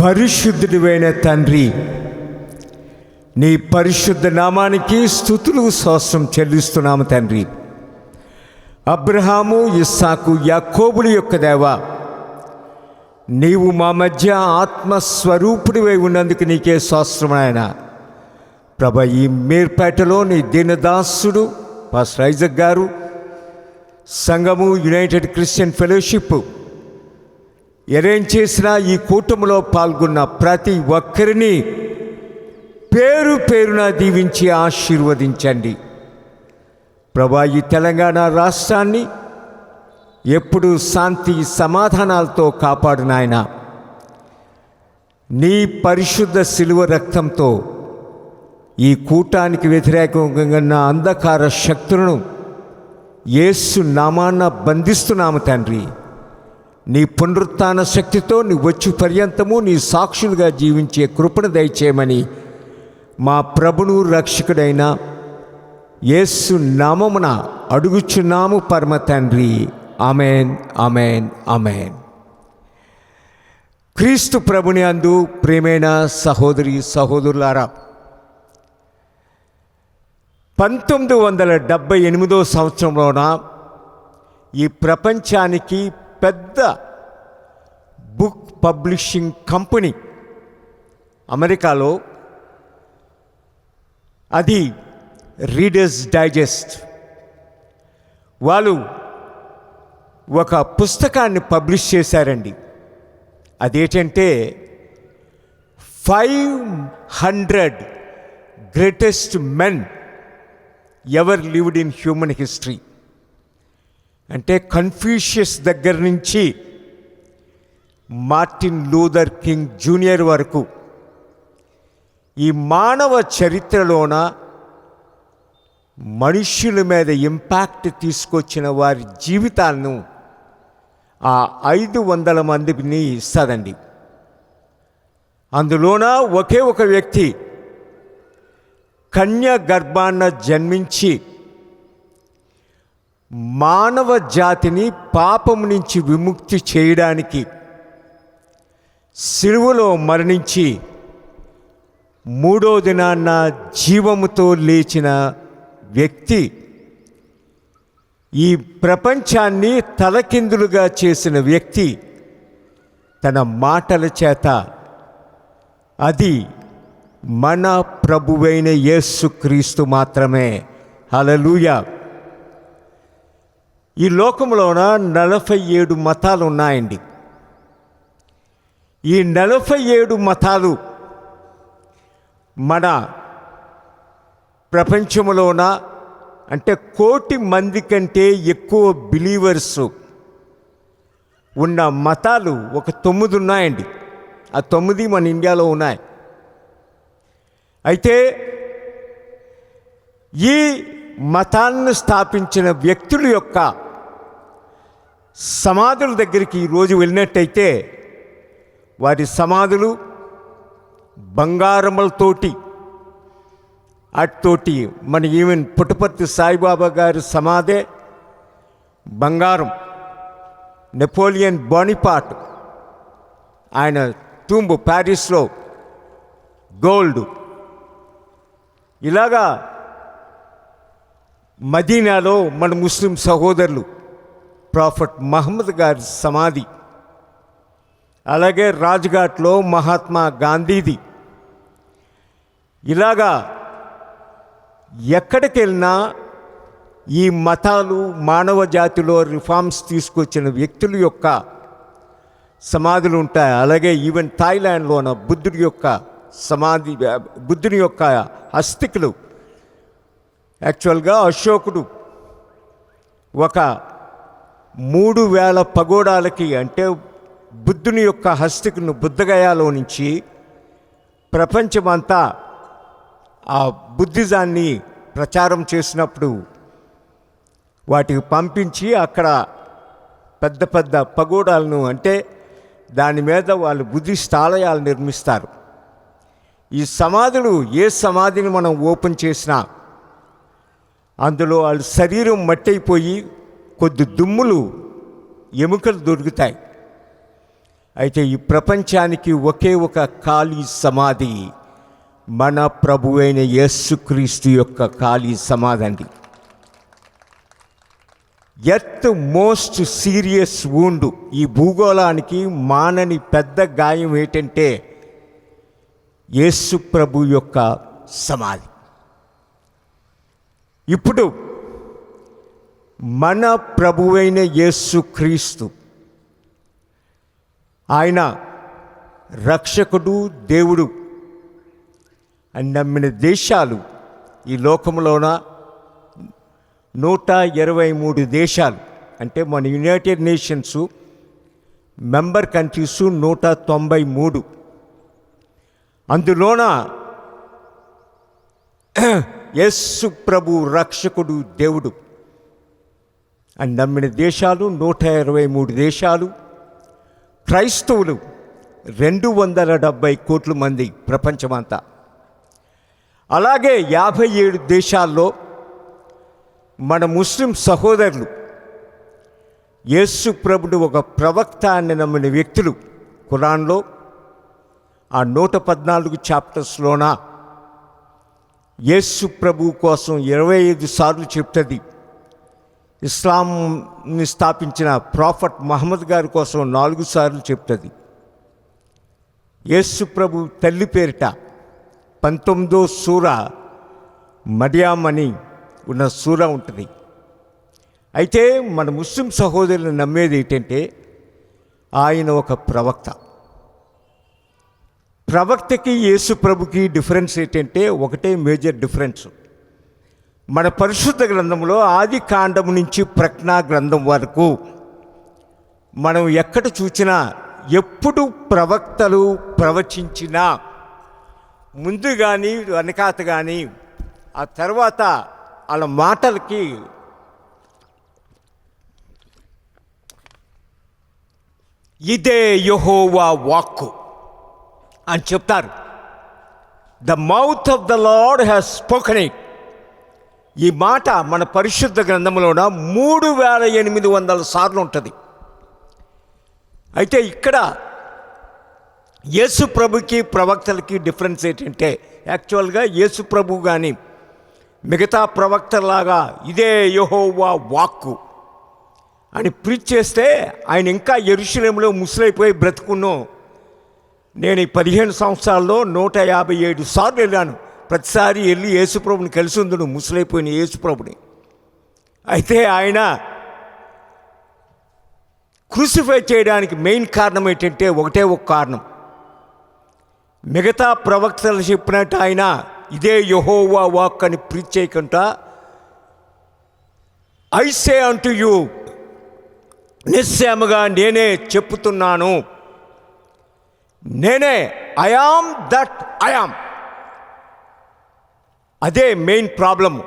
పరిశుద్ధుడైన తండ్రి, నీ పరిశుద్ధ నామానికి స్తుతులు స్తోత్రం చెల్లిస్తున్నాము తండ్రి. అబ్రహాము, ఇస్సాకు, యాకోబుల యొక్క దేవా, నీవు మా మధ్య ఆత్మస్వరూపుడివై ఉన్నందుకు నీకే స్తోత్రం నాయనా. ప్రభా, ఈ మీర్పేటలో నీ దీనదాసుడు పాస్టర్ ఐజక్ గారు, సంఘము, యునైటెడ్ క్రిస్టియన్ ఫెలోషిప్ అరేంజ్ చేసిన ఈ కూటమిలో పాల్గొన్న ప్రతి ఒక్కరిని పేరు పేరున దీవించి ఆశీర్వదించండి. ప్రభా, ఈ తెలంగాణ రాష్ట్రాన్ని ఎప్పుడు శాంతి సమాధానాలతో కాపాడు నాయన. నీ పరిశుద్ధ శిలువ రక్తంతో ఈ కూటానికి వ్యతిరేకంగా ఉన్న అంధకార శక్తులను యేసు నామాన బంధిస్తున్నాము తండ్రి. నీ పునరుత్థాన శక్తితో నీ వచ్చు పర్యంతము నీ సాక్షులుగా జీవించే కృపను దయచేయమని మా ప్రభును రక్షకుడైన యేసు నామమున అడుగుచున్నాము పరమ తండ్రి. Amen, amen, amen. క్రీస్తు ప్రభుని అందు ప్రియమైన సహోదరి సహోదరులారా, 1978 సంవత్సరంలోన ఈ ప్రపంచానికి పెద్ద బుక్ పబ్లిషింగ్ కంపెనీ అమెరికాలో, అది రీడర్స్ డైజెస్ట్, వాళ్ళు ఒక పుస్తకాన్ని పబ్లిష్ చేశారండి. అదేంటంటే 500 greatest men ever lived in human history. అంటే కన్ఫ్యూషియస్ దగ్గర నుంచి మార్టిన్ లూథర్ కింగ్ జూనియర్ వరకు ఈ మానవ చరిత్రలోన మనుష్యుల మీద ఇంపాక్ట్ తీసుకొచ్చిన వారి జీవితాలను ఆ 500 మందిని ఇస్తుందండి. అందులోన ఒకే ఒక వ్యక్తి కన్య గర్భాన జన్మించి మానవ జాతిని పాపం నుంచి విముక్తి చేయడానికి సిలువలో మరణించి 3వ దినాన జీవముతో లేచిన వ్యక్తి, ఈ ప్రపంచాన్ని తలకిందులుగా చేసిన వ్యక్తి తన మాటల చేత, అది మన ప్రభువైన యేసుక్రీస్తు మాత్రమే. హల్లెలూయా. ఈ లోకంలోన 47 మతాలు ఉన్నాయండి. ఈ 47 మతాలు మన ప్రపంచంలోన, అంటే 1,00,00,000 మంది కంటే ఎక్కువ బిలీవర్స్ ఉన్న మతాలు ఒక 9 ఉన్నాయండి. ఆ 9 మన ఇండియాలో ఉన్నాయి. అయితే ఈ మతాలను స్థాపించిన వ్యక్తుల యొక్క సమాధుల దగ్గరికి ఈరోజు వెళ్ళినట్టయితే వారి సమాధులు బంగారములతోటి, అటుతోటి మన ఈవెన్ పుట్టపర్తి సాయిబాబా గారి సమాధే బంగారం. నెపోలియన్ బోనిపాట్ ఆయన టూంబ్ ప్యారిస్లో గోల్డ్. ఇలాగా మదీనాలో మన ముస్లిం సహోదరులు ప్రాఫెట్ మహమ్మద్ గారి సమాధి, అలాగే రాజ్ఘాట్లో మహాత్మా గాంధీది. ఇలాగా ఎక్కడికి వెళ్ళినా ఈ మతాలు మానవ జాతిలో రిఫార్మ్స్ తీసుకొచ్చిన వ్యక్తుల యొక్క సమాధులు ఉంటాయి. అలాగే ఈవెన్ థాయిలాండ్లోన బుద్ధుడి యొక్క సమాధి, బుద్ధుని యొక్క అస్థికలు. యాక్చువల్గా అశోకుడు ఒక 3000 పగోడాలకి, అంటే బుద్ధుని యొక్క హస్తికను బుద్ధగయాలో నుంచి ప్రపంచమంతా ఆ బుద్ధిజాన్ని ప్రచారం చేసినప్పుడు వాటికి పంపించి అక్కడ పెద్ద పెద్ద పగోడాలను, అంటే దాని మీద వాళ్ళు బుద్ధిస్ట్ ఆలయాలు నిర్మిస్తారు. ఈ సమాధులు, ఏ సమాధిని మనం ఓపెన్ చేసినా అందులో వాళ్ళ శరీరం మట్టయిపోయి కొద్ది దుమ్ములు, ఎముకలు దొరుకుతాయి. అయితే ఈ ప్రపంచానికి ఒకే ఒక ఖాళీ సమాధి మన ప్రభువైన యేసుక్రీస్తు యొక్క ఖాళీ సమాధి అండి. ఎర్త్ మోస్ట్ సీరియస్ వూండ్, ఈ భూగోళానికి మానని పెద్ద గాయం ఏంటంటే యేసు ప్రభు యొక్క సమాధి. ఇప్పుడు మన ప్రభువైన యేసుక్రీస్తు ఆయన రక్షకుడు, దేవుడు అని నమ్మిన దేశాలు ఈ లోకంలోన 123 దేశాలు, అంటే మన యునైటెడ్ నేషన్స్ మెంబర్ కంట్రీస్ 193. అందులోన యేసు ప్రభు రక్షకుడు, దేవుడు అని నమ్మిన దేశాలు 123 దేశాలు. క్రైస్తవులు 270 కోట్ల మంది ప్రపంచమంతా. అలాగే 57 దేశాల్లో మన ముస్లిం సహోదరులు యేసు ప్రభుడు ఒక ప్రవక్త అని నమ్మిన వ్యక్తులు. ఖురాన్లో ఆ 114 చాప్టర్స్లోన యేసు ప్రభు కోసం 25 సార్లు చెప్తుంది. ఇస్లాంని స్థాపించిన ప్రాఫెట్ మహమ్మద్ గారి కోసం 4 సార్లు చెప్తుంది. యేసు ప్రభు తల్లి పేరిట 19వ సూర మరియామ్ అని ఉన్న సూర ఉంటుంది. అయితే మన ముస్లిం సహోదరులు నమ్మేది ఏంటంటే ఆయన ఒక ప్రవక్త. ప్రవక్తకి యేసు ప్రభుకి డిఫరెన్స్ ఏంటంటే ఒకటే మేజర్ డిఫరెన్స్. మన పరిశుద్ధ గ్రంథంలో ఆది కాండం నుంచి ప్రజ్ఞా గ్రంథం వరకు మనం ఎక్కడ చూసినా ఎప్పుడు ప్రవక్తలు ప్రవచించినా ముందు కానీ వెనకాత కానీ ఆ తర్వాత వాళ్ళ మాటలకి ఇదే యెహోవా వాక్కు అని చెప్తారు. The mouth of the lord has spoken it. ఈ మాట మన పరిశుద్ధ గ్రంథంలోన 3800 సార్లు ఉంటుంది. అయితే ఇక్కడ యేసు ప్రభుకి ప్రవక్తలకి డిఫరెన్స్ ఏంటంటే యాక్చువల్గా యేసు ప్రభు కానీ మిగతా ప్రవక్తలాగా ఇదే యెహోవా వాక్కు అని ప్రీచ్ చేస్తే ఆయన ఇంకా యెరూషలేములో ముసలైపోయి బ్రతుకున్నో. నేను ఈ 15 సంవత్సరాల్లో 157 సార్లు వెళ్ళాను. ప్రతిసారి వెళ్ళి యేసుప్రభుని కలిసి ఉందును, ముసలైపోయిన యేసుప్రభుని. అయితే ఆయన క్రూసిఫై చేయడానికి మెయిన్ కారణం ఏంటంటే ఒకటే ఒక కారణం. మిగతా ప్రవక్తలు చెప్పినట్టు ఆయన ఇదే యెహోవా వాక్ అని ప్రీచ్ చేయకుండా ఐ సే అంటు యు, నిశ్చయముగా నేనే చెప్పుతున్నాను, నేనే I am that I yam. అదే మెయిన్ ప్రాబ్లము.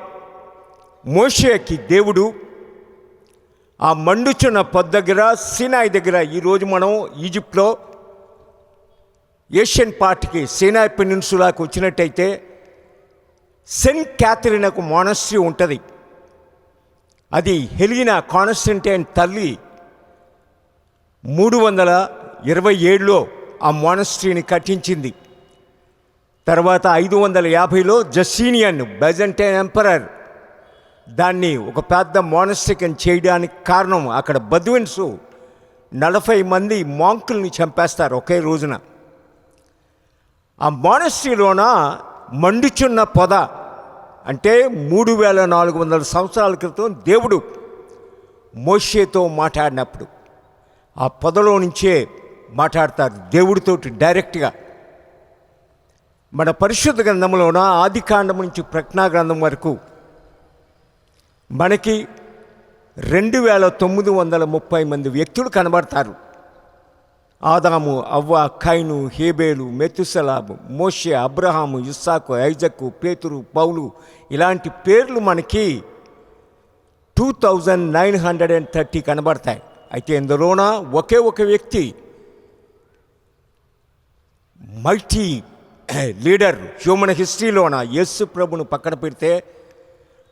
మోషేకి దేవుడు ఆ మండుచున్న పొద్దు దగ్గర, సీనాయి దగ్గర, ఈరోజు మనం ఈజిప్ట్లో ఏషియన్ పార్ట్కి సీనాయి పెనిన్సులాకి వచ్చినట్టయితే సెయింట్ క్యాథరిన్ ఒక మోనస్ట్రీ ఉంటుంది. అది హెలినా కాన్స్టంటైన్ తల్లి 327లో ఆ మోనస్ట్రీని కట్టించింది. తర్వాత 550లో జస్టీనియన్ బైజంటైన్ ఎంపరర్ దాన్ని ఒక పెద్ద మోనస్ట్రీని చేయడానికి కారణం అక్కడ బద్విన్స్ 40 మంది మాంకుల్ని చంపేస్తారు ఒకే రోజున. ఆ మోనస్ట్రీలోన మండుచున్న పొద అంటే 3400 సంవత్సరాల క్రితం దేవుడు మోషేతో మాట్లాడినప్పుడు ఆ పొదలో నుంచే మాట్లాడతారు దేవుడితోటి డైరెక్ట్గా. మన పరిశుద్ధ గ్రంథంలోన ఆది కాండం నుంచి ప్రజ్ఞా గ్రంథం వరకు మనకి 2930 మంది వ్యక్తులు కనబడతారు. ఆదాము, అవ్వ, కైను, హేబేలు, మెతుసెలాబు, మోషే, అబ్రహాము, ఇస్సాకు, ఐజకు, పేతురు, పౌలు ఇలాంటి పేర్లు మనకి 2930 కనబడతాయి. అయితే ఇందులోన ఒకే ఒక వ్యక్తి మల్టీ లీడర్ హ్యూమన్ హిస్టరీలోన యేసు ప్రభును పక్కన పెడితే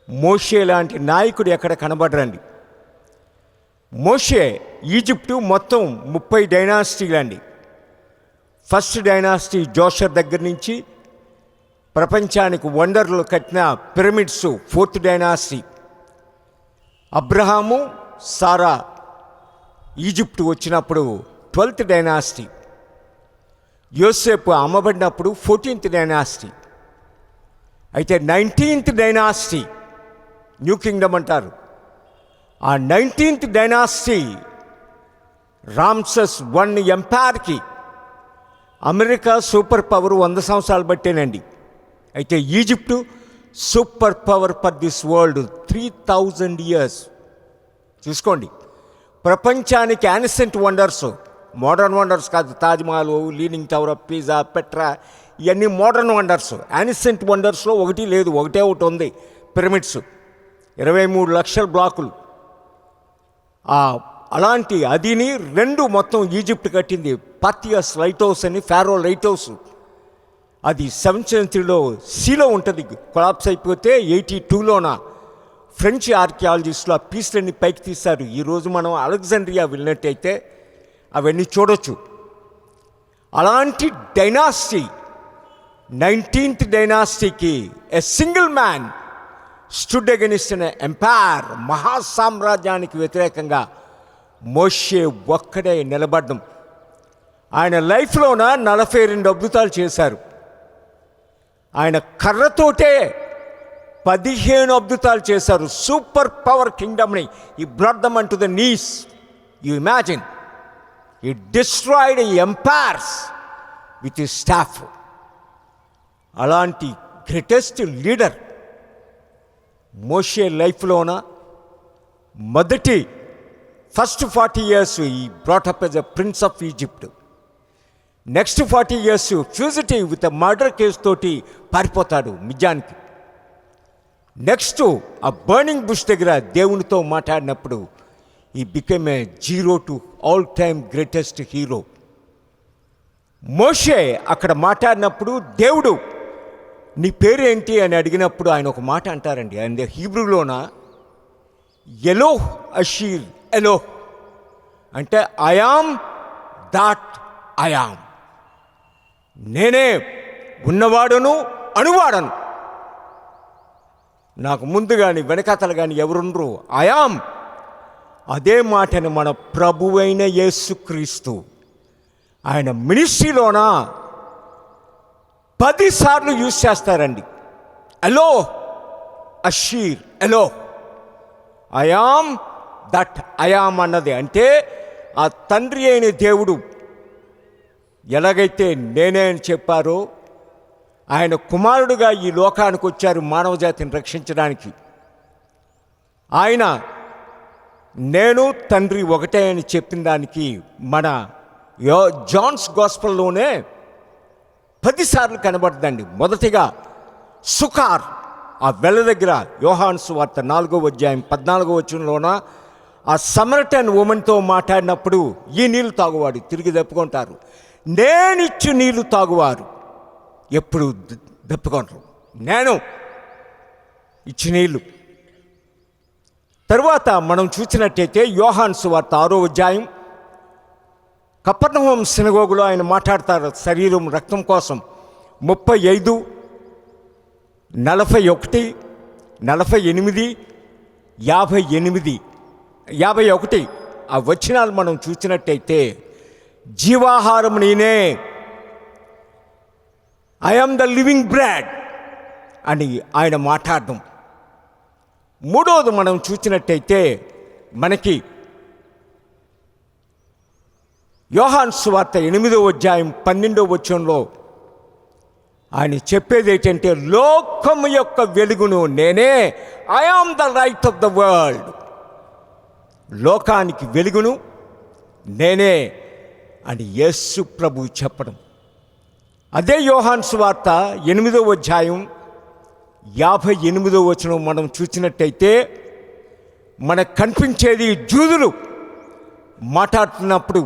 మోషే లాంటి నాయకుడు ఎక్కడ కనబడరండి. మోషే ఈజిప్టు మొత్తం 30 డైనాసిటీలు అండి. ఫస్ట్ డైనాసిటీ జోషర్ దగ్గర నుంచి ప్రపంచానికి వండర్లు కట్టిన పిరమిడ్స్ 4th డైనాసిటీ. అబ్రహాము సారా ఈజిప్టు వచ్చినప్పుడు 12th డైనాసిటీ. యోసేపు అమ్మబడినప్పుడు 14th డైనాసిటీ. అయితే 19th డైనాసిటీ న్యూ కింగ్డమ్ అంటారు. ఆ 19th డైనాసిటీ రామ్సెస్ I ఎంపైర్కి అమెరికా సూపర్ పవర్ 100 సంవత్సరాలు బట్టేనండి. అయితే Egypt super power for this world 3000 years. చూసుకోండి, ప్రపంచానికి యాన్సెంట్ వండర్స్, మోడర్న్ వండర్స్ కాదు. Taj Mahal, leaning tower of Pisa, Petra, ఇవన్నీ మోడర్న్ వండర్స్. యాన్సెంట్ వండర్స్లో ఒకటి లేదు, ఒకటే ఉంది, పిరమిడ్స్. 23 లక్షల బ్లాకులు. అలాంటి అదిని 2 మొత్తం ఈజిప్ట్ కట్టింది. పాథియస్ లైట్ హౌస్ అని, ఫారో లైట్ హౌస్. అది 7th సెంచరీలో సీలో ఉంటుంది. కొలాప్స్ అయిపోతే 82లోన ఫ్రెంచ్ ఆర్కియాలజిస్టులు ఆ పీస్లన్నీ పైకి తీశారు. ఈరోజు మనం అలెగ్జాండ్రియా వెళ్ళినట్టయితే అవన్నీ చూడొచ్చు. అలాంటి డైనాసిటీ 19th డైనాసిటీకి a single man stood against an empire. మహాసామ్రాజ్యానికి వ్యతిరేకంగా మోషే ఒక్కడే నిలబడ్డం. ఆయన లైఫ్లోన 42 అద్భుతాలు చేశారు. ఆయన కర్రతోటే 15 అద్భుతాలు చేశారు. సూపర్ పవర్ కింగ్డమ్ని he brought them on to the knees. You imagine, he destroyed empires with his staff. అలాంటి గ్రేటెస్ట్ లీడర్ మోషే లైఫ్లోన మొదటి first 40 years he brought up as a prince of Egypt. Next 40 years fugitive with murder case తోటి పారిపోతాడు మిద్యాన్కి. Next ఆ burning bush దగ్గర దేవునితో మాట్లాడినప్పుడు he became a zero to all time greatest hero. మోషే అక్కడ మాట్లాడినప్పుడు దేవుడు నీ పేరేంటి అని అడిగినప్పుడు ఆయన ఒక మాట అంటారండి. ఆయన హీబ్రూలోన ఎలోహ్ అషీర్ ఎలోహ్ అంటే ఐయామ్ దాట్ ఐయామ్. నేనే ఉన్నవాడును అనువాడను. నాకు ముందు కానీ వెనకాతలు కానీ ఎవరుండ్రు, ఐయామ్. అదే మాటని మన ప్రభువైన యేసుక్రీస్తు ఆయన మినిస్ట్రీలోన 10 సార్లు యూజ్ చేస్తారండి. ఎలో అషీర్ ఎలో ఐయామ్ దట్ ఐయామ్ అన్నది. అంటే ఆ తండ్రి అయిన దేవుడు ఎలాగైతే నేనే అని చెప్పారో, ఆయన కుమారుడుగా ఈ లోకానికి వచ్చారు మానవ జాతిని రక్షించడానికి. ఆయన నేను తండ్రి ఒకటే అని చెప్పిన దానికి మన జాన్స్ గాస్పెల్లోనే 10 సార్లు కనబడుతుందండి. మొదటిగా సుకార్ ఆ వెల దగ్గర యోహాను సువార్త 4వ అధ్యాయం 14వ వచనంలోన ఆ సమరటన్ ఉమెన్తో మాట్లాడినప్పుడు ఈ నీళ్లు తాగువాడు తిరిగి దప్పుకుంటారు, నేనిచ్చు నీళ్లు తాగువారు ఎప్పుడు దప్పుకుంటారు, నేను ఇచ్చి నీళ్ళు. తరువాత మనం చూసినట్టయితే యోహాను సువార్త 6వ అధ్యాయం కపెర్నహూము సినగోగులో ఆయన మాట్లాడతారు శరీరం రక్తం కోసం. 35, 41, 48, 51 ఆ వచనాలు మనం చూసినట్టయితే జీవాహారం నేనే, I am the living bread అని ఆయన మాట్లాడడం. మూడవది మనం చూసినట్టయితే మనకి యోహాను సువార్త 8వ అధ్యాయం 12వ వచనంలో ఆయన చెప్పేది ఏంటంటే లోకము యొక్క వెలుగును నేనే, I am the light of the world. లోకానికి వెలుగును నేనే అని యేసు ప్రభు చెప్పడం. అదే యోహాను సువార్త 8వ అధ్యాయం 58వ వచనం మనం చూసినట్టయితే మనకు కనిపించేది జూదులు మాట్లాడుతున్నప్పుడు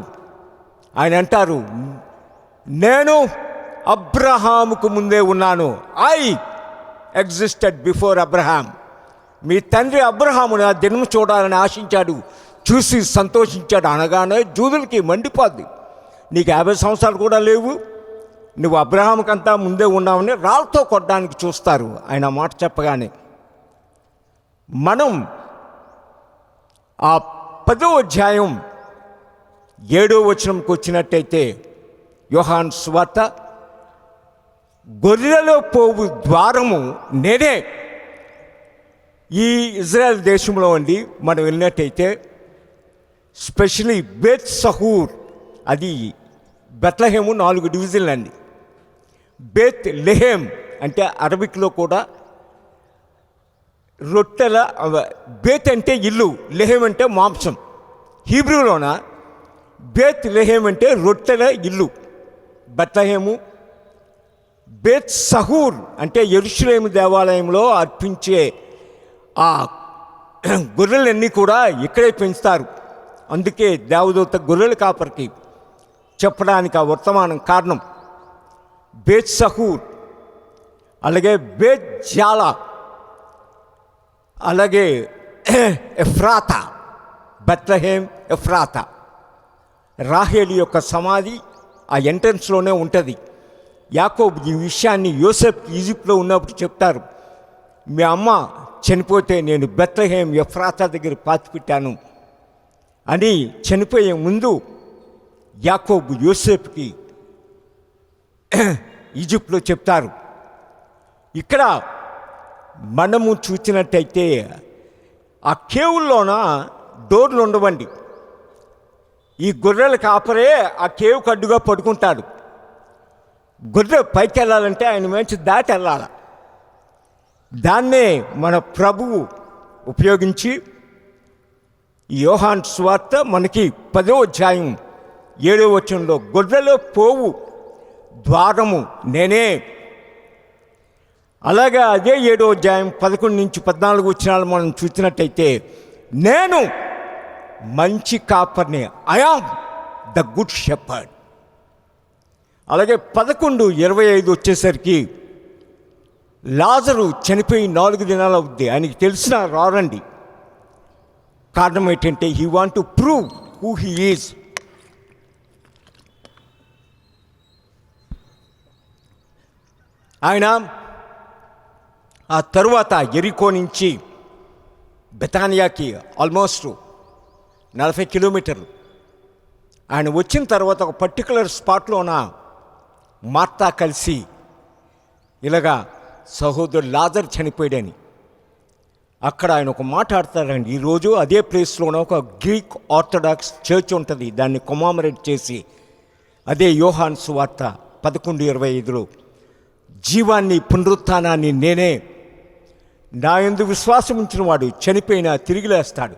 ఆయన అంటారు, నేను అబ్రహాముకు ముందే ఉన్నాను, ఐ ఎగ్జిస్టెడ్ బిఫోర్ అబ్రహాం. మీ తండ్రి అబ్రహాము నా దినము చూడాలని ఆశించాడు, చూసి సంతోషించాడు. అనగానే జూదులకి మండిపోద్ది. నీకు 50 సంవత్సరాలు కూడా లేవు, నువ్వు అబ్రహాముకంతా ముందే ఉన్నావని రాళ్ళతో కొట్టడానికి చూస్తారు ఆయన మాట చెప్పగానే. మనం ఆ 10వ అధ్యాయం 7వ వచనంకి వచ్చినట్టయితే, యోహాను సువార్త, గొర్రెలో పోవు ద్వారము నేనే. ఈ ఇజ్రాయెల్ దేశంలో అండి మనం వెళ్ళినట్టయితే, స్పెషలీ బేత్ సహూర్, అది బెత్లెహేము 4 డివిజన్లు అండి. బేత్ లెహేమ్ అంటే అరబిక్లో కూడా రొట్టెల, బేత్ అంటే ఇల్లు, లెహేమ్ అంటే మాంసం. హీబ్రూలోన బేత్ లెహేమ్ అంటే రొట్టెల ఇల్లు బెత్లెహేము. బేత్ సహూర్ అంటే యెరూషలేము దేవాలయంలో అర్పించే ఆ గొర్రెలన్నీ కూడా ఇక్కడే పెంచుతారు. అందుకే దేవదూత గొర్రెల కాపరికి చెప్పడానికి ఆ వర్తమానం కారణం. బేత్ సహూర్, అలాగే బేత్ జాలా, అలాగే ఎఫ్రాతా, బెత్లెహేమ్ ఎఫ్రాతా. రాహేలు యొక్క సమాధి ఆ ఎంట్రన్స్లోనే ఉంటుంది. యాకోబు ఈ విషయాన్ని యోసేపు ఈజిప్ట్లో ఉన్నప్పుడు చెప్తారు. మీ అమ్మ చనిపోతే నేను బెత్లెహేమ్ ఎఫ్రాతా దగ్గర పాతిపెట్టాను అని చనిపోయే ముందు యాకోబు యోసేపుకి ఈజిప్ట్లో చెప్తారు. ఇక్కడ మనము చూసినట్టయితే ఆ కేవుల్లోన డోర్లు ఉండవండి. ఈ గొర్రెల కాపరే ఆ కేవుకు అడ్డుగా పడుకుంటాడు. గొర్రె పైకి వెళ్ళాలంటే ఆయన మంచి దాటి వెళ్ళాలి. దాన్నే మన ప్రభువు ఉపయోగించి యోహాను సువార్త మనకి 10వ అధ్యాయం 7వ వచనంలో, గొర్రెలో పోవు ద్వారము నేనే. అలాగే అదే 7వ అధ్యాయం 11 నుంచి 14 వచనాలు మనం చూసినట్టయితే, నేను మంచి కాపర్ని, I am the good shepherd. అలాగే 11:25 వచ్చేసరికి, లాజరు చనిపోయి 4 దినాలు అవుద్ది, ఆయనకి తెలిసినా రారండి. కారణం ఏంటంటే he want to prove who he is. ఆయన ఆ తరువాత యెరికో నుంచి బెతానియాకి ఆల్మోస్ట్ 40 కిలోమీటర్లు. ఆయన వచ్చిన తర్వాత ఒక పర్టికులర్ స్పాట్లోన మార్తా కలిసి ఇలాగా సహోదరుడు లాజర్ చనిపోయాడని, అక్కడ ఆయన ఒక మాట్లాడతారండి. ఈరోజు అదే ప్లేస్లోన ఒక గ్రీక్ ఆర్థడాక్స్ చర్చ్ ఉంటుంది, దాన్ని కొమామరేట్ చేసి, అదే యోహాను సువార్త 11:25లో, జీవాన్ని పునరుత్థానాన్ని నేనే, నా యందు విశ్వాసం ఉంచిన వాడు చనిపోయినా తిరిగి లేస్తాడు,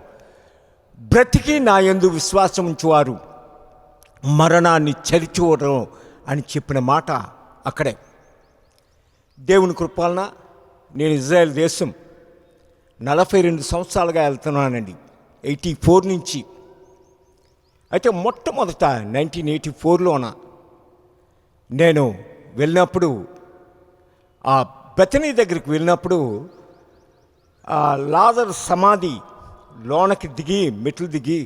బ్రతికి నా యందు విశ్వాసం ఉంచువారు మరణాన్ని చరిచూడరు అని చెప్పిన మాట అక్కడే. దేవుని కృపాలన నేను ఇజ్రాయెల్ దేశం 42 సంవత్సరాలుగా వెళ్తున్నానండి, 84 నుంచి. అయితే మొట్టమొదట 1984లోన నేను వెళ్ళినప్పుడు, ఆ బెతనీ దగ్గరికి వెళ్ళినప్పుడు, ఆ లాజర్ సమాధి లోనకి దిగి, మెట్లు దిగి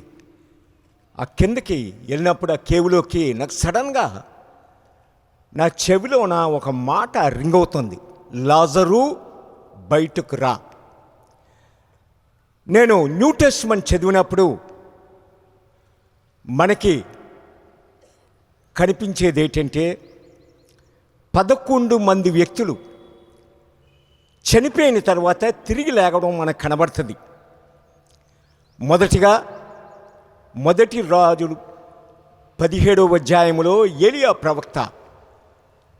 ఆ కిందకి వెళ్ళినప్పుడు, ఆ కేవులోకి నాకు సడన్గా నా చెవిలోన ఒక మాట రింగ్ అవుతుంది, లాజరు బయటకు రా. నేను న్యూ టెస్ట్మెంట్ చదివినప్పుడు మనకి కనిపించేది ఏంటంటే, 11 మంది వ్యక్తులు చనిపోయిన తర్వాత తిరిగి లేగడం మనకు కనబడుతుంది. మొదటిగా మొదటి రాజులు 17వ అధ్యాయంలో ఏలియా ప్రవక్త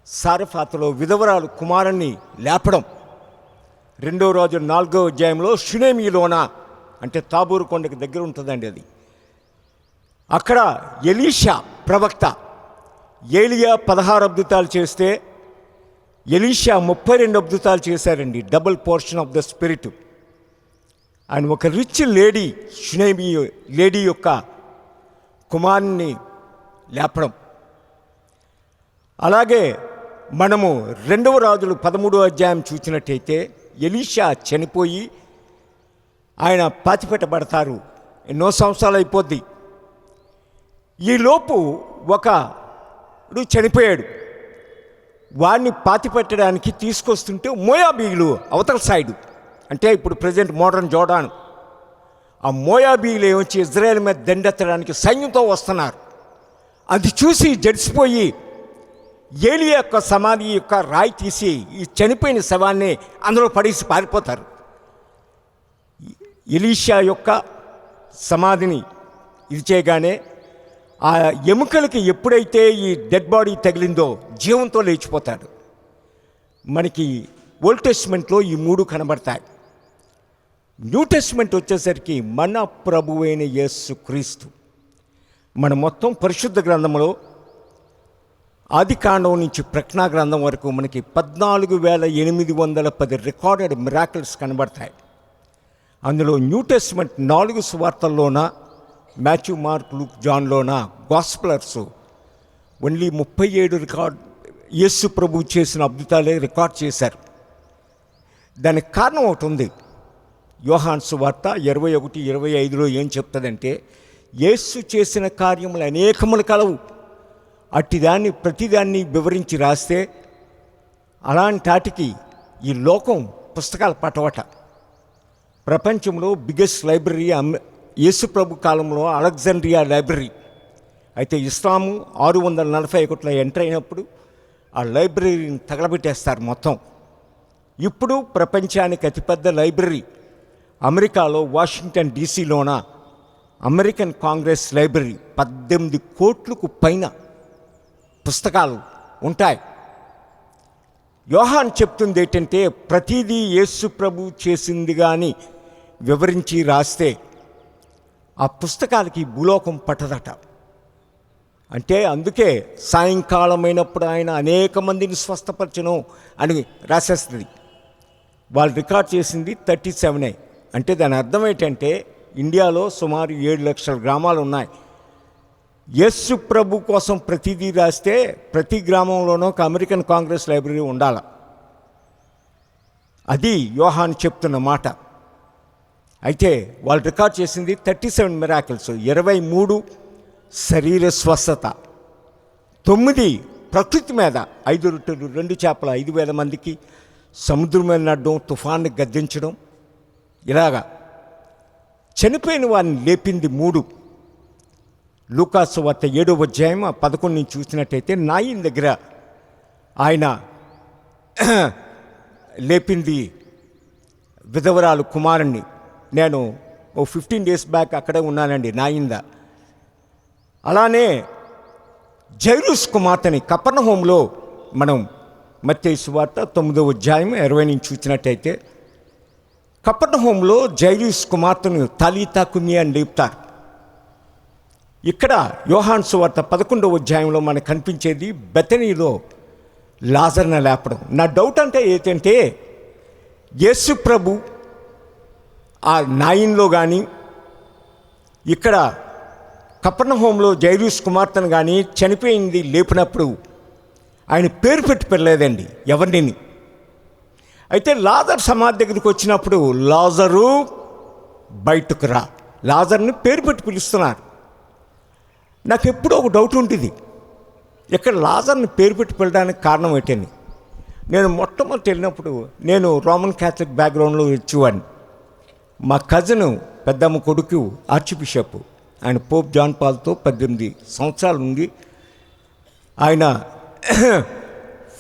సారెఫాతులో విధవరాలు కుమారుణ్ణి లేపడం. 2వ రాజు 4వ అధ్యాయంలో షునేమిలోన, అంటే తాబూరు కొండకి దగ్గర ఉంటుందండి అది, అక్కడ ఎలీషా ప్రవక్త, ఏలియా 16 అద్భుతాలు చేస్తే ఎలీషా 32 అద్భుతాలు చేశారండి, double portion of the spirit. ఆయన ఒక రిచ్ లేడీ, షునేమి లేడీ యొక్క కుమారుని లేపడం. అలాగే మనము 2వ రాజులు 13వ అధ్యాయం చూసినట్టయితే, ఎలీషా చనిపోయి ఆయన పాతిపెట్టబడతారు ఎన్నో సంవత్సరాలు అయిపోద్ది. ఈలోపు ఒకడు చనిపోయాడు. వాడిని పాతిపెట్టడానికి తీసుకొస్తుంటే మోయాబీయులు అవతల సైడు, అంటే ఇప్పుడు ప్రజెంట్ మోడర్న్ జోర్డాన్, ఆ మోయాబీయులు ఏమొచ్చి ఇజ్రాయెల్ మీద దండెత్తడానికి సైన్యంతో వస్తున్నారు. అది చూసి జడిసిపోయి ఏలియా యొక్క సమాధి యొక్క రాయి తీసి ఈ చనిపోయిన శవాన్ని అందులో పడేసి పారిపోతారు. ఎలీషా యొక్క సమాధిని ఇది చేయగానే ఆ ఎముకలకి ఎప్పుడైతే ఈ డెడ్ బాడీ తగిలిందో జీవంతో లేచిపోతాడు. మనకి ఓల్డ్ టెస్ట్మెంట్లో ఈ మూడు కనబడతాయి. న్యూ టెస్ట్మెంట్ వచ్చేసరికి మన ప్రభువైన యేసు క్రీస్తు. మన మొత్తం పరిశుద్ధ గ్రంథంలో ఆది కాండం నుంచి ప్రకటన గ్రంథం వరకు మనకి 14,810 రికార్డెడ్ మిరాకిల్స్ కనబడతాయి. అందులో న్యూ టెస్ట్మెంట్ 4 సువార్తల్లోన, మాథ్యూ, మార్క్, లూక్, జాన్లోన, గాస్పెలర్స్ ఓన్లీ 37 రికార్డ్ యేసు ప్రభు చేసిన అద్భుతాలే రికార్డ్ చేశారు. దానికి కారణం ఒకటి ఉంది. యోహాను సువార్త 21:25లో ఏం చెప్తుందంటే, యేసు చేసిన కార్యములు అనేకములు కలవు, అట్టిదాన్ని ప్రతిదాన్ని వివరించి రాస్తే అలాంటాటికి ఈ లోకం పుస్తకాలు పట్టవట. ప్రపంచంలో బిగ్గెస్ట్ లైబ్రరీ యేసు ప్రభు కాలంలో అలెగ్జాండ్రియా లైబ్రరీ. అయితే ఇస్లాము 641లో ఎంటర్ అయినప్పుడు ఆ లైబ్రరీని తగలబెట్టేస్తారు మొత్తం. ఇప్పుడు ప్రపంచానికి అతిపెద్ద లైబ్రరీ అమెరికాలో వాషింగ్టన్ డీసీలోన అమెరికన్ కాంగ్రెస్ లైబ్రరీ. 18 కోట్లకు పైన పుస్తకాలు ఉంటాయి. యోహాన్ చెప్తుంది ఏంటంటే, ప్రతిదీ యేసు ప్రభు చేసింది కానీ వివరించి రాస్తే ఆ పుస్తకాలకి భూలోకం పట్టదట. అంటే అందుకే సాయంకాలమైనప్పుడు ఆయన అనేక మందిని స్వస్థపరచను అని రాసేస్తుంది. వాళ్ళు రికార్డ్ చేసింది 37. అంటే దాని అర్థం ఏంటంటే, ఇండియాలో సుమారు 7 లక్షల గ్రామాలు ఉన్నాయి. యేసు ప్రభు కోసం ప్రతిదీ రాస్తే ప్రతి గ్రామంలోనూ ఒక అమెరికన్ కాంగ్రెస్ లైబ్రరీ ఉండాలి. అది యోహాను చెప్తున్న మాట. అయితే వాళ్ళు రికార్డ్ చేసింది 37 మిరాకిల్స్, 23 శరీర స్వస్థత, 9 ప్రకృతి మీద, 5 రొట్టెలు 2 చేపల 5,000 మందికి, సముద్రం మీద నడడం, తుఫాన్ని గద్దించడం, ఇలాగా. చనిపోయిన వారిని లేపింది 3. లూకాసు వార్త 7:11 నుంచి చూసినట్టయితే నాయిన్ దగ్గర ఆయన లేపింది విధవరాలు కుమారుణ్ణి. నేను 15 డేస్ బ్యాక్ అక్కడే ఉన్నానండి నాయింద. అలానే జైరూస్ కుమార్తెని కపెర్నహూములో మనం మత్తయి సువార్త 9:20 నుంచి చూసినట్టయితే కపెర్నహూములో జైరూస్ కుమార్తెను తలీతా కుమి అని లేపుతారు. ఇక్కడ యోహాను సువార్త 11:1 మనకు కనిపించేది బెతనీలో లాజర్ను లేపడం. నా డౌట్ అంటే ఏంటంటే, యేసు ప్రభు ఆ నాయిన్లో కానీ ఇక్కడ కపెర్నహూములో జైరూస్ కుమార్తెను కానీ చనిపోయింది లేపినప్పుడు ఆయన పేరు పెట్టి పిలలేదండి ఎవరిని. అయితే లాజర్ సమాధి దగ్గరికి వచ్చినప్పుడు లాజరు బయటకు రా, లాజర్ని పేరు పెట్టి పిలుస్తున్నారు. నాకు ఎప్పుడూ ఒక డౌట్ ఉంటుంది, ఇక్కడ లాజర్ని పేరు పెట్టి పిలడానికి కారణం ఏంటని. నేను మొట్టమొదటి వెళ్ళినప్పుడు నేను రోమన్ క్యాథలిక్ బ్యాక్గ్రౌండ్లో వచ్చేవాడిని. మా కజిన్ పెద్దమ్మ కొడుకు ఆర్చ్ బిషప్, ఆయన పోప్ జాన్ పాల్తో 18 సంవత్సరాలు ఉంది. ఆయన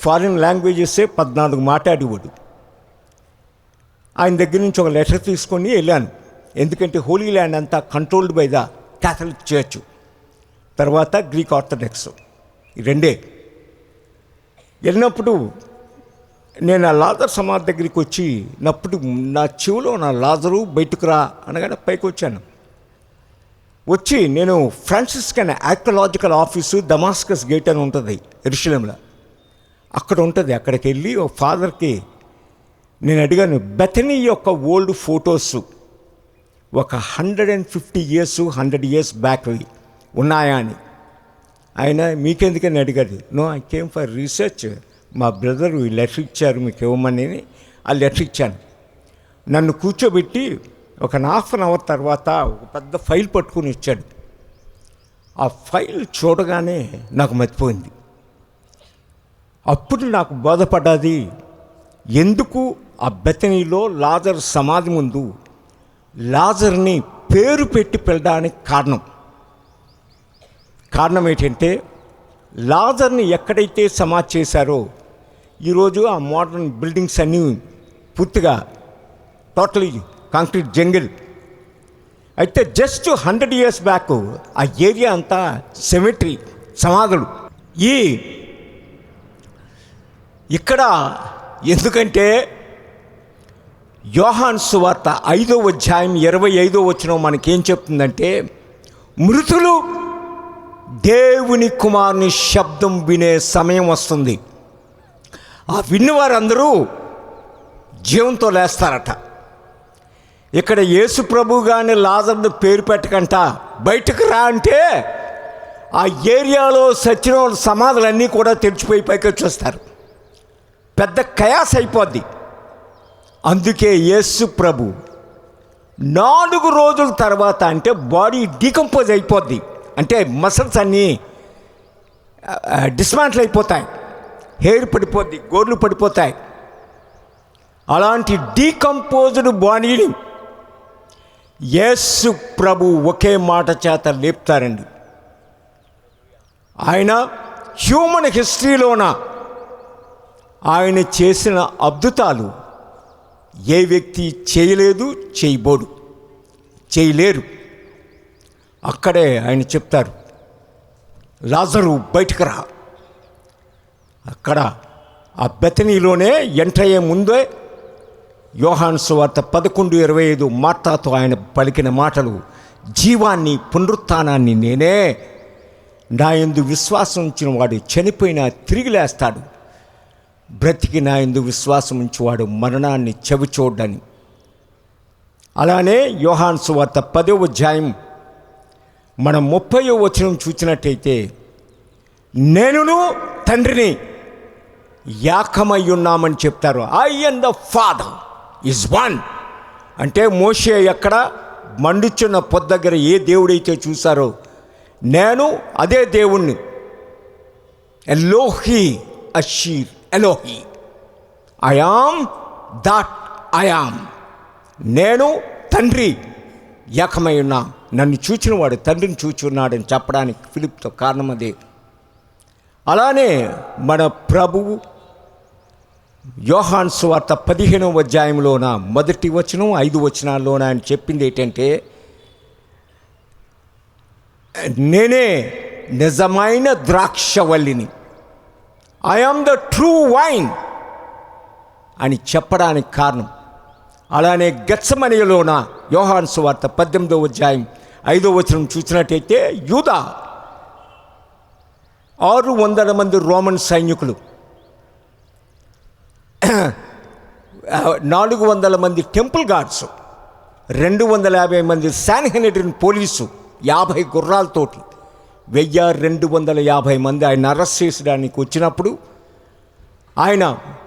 ఫారిన్ లాంగ్వేజెసే 14 మాట్లాడేవాడు. ఆయన దగ్గర నుంచి ఒక లెటర్ తీసుకొని వెళ్ళాను. ఎందుకంటే హోలీ ల్యాండ్ అంతా controlled by the Catholic church, తర్వాత గ్రీక్ ఆర్థడాక్స్, ఈ రెండే. వెళ్ళినప్పుడు నేను ఆ లాజర్ సమాధి దగ్గరికి వచ్చినప్పుడు నా చెవిలో నా లాజరు బయటకు రా అనగానే పైకి వచ్చాను. వచ్చి నేను ఫ్రాన్సిస్కన్ ఆర్కియలాజికల్ ఆఫీసు దమాస్కస్ గేట్ అని ఉంటుంది యెరూషలేంలో, అక్కడ ఉంటుంది. అక్కడికి వెళ్ళి ఒక ఫాదర్కి నేను అడిగాను, బెతనీ యొక్క ఓల్డ్ ఫొటోస్ ఒక 150 years 100 years బ్యాక్ ఉన్నాయా అని. ఆయన మీకెందుకని అడిగాడు. No, I came for research, మా బ్రదరు ఈ లెటర్ ఇచ్చారు మీకు ఇవ్వమని ఆ లెటర్ ఇచ్చాను. నన్ను కూర్చోబెట్టి ఒక హాఫ్ అన్ అవర్ తర్వాత ఒక పెద్ద ఫైల్ పట్టుకుని ఇచ్చాడు. ఆ ఫైల్ చూడగానే నాకు మర్చిపోయింది. అప్పుడు నాకు బోధపడ్డది, ఎందుకు ఆ బెతనీలో లాజర్ సమాధి ముందు లాజర్ని పేరు పెట్టి పిలవడానికి కారణం ఏంటంటే, లాజర్ని ఎక్కడైతే సమాధి చేశారో ఈరోజు ఆ మోడర్న్ బిల్డింగ్స్ అన్నీ పూర్తిగా టోటలీ కాంక్రీట్ జంగిల్. అయితే జస్ట్ 100 years బ్యాక్ ఆ ఏరియా అంతా సెమెట్రీ, సమాధులు. ఇక్కడ ఎందుకంటే యోహాను సువార్త 5వ అధ్యాయం 25వ వచనం మనకేం చెప్తుందంటే, మృతులు దేవుని కుమారుని శబ్దం వినే సమయం వస్తుంది, ఆ విన్నవారందరూ జీవంతో లేస్తారట. ఇక్కడ యేసు ప్రభు గాని లాజర్ను పేరు పెట్టకంట బయటకు రా అంటే ఆ ఏరియాలో సచిన సమాధులన్నీ కూడా తెరిచిపోయి పైకి వచ్చేస్తారు. పెద్ద కయాస్ అయిపోద్ది. అందుకే యేసు ప్రభు 4 రోజుల తర్వాత, అంటే బాడీ డీకంపోజ్ అయిపోద్ది, అంటే మసిల్స్ అన్నీ డిస్మాంటిల్ అయిపోతాయి, హెయిర్ పడిపోద్ది, గోర్లు పడిపోతాయి. అలాంటి డీకంపోజ్డ్ బాడీని యేసు ప్రభు ఒకే మాట చేత లేపుతారండి. ఆయన హ్యూమన్ హిస్టరీలోన ఆయన చేసిన అద్భుతాలు ఏ వ్యక్తి చేయలేదు, చేయలేరు. అక్కడే ఆయన చెప్తారు, లాజరు బయటకు రా. అక్కడ ఆ బెతనీలోనే ఎంటర్ అయ్యే ముందే యోహాను సువార్త 11:25 మార్తాతో ఆయన పలికిన మాటలు, జీవాన్ని పునరుత్థానాన్ని నేనే, నా యందు విశ్వాసం ఉంచిన వాడు చనిపోయినా తిరిగి లేస్తాడు, బ్రతికి నా యందు విశ్వాసం ఉంచేవాడు మరణాన్ని చవిచూడని. అలానే యోహాను సువార్త 10వ అధ్యాయం మనం 30వ వచనం చూసినట్టయితే, నేనును తండ్రిని ఏకమై ఉన్నామని చెప్తారు. I and the father is one. అంటే మోషే ఎక్కడ మండుచున్న పొద్దు దగ్గర ఏ దేవుడైతే చూశారో, నేను అదే దేవుణ్ణి. ఎలోహి అషీర్ ఎలోహి, I am that I am. నేను తండ్రి ఏకమై ఉన్నా, నన్ను చూచిన వాడు తండ్రిని చూచి ఉన్నాడని చెప్పడానికి ఫిలిప్తో కారణం అదే. అలానే మన ప్రభువు యోహాను సువార్త 15వ అధ్యాయంలోన 1వ వచనం 5 వచనాల్లోన ఆయన చెప్పింది ఏంటంటే, నేనే నిజమైన ద్రాక్షవల్లిని, I am the true vine అని చెప్పడానికి కారణం. అలానే గెత్సెమనీలోన యోహాను సువార్త 18వ అధ్యాయం 5వ వచనం చూసినట్టయితే, యూదా 600 మంది రోమన్ సైనికులు, 400 మంది టెంపుల్ గార్డ్స్, 250 మంది శాన్హెడ్రిన్ పోలీసు, 50 గుర్రాలతోటి 1250 మంది ఆయన అరెస్ట్ చేసడానికి వచ్చినప్పుడు ఆయన,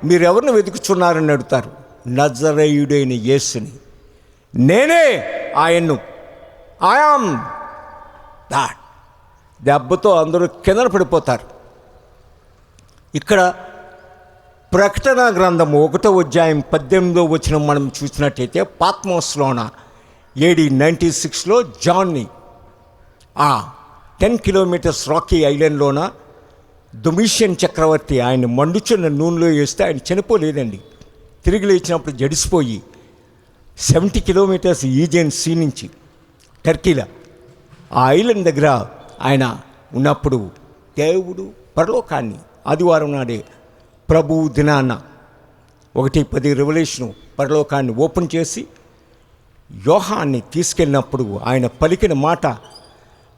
మీరెవరిని వెతుకుతున్నారని అడుగుతారు. నజరేయుడైన యేసుని, నేనే ఆయన్ను, ఐ యామ్ దాట్. దెబ్బతో అందరూ కింద పడిపోతారు. ఇక్కడ ప్రకటన గ్రంథం 1వ అధ్యాయం 18వ వచనం మనం చూసినట్టయితే, పాత్మోస్లోన AD 96లో జాన్ని ఆ 10 kilometers రాకీ ఐలాండ్లోన డొమిషియన్ చక్రవర్తి ఆయన మండుచున్న నూనెలో వేస్తే ఆయన చనిపోలేదండి. తిరిగి లేచినప్పుడు జడిసిపోయి 70 kilometers ఈజియన్ సీ నుంచి టర్కీలో ఆ ఐలాండ్ దగ్గర ఆయన ఉన్నప్పుడు దేవుడు పరలోకాన్ని ఆదివారం నాడే ప్రభు దినాన్న 1:10 రెవల్యూషను పరలోకాన్ని ఓపెన్ చేసి యోహాన్ని తీసుకెళ్ళినప్పుడు ఆయన పలికిన మాట,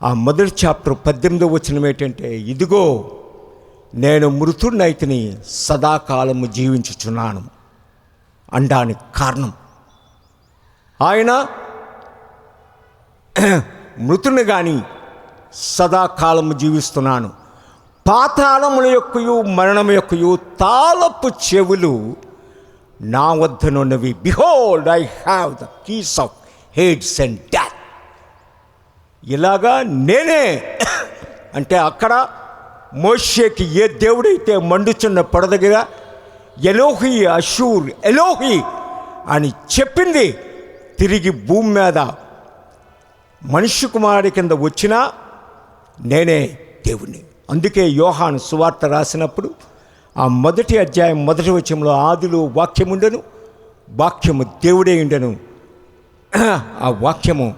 ఆ మొదటి చాప్టర్ 18వ వచనం ఏంటంటే, ఇదిగో నేను మృతుడినైతిని సదాకాలము జీవించుచున్నాను అనడానికి కారణం, ఆయన మృతుని కానీ సదాకాలము జీవిస్తున్నాను, పాతాళముల యొక్కయు మరణము యొక్కయు తాళపు చెవులు నా వద్దనున్నవి, behold I have the keys of Hades and death. ఇలాగా నేనే అంటే అక్కడ మోషేకి ఏ దేవుడైతే మండుచున్న పొడ దగ్గర ఎలోహి అషూర్ ఎలోహి అని చెప్పింది, తిరిగి భూమి మీద మనుష్య కుమారుడి కింద వచ్చినా నేనే దేవుణ్ణి. అందుకే యోహాను సువార్త రాసినప్పుడు ఆ మొదటి అధ్యాయం మొదటి వచనంలో ఆదిలో వాక్యముండెను, వాక్యము దేవుడే ఉండెను, ఆ వాక్యము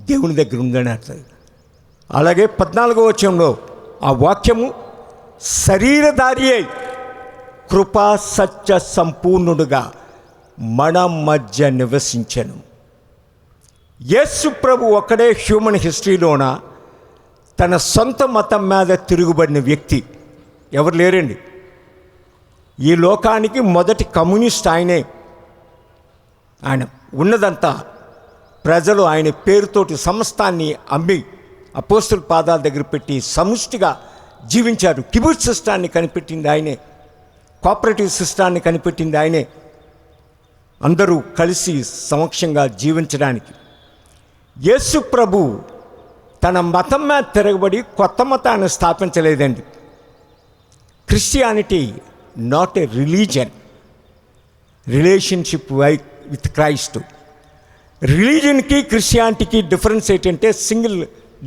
దేవుని దగ్గర ఉందని అర్థం. అలాగే 14వ వచనంలో ఆ వాక్యము శరీరధారి అయి కృపా సత్య సంపూర్ణుడుగా మన మధ్య నివసించెను. యేసు ప్రభు ఒక్కడే హ్యూమన్ హిస్టరీలోన తన సొంత మతం మీద తిరుగుబడిన వ్యక్తి ఎవరు లేరండి. ఈ లోకానికి మొదటి కమ్యూనిస్ట్ ఆయనే. ఆయన ఉన్నదంతా ప్రజలు ఆయన పేరుతోటి సమస్తాన్ని అమ్మి అపోస్తుల పాదాల దగ్గర పెట్టి సముష్టిగా జీవించారు. కిబుట్జ్ సిస్టాన్ని కనిపెట్టింది ఆయనే, కోఆపరేటివ్ సిస్టాన్ని కనిపెట్టింది ఆయనే, అందరూ కలిసి సమక్షంగా జీవించడానికి. యేసు ప్రభు తన మతం మీద తిరగబడి కొత్త మతాన్ని స్థాపించలేదండి. Christianity not a religion, relationship with Christ. రిలీజన్కి క్రిస్టియానిటీకి డిఫరెన్స్ ఏంటంటే సింగిల్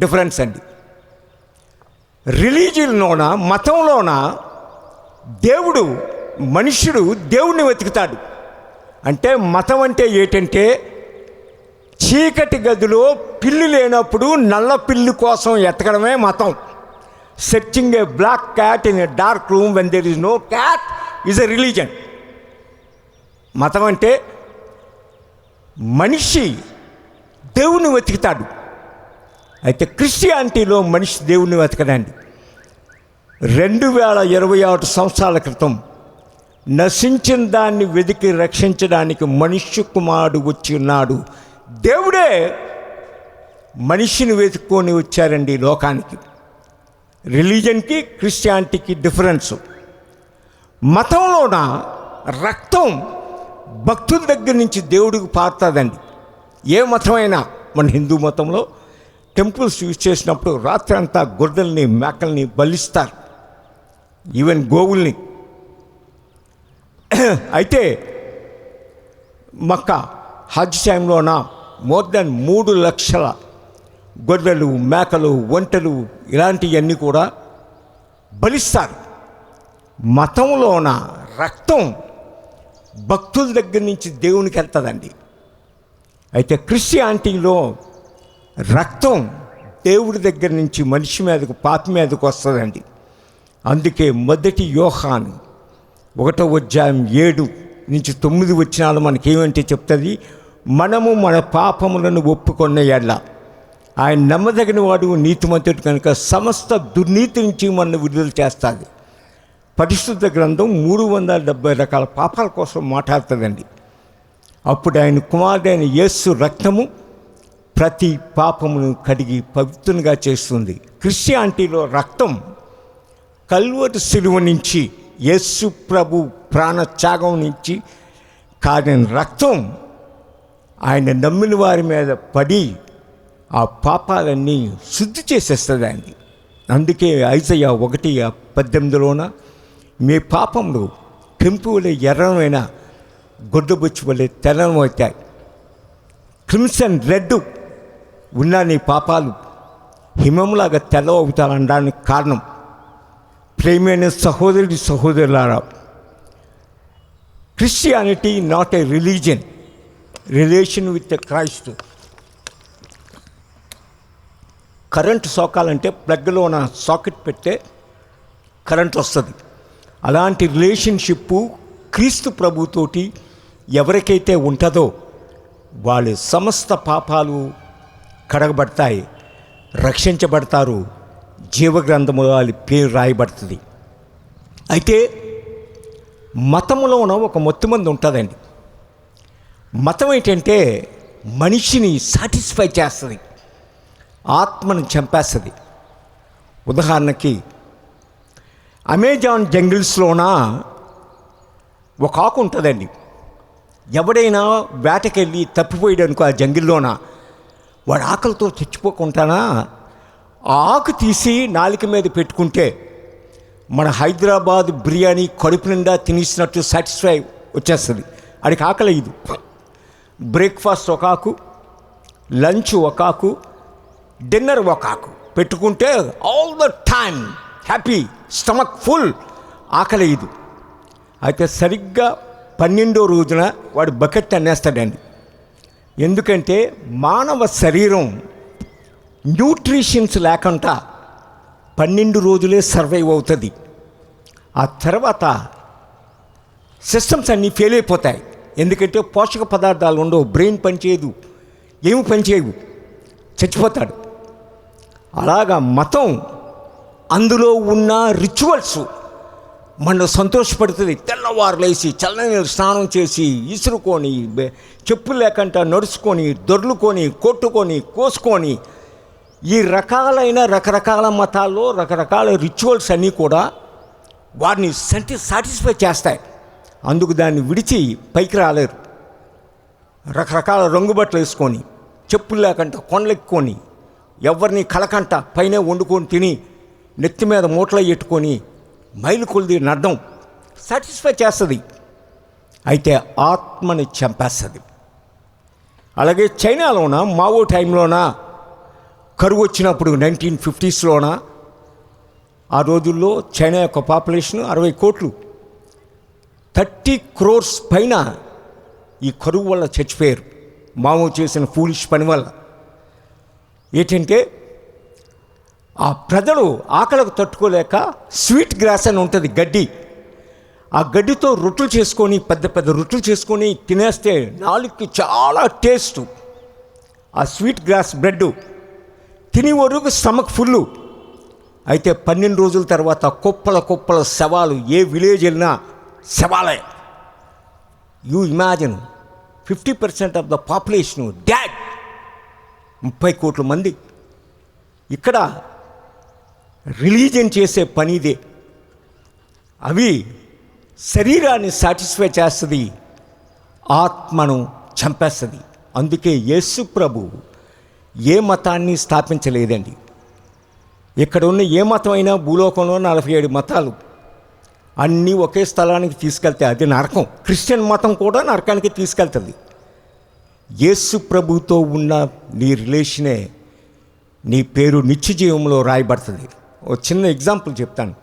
డిఫరెన్స్ అండి. రిలీజియన్లోన మతంలోన దేవుడు మనుష్యుడు దేవుణ్ణి వెతుకుతాడు. అంటే మతం అంటే ఏంటంటే చీకటి గదిలో పిల్లి లేనప్పుడు నల్ల పిల్లి కోసం ఎతకడమే మతం. Searching a black cat in a dark room when there is no cat is a religion. మతం అంటే మనిషి దేవుణ్ణి వెతుకుతాడు. అయితే క్రిస్టియానిటీలో మనిషి దేవుణ్ణి వెతకడండి. 2026 సంవత్సరాల క్రితం నశించిన దాన్ని వెతికి రక్షించడానికి మనుష్య కుమారుడు వచ్చి ఉన్నాడు. దేవుడే మనిషిని వెతుక్కొని వచ్చారండి ఈ లోకానికి. రిలీజన్కి క్రిస్టియానిటీకి డిఫరెన్సు. మతంలోన రక్తం భక్తుల దగ్గర నుంచి దేవుడికి పారుతుందండి. ఏ మతమైనా, మన హిందూ మతంలో టెంపుల్స్ యూజ్ చేసినప్పుడు రాత్రి అంతా గొర్రెల్ని మేకల్ని బలిస్తారు, ఈవెన్ గోవుల్ని. అయితే మక్కా హజ్ టైంలోన మోర్ దెన్ 3 లక్షల గొర్రెలు, మేకలు, ఒంటెలు ఇలాంటివన్నీ కూడా బలిస్తారు. మతంలోన రక్తం భక్తుల దగ్గర నుంచి దేవునికి వెళ్తుందండి. అయితే క్రిస్టియానిటీలో రక్తం దేవుడి దగ్గర నుంచి మనిషి మీదకు, పాపి మీదకు వస్తుందండి. అందుకే మొదటి యోహాను 1వ అధ్యాయం 7 నుంచి 9 వచనాలు మనకేమంటే చెప్తుంది, మనము మన పాపములను ఒప్పుకొన్న ఎడల ఆయన నమ్మదగిన వాడు, నీతిమంతుడు కనుక సమస్త దుర్నీతి నుంచి మనల్ని విడుదల చేస్తుంది. పరిశుద్ధ గ్రంథం 370 రకాల పాపాల కోసం మాట్లాడుతుందండి. అప్పుడు ఆయన కుమారుడైన యేసు రక్తము ప్రతి పాపమును కడిగి పవిత్రంగా చేస్తుంది. క్రిస్టియానిటీలో రక్తం కల్వరి శిలువ నుంచి, యేసు ప్రభు ప్రాణత్యాగం నుంచి కాని రక్తం ఆయన నమ్మిన వారి మీద పడి ఆ పాపాలన్నీ శుద్ధి చేసేస్తుందండి. అందుకే ఐజయ్యా 1:18లోన మీ పాపములు కెంపు వలె ఎర్రమైన గొడ్డబొచ్చు వలె తెల్లమవుతాయి, క్రిమ్సన్ రెడ్ ఉన్న నీ పాపాలు హిమంలాగా తెల్లవవుతానడానికి కారణం. ప్రేమైన సహోదరుడి సహోదరులారా, Christianity not a religion, relation with Christ. Current సోకాలంటే ప్లగ్లోన సాకెట్ పెడితే కరెంట్ వస్తుంది. అలాంటి రిలేషన్షిప్పు క్రీస్తు ప్రభుతోటి ఎవరికైతే ఉంటుందో వాళ్ళ సమస్త పాపాలు కడగబడతాయి, రక్షించబడతారు, జీవగ్రంథములో వాళ్ళ పేరు రాయబడుతుంది. అయితే మతములోన ఒక మొత్తమంది ఉంటుందండి. మతం ఏంటంటే మనిషిని సాటిస్ఫై చేస్తుంది, ఆత్మను చంపేస్తుంది. ఉదాహరణకి అమెజాన్ జంగిల్స్లోన ఒక ఆకు ఉంటుందండి, ఎవడైనా వేటకెళ్ళి తప్పిపోయాడనుకో ఆ జంగిల్లోన, వాడు ఆకలితో చచ్చిపోకుంటానా ఆ ఆకు తీసి నాలుక మీద పెట్టుకుంటే మన హైదరాబాద్ బిర్యానీ కడుపు నిండా తినేసినట్టు సాటిస్ఫై వచ్చేస్తుంది. అడికి ఆకలి ఇది. బ్రేక్ఫాస్ట్ ఒక ఆకు, లంచ్ ఒక ఆకు, డిన్నర్ ఒక ఆకు పెట్టుకుంటే all the time happy, stomach full, ఆకలి ఇది. అయితే సరిగ్గా 12వ రోజున వాడు బకెట్ అనేస్తాడండి. ఎందుకంటే మానవ శరీరం న్యూట్రిషన్స్ లేకుండా 12 రోజులే సర్వైవ్ అవుతుంది. ఆ తర్వాత సిస్టమ్స్ అన్నీ ఫెయిల్ అయిపోతాయి. ఎందుకంటే పోషక పదార్థాలు ఉండవు, బ్రెయిన్ పనిచేయదు, ఏమి పనిచేయవు, చచ్చిపోతాడు. అలాగా మతం అందులో ఉన్న రిచువల్స్ మన సంతోషపడుతుంది. తెల్లవారు లేచి చల్లని స్నానం చేసి ఇసురుకొని చెప్పులు లేకుండా నడుచుకొని దొర్లుకొని కొట్టుకొని కోసుకొని ఈ రకరకాల మతాల్లో రకరకాల రిచువల్స్ అన్నీ కూడా వారిని సాటిస్ఫై చేస్తాయి. అందుకు దాన్ని విడిచి పైకి రాలేరు. రకరకాల రంగుబట్టలు వేసుకొని చెప్పులు లేకుండా కొండలెక్కుకొని ఎవరిని కలకంట పైన వండుకొని తిని నెత్తి మీద మూటలు ఎట్టుకొని మైలు కొలిది నడ్డం సాటిస్ఫై చేస్తుంది. అయితే ఆత్మని చంపేస్తుంది. అలాగే చైనాలోన మావో టైంలోన కరువు వచ్చినప్పుడు 1950s ఆ రోజుల్లో చైనా యొక్క పాపులేషన్ 60 కోట్లు, 30 crores పైన ఈ కరువు వల్ల చచ్చిపోయారు. మావో చేసిన ఫూలిష్ పని వల్ల. ఏంటంటే ఆ ప్రజలు ఆకలికి తట్టుకోలేక స్వీట్ గ్రాస్ అని ఉంటుంది గడ్డి, ఆ గడ్డితో రొట్టెలు చేసుకొని పెద్ద పెద్ద రొట్టెలు చేసుకొని తినేస్తే నాలుగుకి చాలా టేస్ట్. ఆ స్వీట్ గ్రాస్ బ్రెడ్ తిని వరకు స్టమక్ ఫుల్లు. అయితే 12 రోజుల తర్వాత కుప్పల శవాలు, ఏ విలేజ్ వెళ్ళినా శవాలే. You imagine 50% of the population dead, 30 కోట్ల మంది. ఇక్కడ రిలీజియన్ చేసే పని ఇదే. అవి శరీరాన్ని సాటిస్ఫై చేస్తుంది, ఆత్మను చంపేస్తుంది. అందుకే యేసు ప్రభు ఏ మతాన్ని స్థాపించలేదండి. ఇక్కడ ఉన్న ఏ మతం అయినా భూలోకంలో 47 మతాలు అన్నీ ఒకే స్థలానికి తీసుకెళ్తే అది నరకం. క్రిస్టియన్ మతం కూడా నరకానికి తీసుకెళ్తుంది. యేసు ప్రభుతో ఉన్న నీ రిలేషనే నీ పేరు నిత్య జీవంలో రాయబడుతుంది. ఒక చిన్న ఎగ్జాంపుల్ చెప్తాను.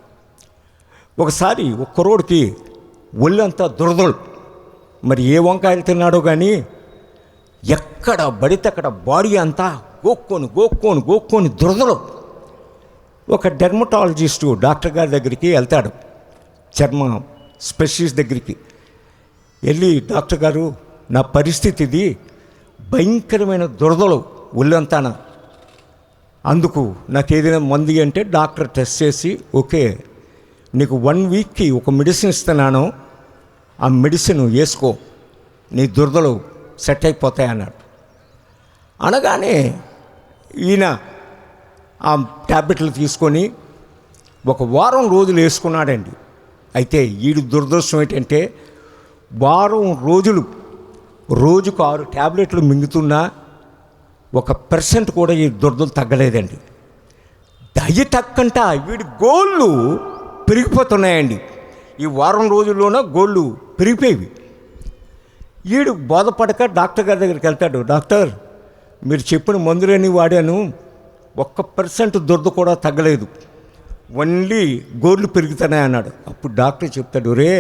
ఒకసారి ఒక కుర్రోడికి ఒళ్ళంతా దురదలు, మరి ఏ వంకాయలు తిన్నాడో కానీ ఎక్కడ పడితే అక్కడ బాడీ అంతా గోక్కొని దురదలు. ఒక డెర్మటాలజిస్టు డాక్టర్ గారి దగ్గరికి వెళ్తాడు, చర్మ స్పెషలిస్ట్ దగ్గరికి వెళ్ళి, డాక్టర్ గారు నా పరిస్థితి ఇది, భయంకరమైన దురదలు ఒళ్ళంతాన, అందుకు నాకు ఏదైనా మంది అంటే డాక్టర్ టెస్ట్ చేసి, ఓకే నీకు 1 వీక్కి ఒక మెడిసిన్ ఇస్తున్నాను, ఆ మెడిసిన్ వేసుకో, నీ దురదలు సెట్ అయిపోతాయి అన్నాడు. అనగానే ఈయన ఆ ట్యాబ్లెట్లు తీసుకొని 1 వారం రోజులు వేసుకున్నాడండి. అయితే ఈడు దురదృష్టం ఏంటంటే వారం రోజులు రోజుకు 6 ట్యాబ్లెట్లు మింగుతున్నా 1% కూడా ఈ దురదలు తగ్గలేదండి. దయ తక్కంట వీడి గోళ్ళు పెరిగిపోతున్నాయండి. ఈ వారం రోజుల్లోనే గోళ్ళు పెరిగిపోయేవి. వీడు బోధపడక డాక్టర్ గారి దగ్గరికి వెళ్తాడు, డాక్టర్ మీరు చెప్పిన మందులని వాడాను, 1% దురద కూడా తగ్గలేదు, ఓన్లీ గోళ్ళు పెరుగుతున్నాయి అన్నాడు. అప్పుడు డాక్టర్ చెప్తాడు, రే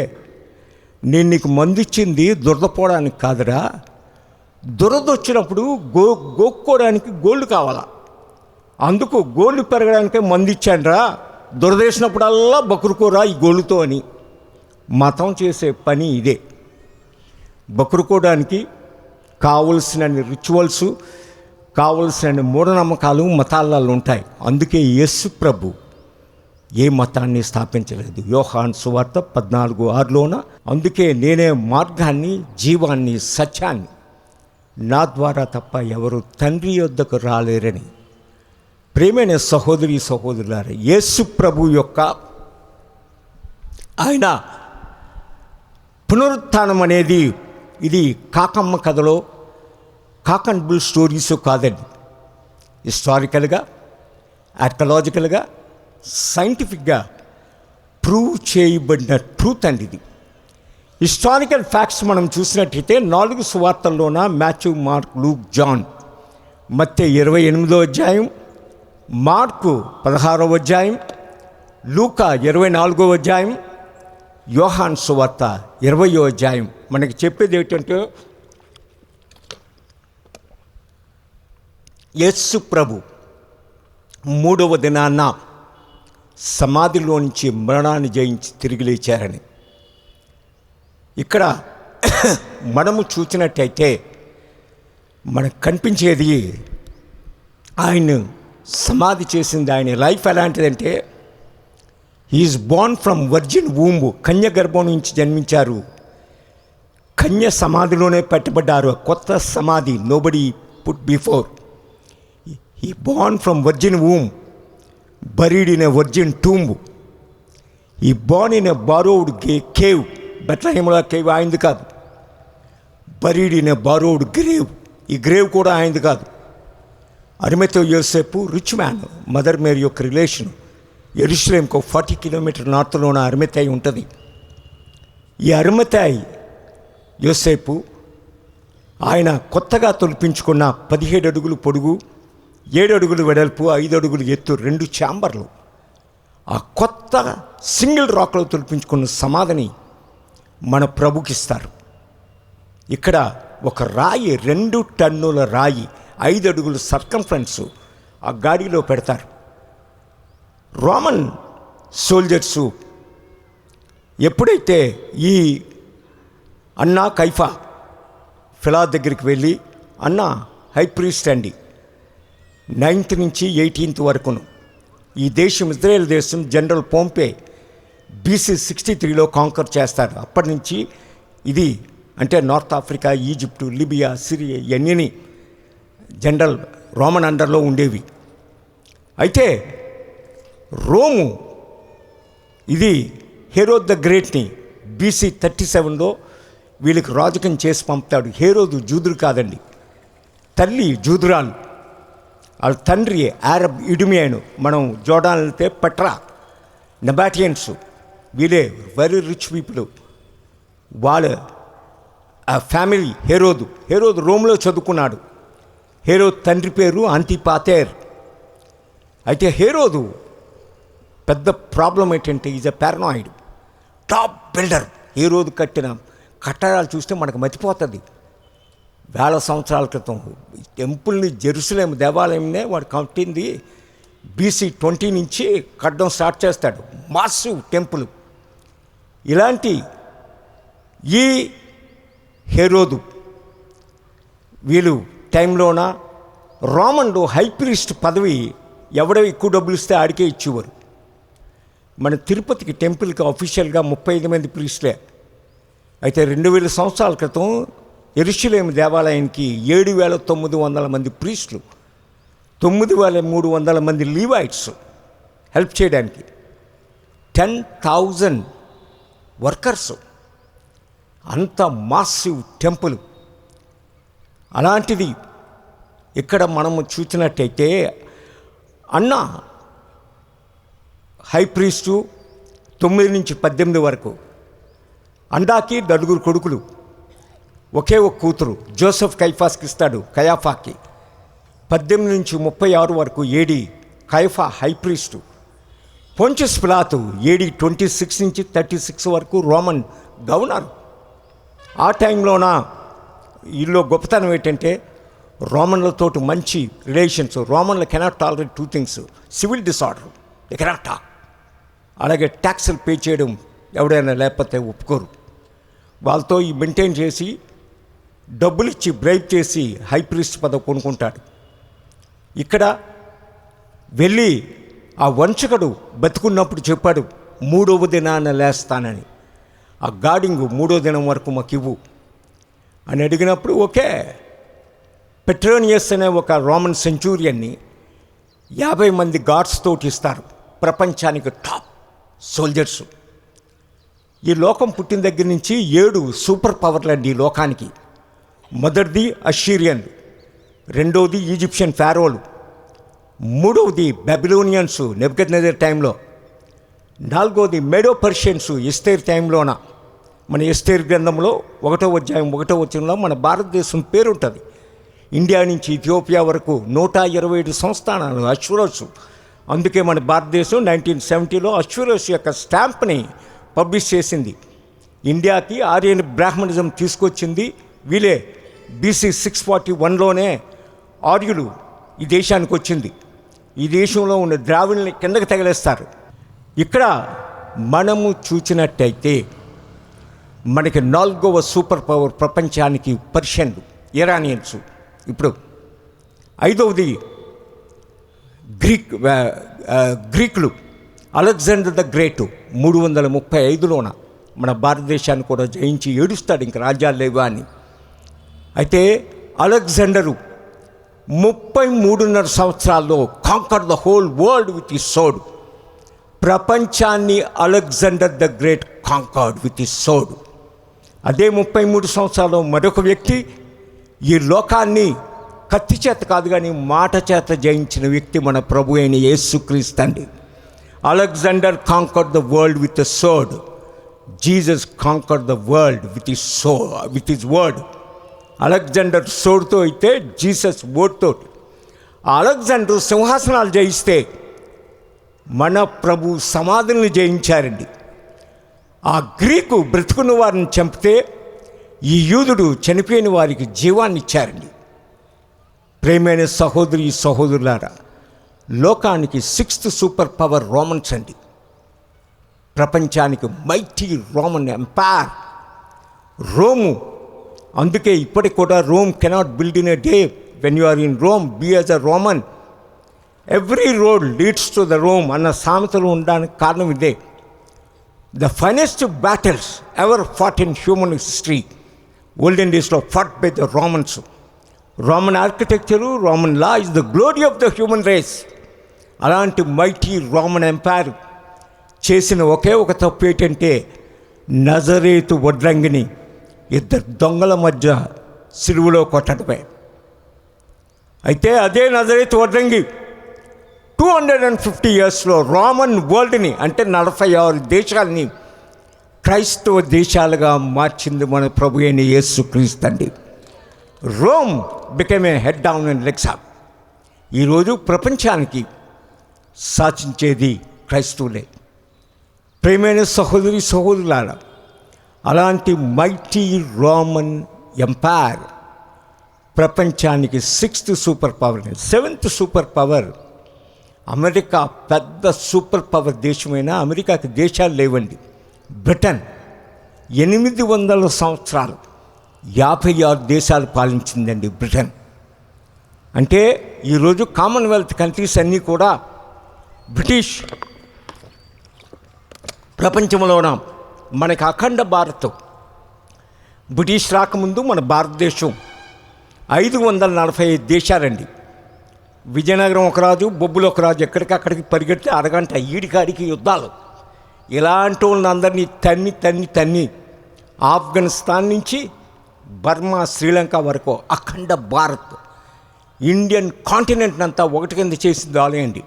నేను నీకు మందు ఇచ్చింది దురద పోవడానికి కాదురా, దురద వచ్చినప్పుడు గోక్కోవడానికి గోళ్ళు కావాలా, అందుకు గోళ్ళు పెరగడానికే మందు ఇచ్చానురా, దురదేసినప్పుడల్లా బకురుకోరా ఈ గోళ్ళుతో అని. మతం చేసే పని ఇదే. బకురుకోవడానికి కావలసిన రిచువల్స్, కావలసిన మూఢనమ్మకాలు మతాలలో ఉంటాయి. అందుకే యేసు ప్రభు ఏ మతాన్ని స్థాపించలేదు. యోహాను సువార్త 14:6 అందుకే నేనే మార్గాన్ని, జీవాన్ని, సత్యాన్ని, నా ద్వారా తప్ప ఎవరు తండ్రి యొద్దకు రాలేరని. ప్రేమైన సహోదరి సహోదరులారా, యేసు ప్రభు యొక్క ఆయన పునరుత్థానం అనేది ఇది కాకమ్మ కథలో కాక్ అండ్ బుల్ స్టోరీస్ కాదండి. హిస్టారికల్గా, ఆర్కలాజికల్గా, సైంటిఫిక్గా ప్రూవ్ చేయబడిన ట్రూత్ అండి ఇది. హిస్టారికల్ ఫ్యాక్ట్స్ మనం చూసినట్టయితే 4 సువార్తల్లోన మాథ్యూ, మార్క్, లూక్, జాన్, మత్తయి 28వ అధ్యాయం, మార్కు 16వ అధ్యాయం, లూకా 24వ అధ్యాయం, యోహాను సువార్త 20వ అధ్యాయం మనకి చెప్పేది ఏంటంటే యేసు ప్రభు 3వ దినాన సమాధిలో నుంచి మరణాన్ని జయించి తిరిగి లేచారని. ఇక్కడ మనము చూసినట్టయితే మనకు కనిపించేది ఆయన సమాధి చేసింది, ఆయన లైఫ్ ఎలాంటిదంటే he's born from virgin womb, కన్య గర్భం నుంచి జన్మించారు, కన్య సమాధిలోనే పెట్టబడ్డారు. కొత్త సమాధి, nobody put before. He born from virgin womb, buried in a virgin tomb. He born in a borrowed cave, బెత్లెహేములో కేవ్ ఆయనది కాదు. Buried in a borrowed grave, ఈ గ్రేవ్ కూడా ఆయనది కాదు. అరిమతయి యోసేపు రిచ్ మ్యాన్, మదర్ మేరీ యొక్క రిలేషన్. యెరూషలేంకు 40 కిలోమీటర్ నార్త్లోన అరిమతయి ఉంటుంది. ఈ అరిమతయి యోసేపు ఆయన కొత్తగా తొలిపించుకున్న 17 అడుగులు పొడుగు, 7 అడుగులు వెడల్పు, 5 అడుగులు ఎత్తు 2 ఛాంబర్లు, ఆ కొత్త సింగిల్ రాక్లో తొలిపించుకున్న సమాధిని మన ప్రభుకిస్తారు. ఇక్కడ ఒక రాయి, 2 టన్నుల రాయి, 5 అడుగులు సర్కంఫరెన్స్ ఆ గాడిలో పెడతారు. రోమన్ సోల్జర్సు ఎప్పుడైతే ఈ అన్నా కైఫా ఫిలా దగ్గరికి వెళ్ళి, అన్నా హై ప్రీస్ట్ అండి, 9th నుంచి 18th వరకును ఈ దేశం ఇజ్రాయెల్ దేశం జనరల్ పోంపే BC 63లో కాంకర్ చేస్తారు. అప్పటి నుంచి ఇది అంటే north Africa, Egypt, Libya, Syria ఇవన్నీ జనరల్ రోమన్ అండర్లో ఉండేవి. అయితే రోము ఇది హెరోద్ ద గ్రేట్ని BC 37లో వీళ్ళకి రాజకం చేసి పంపుతాడు. హెరోదు జూదుడు కాదండి, తల్లి జూదురాలు, వాళ్ళ తండ్రి అరబ్ ఇడుమియాను. మనం జోర్డాన్ వెళ్తే పెట్రా, నెబాటియన్స్, వీళ్ళే వెరీ రిచ్ పీపుల్. వాళ్ళ ఆ ఫ్యామిలీ హెరోదు రోమ్లో చదువుకున్నాడు. హెరోదు తండ్రి పేరు అంతిపాతేర్. అయితే హెరోదు పెద్ద ప్రాబ్లం ఏంటంటే is a paranoid, top builder. హెరోదు కట్టిన కట్టడాలు చూస్తే మనకు మతిపోతుంది. 1000 సంవత్సరాల క్రితం టెంపుల్ని, జెరూసలేం దేవాలయంనే వాడు కట్టింది BC 20 నుంచి కట్టడం స్టార్ట్ చేస్తాడు. Massive temple. ఇలాంటి ఈ హెరోదు వీళ్ళు టైంలోన రోమన్లో హై ప్రీస్ట్ పదవి ఎవడో ఎక్కువ డబ్బులు ఇస్తే ఆడికే ఇచ్చేవారు. మన తిరుపతికి టెంపుల్కి అఫీషియల్గా 35 మంది ప్రీస్టులే. అయితే 2000 సంవత్సరాల క్రితం యెరూషలేము దేవాలయానికి 7,900 మంది ప్రీస్టులు, 9,300 మంది లీవైట్స్ హెల్ప్ చేయడానికి, 10,000 వర్కర్స్. అంత మాసివ్ టెంపుల్. అలాంటిది ఇక్కడ మనము చూసినట్టయితే అన్న హై ప్రీస్టు 9 నుంచి 18 వరకు, అండాకి 9 కొడుకులు, ఒకే ఒక కూతురు జోసెఫ్ కైఫాస్కి ఇస్తాడు, కయాఫాకి. 18 నుంచి 36 వరకు ఏడి కైఫా హై ప్రీస్టు. పొంచస్ పిలాతు AD 26 నుంచి 36 వరకు రోమన్ గవర్నర్. ఆ టైంలోన వీళ్ళు గొప్పతనం ఏంటంటే రోమన్లతో మంచి రిలేషన్స్. రోమన్లు cannot tolerate 2 things, civil disorder, they cannot talk. అలాగే ట్యాక్సులు పే చేయడం ఎవడైనా లేకపోతే ఒప్పుకోరు. వాళ్ళతో ఈ మెయింటైన్ చేసి డబ్బులు ఇచ్చి బ్రైబ్ చేసి హై ప్రీస్ట్ పదవి కొనుక్కుంటాడు. ఇక్కడ వెళ్ళి ఆ వంచకుడు బతుకున్నప్పుడు చెప్పాడు 3వ దినాన లేస్తానని. ఆ గార్డింగ్ 3వ దినం వరకు మాకు ఇవ్వు అని అడిగినప్పుడు ఓకే. పెట్రోనియస్ అనే ఒక రోమన్ సెంచూరియన్ని 50 మంది గార్డ్స్ తోటి ఇస్తారు, ప్రపంచానికి టాప్ సోల్జర్స్. ఈ లోకం పుట్టిన దగ్గర నుంచి 7 సూపర్ పవర్లు అండి ఈ లోకానికి. మొదటిది అషీరియన్లు, రెండవది ఈజిప్షియన్ ఫారోలు, మూడవది బెబిలోనియన్స్ నెబుకద్నెజర్ టైంలో, నాలుగవది మేడో పర్షియన్స్ ఎస్తేర్ టైంలోన. మన ఎస్తేర్ గ్రంథంలో 1వ అధ్యాయం 1వ వచనంలో మన భారతదేశం పేరు ఉంటుంది. ఇండియా నుంచి ఇథియోపియా వరకు 127 సంస్థానాలు అష్యూరస్. అందుకే మన భారతదేశం 1970లో అష్యూరస్ యొక్క స్టాంప్ని పబ్లిష్ చేసింది. ఇండియాకి ఆర్యన్ బ్రాహ్మణిజం తీసుకొచ్చింది వీళ్ళే. BC 641లోనే ఆర్యులు ఈ దేశానికి వచ్చింది. ఈ దేశంలో ఉన్న ద్రావిడ్ని కిందకి తగిలేస్తారు. ఇక్కడ మనము చూసినట్టయితే మనకి 4వ సూపర్ పవర్ ప్రపంచానికి పర్షియన్లు, ఇరానియన్స్. ఇప్పుడు 5వది గ్రీకులు, అలెగ్జాండర్ ద గ్రేట్ 335లోన మన భారతదేశాన్ని కూడా జయించి ఏడుస్తాడు ఇంక రాజ్యాలు లేవా అని. అయితే అలెగ్జాండరు 33.5 సంవత్సరాల్లో conquer the whole world with his sword. ప్రపంచాన్ని Alexander the great conquered with his sword. అదే 33 సంవత్సరాల్లో మరొక వ్యక్తి ఈ లోకాన్ని కత్తి చేత కాదు కానీ మాట చేత జయించిన వ్యక్తి మన ప్రభు అయిన యేసుక్రీస్తు అండి. Alexander conquered the world with a sword. Jesus conquered the world with his word. Alexander సోర్డ్తో అయితే జీసస్ వర్డ్తో. అలెగ్జాండర్ సింహాసనాలు జయిస్తే మన ప్రభు సమాధుల్ని జయించారండి. ఆ గ్రీకు బ్రతుకున్న వారిని చంపితే ఈ యూదుడు చనిపోయిన వారికి జీవాన్ని ఇచ్చారండి. ప్రేమైన సహోదరి సహోదరులారా, లోకానికి 6th సూపర్ పవర్ రోమన్స్ అండి. ప్రపంచానికి మైటీ రోమన్ ఎంపైర్ రోము. అందుకే ఇప్పటికి కూడా Rome cannot build in a day. When you are in Rome, be as a Roman. Every road leads to the Rome అన్న సామెతలు ఉండడానికి కారణం ఇదే. The finest battles ever fought in human history olden డేస్లో fought by the Romans. Roman architecture, Roman law is the glory of the human race. అలాంటి mighty Roman empire చేసిన ఒకే ఒక తప్పు ఏంటంటే నజరేతు వడ్రంగిని 2 దొంగల మధ్య సిలువలో కొట్టడమే. అయితే అదే నజరేతు వడ్రంగి 250 ఇయర్స్లో రోమన్ వరల్డ్ని అంటే 46 దేశాలని క్రైస్తవ దేశాలుగా మార్చింది మన ప్రభు అయిన యేసుక్రీస్తు అండి. Rome became a head down and legs up. ఈరోజు ప్రపంచానికి శాసించేది క్రైస్తవులే. ప్రేమైన సహోదరి సహోదరులారా, అలాంటి మైటీ రోమన్ ఎంపైర్ ప్రపంచానికి 6th super power. 7th super power America. పెద్ద సూపర్ పవర్ దేశమైన అమెరికాకి దేశాలు లేవండి. బ్రిటన్ 800 సంవత్సరాలు 56 దేశాలు పాలించిందండి బ్రిటన్. అంటే ఈరోజు కామన్వెల్త్ కంట్రీస్ అన్నీ కూడా బ్రిటిష్ ప్రపంచంలోన. మనకి అఖండ భారతం బ్రిటిష్ రాకముందు మన భారతదేశం 545 దేశాలండి. విజయనగరం ఒక రాజు, బొబ్బులు ఒక రాజు. ఎక్కడికక్కడికి పరిగెడితే అరగంట ఈడికాడికి యుద్ధాలు. ఇలాంటి వాళ్ళని అందరినీ తన్ని ఆఫ్ఘనిస్తాన్ నుంచి బర్మా, శ్రీలంక వరకు అఖండ భారత్, ఇండియన్ కాంటినెంట్ అంతా ఒకటి కింద చేసింది ఆలయండి.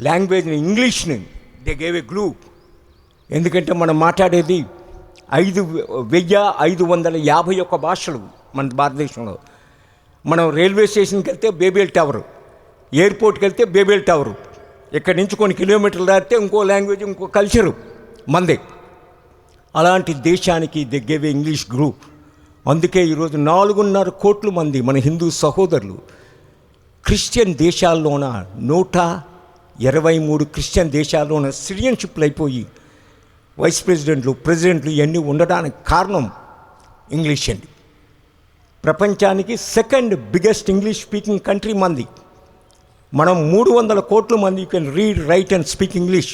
లాంగ్వేజ్ని, ఇంగ్లీష్ని దే గేవ్ ఏ గ్లూ. ఎందుకంటే మనం మాట్లాడేది 5,551 భాషలు మన భారతదేశంలో. మనం రైల్వే స్టేషన్కి వెళ్తే బేబేల్ టవరు, ఎయిర్పోర్ట్కి వెళ్తే బేబేల్ టవరు. ఇక్కడి నుంచి కొన్ని కిలోమీటర్లు దాటితే ఇంకో లాంగ్వేజ్, ఇంకో కల్చరు మందే. అలాంటి దేశానికి they gave a English group. అందుకే ఈరోజు 4.5 కోట్ల మంది మన హిందూ సహోదరులు క్రిస్టియన్ దేశాల్లోన 123 క్రిస్టియన్ దేశాల్లోన సిటిజన్షిప్లు అయిపోయి వైస్ ప్రెసిడెంట్లు ఇవన్నీ ఉండడానికి కారణం ఇంగ్లీష్ అండి. ప్రపంచానికి 2nd biggest English speaking country మంది. మనం 300 కోట్ల మంది can read, right and speak English.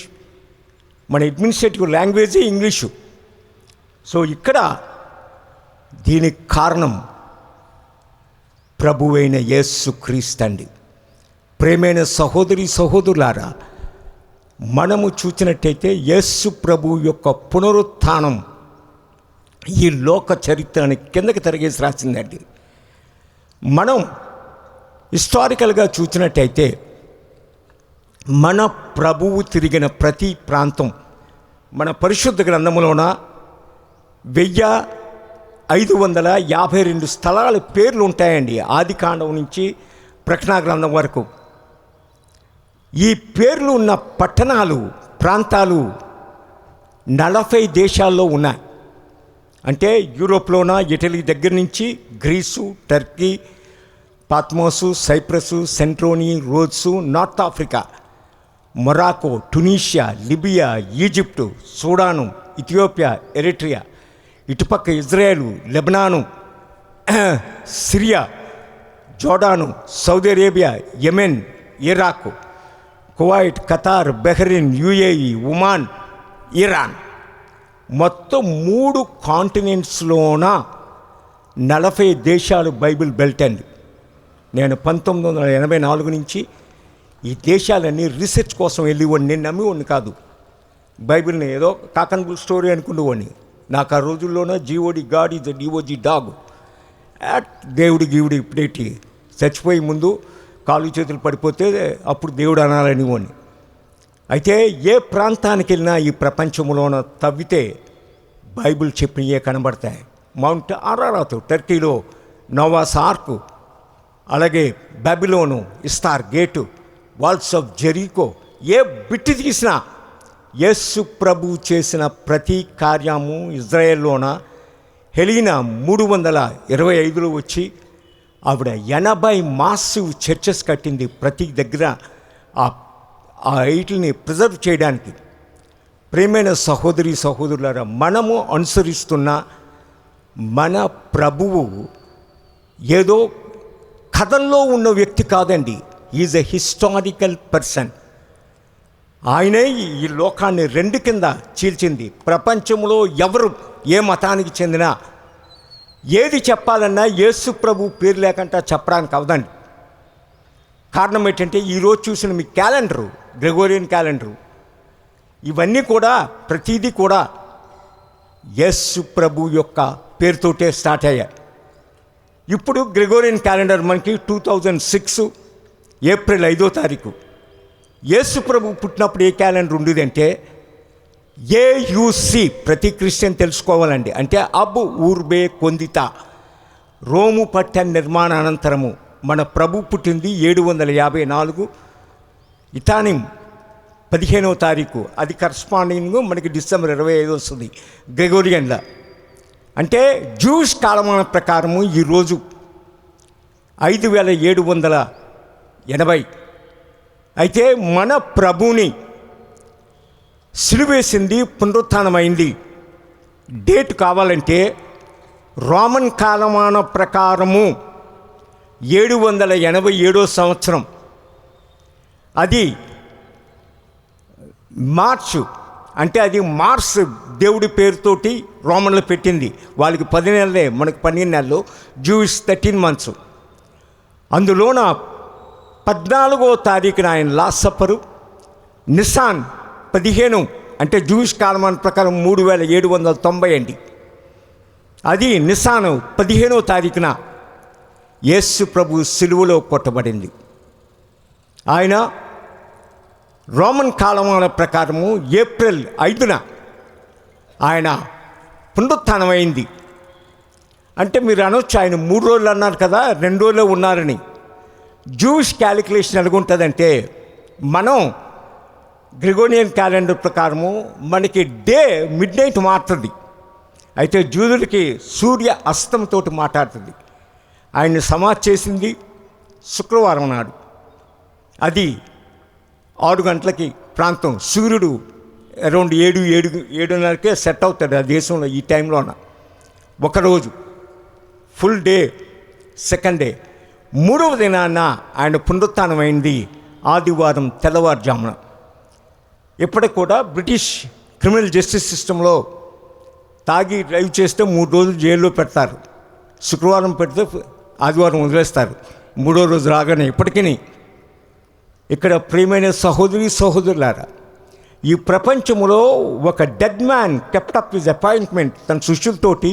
మన అడ్మినిస్ట్రేటివ్ లాంగ్వేజే ఇంగ్లీషు. సో ఇక్కడ దీనికి కారణం ప్రభువైన యేసుక్రీస్తు అండి. ప్రేమైన సహోదరి సహోదరులారా, మనము చూసినట్టయితే యేసు ప్రభు యొక్క పునరుత్థానం ఈ లోక చరిత్రని కిందకి తిరిగేసి రాసిందండి. మనం హిస్టారికల్గా చూసినట్టయితే మన ప్రభువు తిరిగిన ప్రతి ప్రాంతం మన పరిశుద్ధ గ్రంథములోన 1552 స్థలాల పేర్లు ఉంటాయండి. ఆది కాండం నుంచి ప్రకటన గ్రంథం వరకు ఈ పేర్లు ఉన్న పట్టణాలు, ప్రాంతాలు 40 దేశాల్లో ఉన్నాయి. అంటే యూరోప్లోన ఇటలీ దగ్గర నుంచి Greece, Turkey, Patmos, Cyprus, Santorini, Rhodes, North Africa, Morocco, Tunisia, Libya, Egypt, Sudan, Ethiopia, Eritrea, ఇటుపక్క Israel, Lebanon, Syria, Jordan, Saudi Arabia, Yemen, Iraq, Kuwait, Qatar, Bahrain, UAE, Oman, Iran, మొత్తం 3 కాంటినెంట్స్లోన 40 దేశాలు బైబిల్ బెల్ట్ అండి. నేను 1984 నుంచి ఈ దేశాలన్నీ research కోసం వెళ్ళేవాడిని. నేను నమ్మేవాడిని కాదు బైబిల్ని, ఏదో కాకన్బుల్ స్టోరీ అనుకునేవాడిని. నాకు ఆ రోజుల్లోనే GOD God is DOJ dog, దేవుడి గీవుడి ఇప్పుడేటి చచ్చిపోయే ముందు కాలు చేతులు పడిపోతే అప్పుడు దేవుడు అనాలని వాడిని. అయితే ఏ ప్రాంతానికి వెళ్ళినా ఈ ప్రపంచంలోన తవ్వితే బైబిల్ చెప్పినవే కనబడతాయి. మౌంట్ అరారాత్ టర్కీలో, నోవాస్ ఆర్క్, అలాగే Babylon, ఇస్తార్ gate, walls of Jericho, ఏ బిట్టి తీసినా యేసు ప్రభు చేసిన ప్రతి కార్యము ఇజ్రాయెల్లోన హెలీనా 325లో వచ్చి ఆవిడ 80 మాసివ్ చర్చెస్ కట్టింది ప్రతి దగ్గర ఆ వీటిని ప్రిజర్వ్ చేయడానికి. ప్రియమైన సహోదరి సహోదరులారా, మనము అనుసరిస్తున్న మన ప్రభువు ఏదో కథల్లో ఉన్న వ్యక్తి కాదండి. Is a historical person. ఆయనే ఈ లోకాన్ని 2 కింద చీల్చింది. ప్రపంచంలో ఎవరు ఏ మతానికి చెందినా ఏది చెప్పాలన్నా యేసు ప్రభు పేరు లేకుండా చెప్పడానికి అవదండి. కారణం ఏంటంటే ఈరోజు చూసిన మీ క్యాలెండరు, గ్రెగోరియన్ క్యాలెండరు, ఇవన్నీ కూడా ప్రతీదీ కూడా యేసు ప్రభు యొక్క పేరుతోటే స్టార్ట్ అయ్యాయి. ఇప్పుడు గ్రెగోరియన్ క్యాలెండర్ మనకి 2006 ఏప్రిల్ 5వ తారీఖు. యేసు ప్రభు పుట్టినప్పుడు ఏ క్యాలెండర్ ఉండేదంటే ఏయుసి. ప్రతి క్రిస్టియన్ తెలుసుకోవాలండి. అంటే అబ్ ఊర్బే కొందితా, రోము పట్టణ నిర్మాణ అనంతరము మన ప్రభు పుట్టింది 754 ఇతానిం 15వ తారీఖు. అది కరస్పాండింగ్ మనకి డిసెంబర్ 25 వస్తుంది గ్రెగోరియన్లో. అంటే జూయిష్ కాలమాన ప్రకారము ఈరోజు 5780. అయితే మన ప్రభుని సిలువేసింది, పునరుత్థానమైంది. డేట్ కావాలంటే రోమన్ కాలమాన ప్రకారము 787వ సంవత్సరం, అది మార్చు. అంటే అది మార్స్ దేవుడి పేరుతోటి రోమన్లు పెట్టింది. వాళ్ళకి 10 నెలలే, మనకు 12 నెలలు. Jewish 13 months. అందులోన 14వ తారీఖున ఆయన లాస్ట్ సప్పరు. నిసాన్ 15, అంటే జూయిష్ కాలమాన ప్రకారం 3790 అండి. అది నిసాను 15వ తారీఖున యేసు ప్రభు సిలువలో కొట్టబడింది. ఆయన రోమన్ కాలమాన ప్రకారము ఏప్రిల్ 5న ఆయన పునరుత్థానమైంది. అంటే మీరు అనొచ్చు ఆయన 3 రోజులు అన్నారు కదా, 2 రోజులే ఉన్నారని. జూయిష్ క్యాలిక్యులేషన్ ఎలాగుంటుందంటే, మనం గ్రెగోరియన్ క్యాలెండర్ ప్రకారము మనకి డే మిడ్ నైట్ మారుతుంది. అయితే జూదులకి సూర్య అస్తంతో మాట్లాడుతుంది. ఆయన్ని సమాధి చేసింది శుక్రవారం నాడు. అది 6 గంటలకి ప్రాంతం. సూర్యుడు అరౌండ్ 7:30కే సెట్ అవుతాడు ఆ దేశంలో ఈ టైంలోన. ఒకరోజు ఫుల్ డే, సెకండ్ డే. 3వ దినాన ఆయన పునరుత్థానమైంది ఆదివారం తెల్లవారుజామున. ఇప్పటికి కూడా బ్రిటిష్ క్రిమినల్ జస్టిస్ సిస్టంలో తాగి డ్రైవ్ చేస్తే 3 రోజులు జైల్లో పెడతారు. శుక్రవారం పెడితే ఆదివారం వదిలేస్తారు. 3వ రోజు రాగానే. ఇప్పటికీ ఇక్కడ ప్రియమైన సహోదరి సహోదరులారా, ఈ ప్రపంచంలో ఒక dead man kept up his appointment. తన శిష్యులతోటి,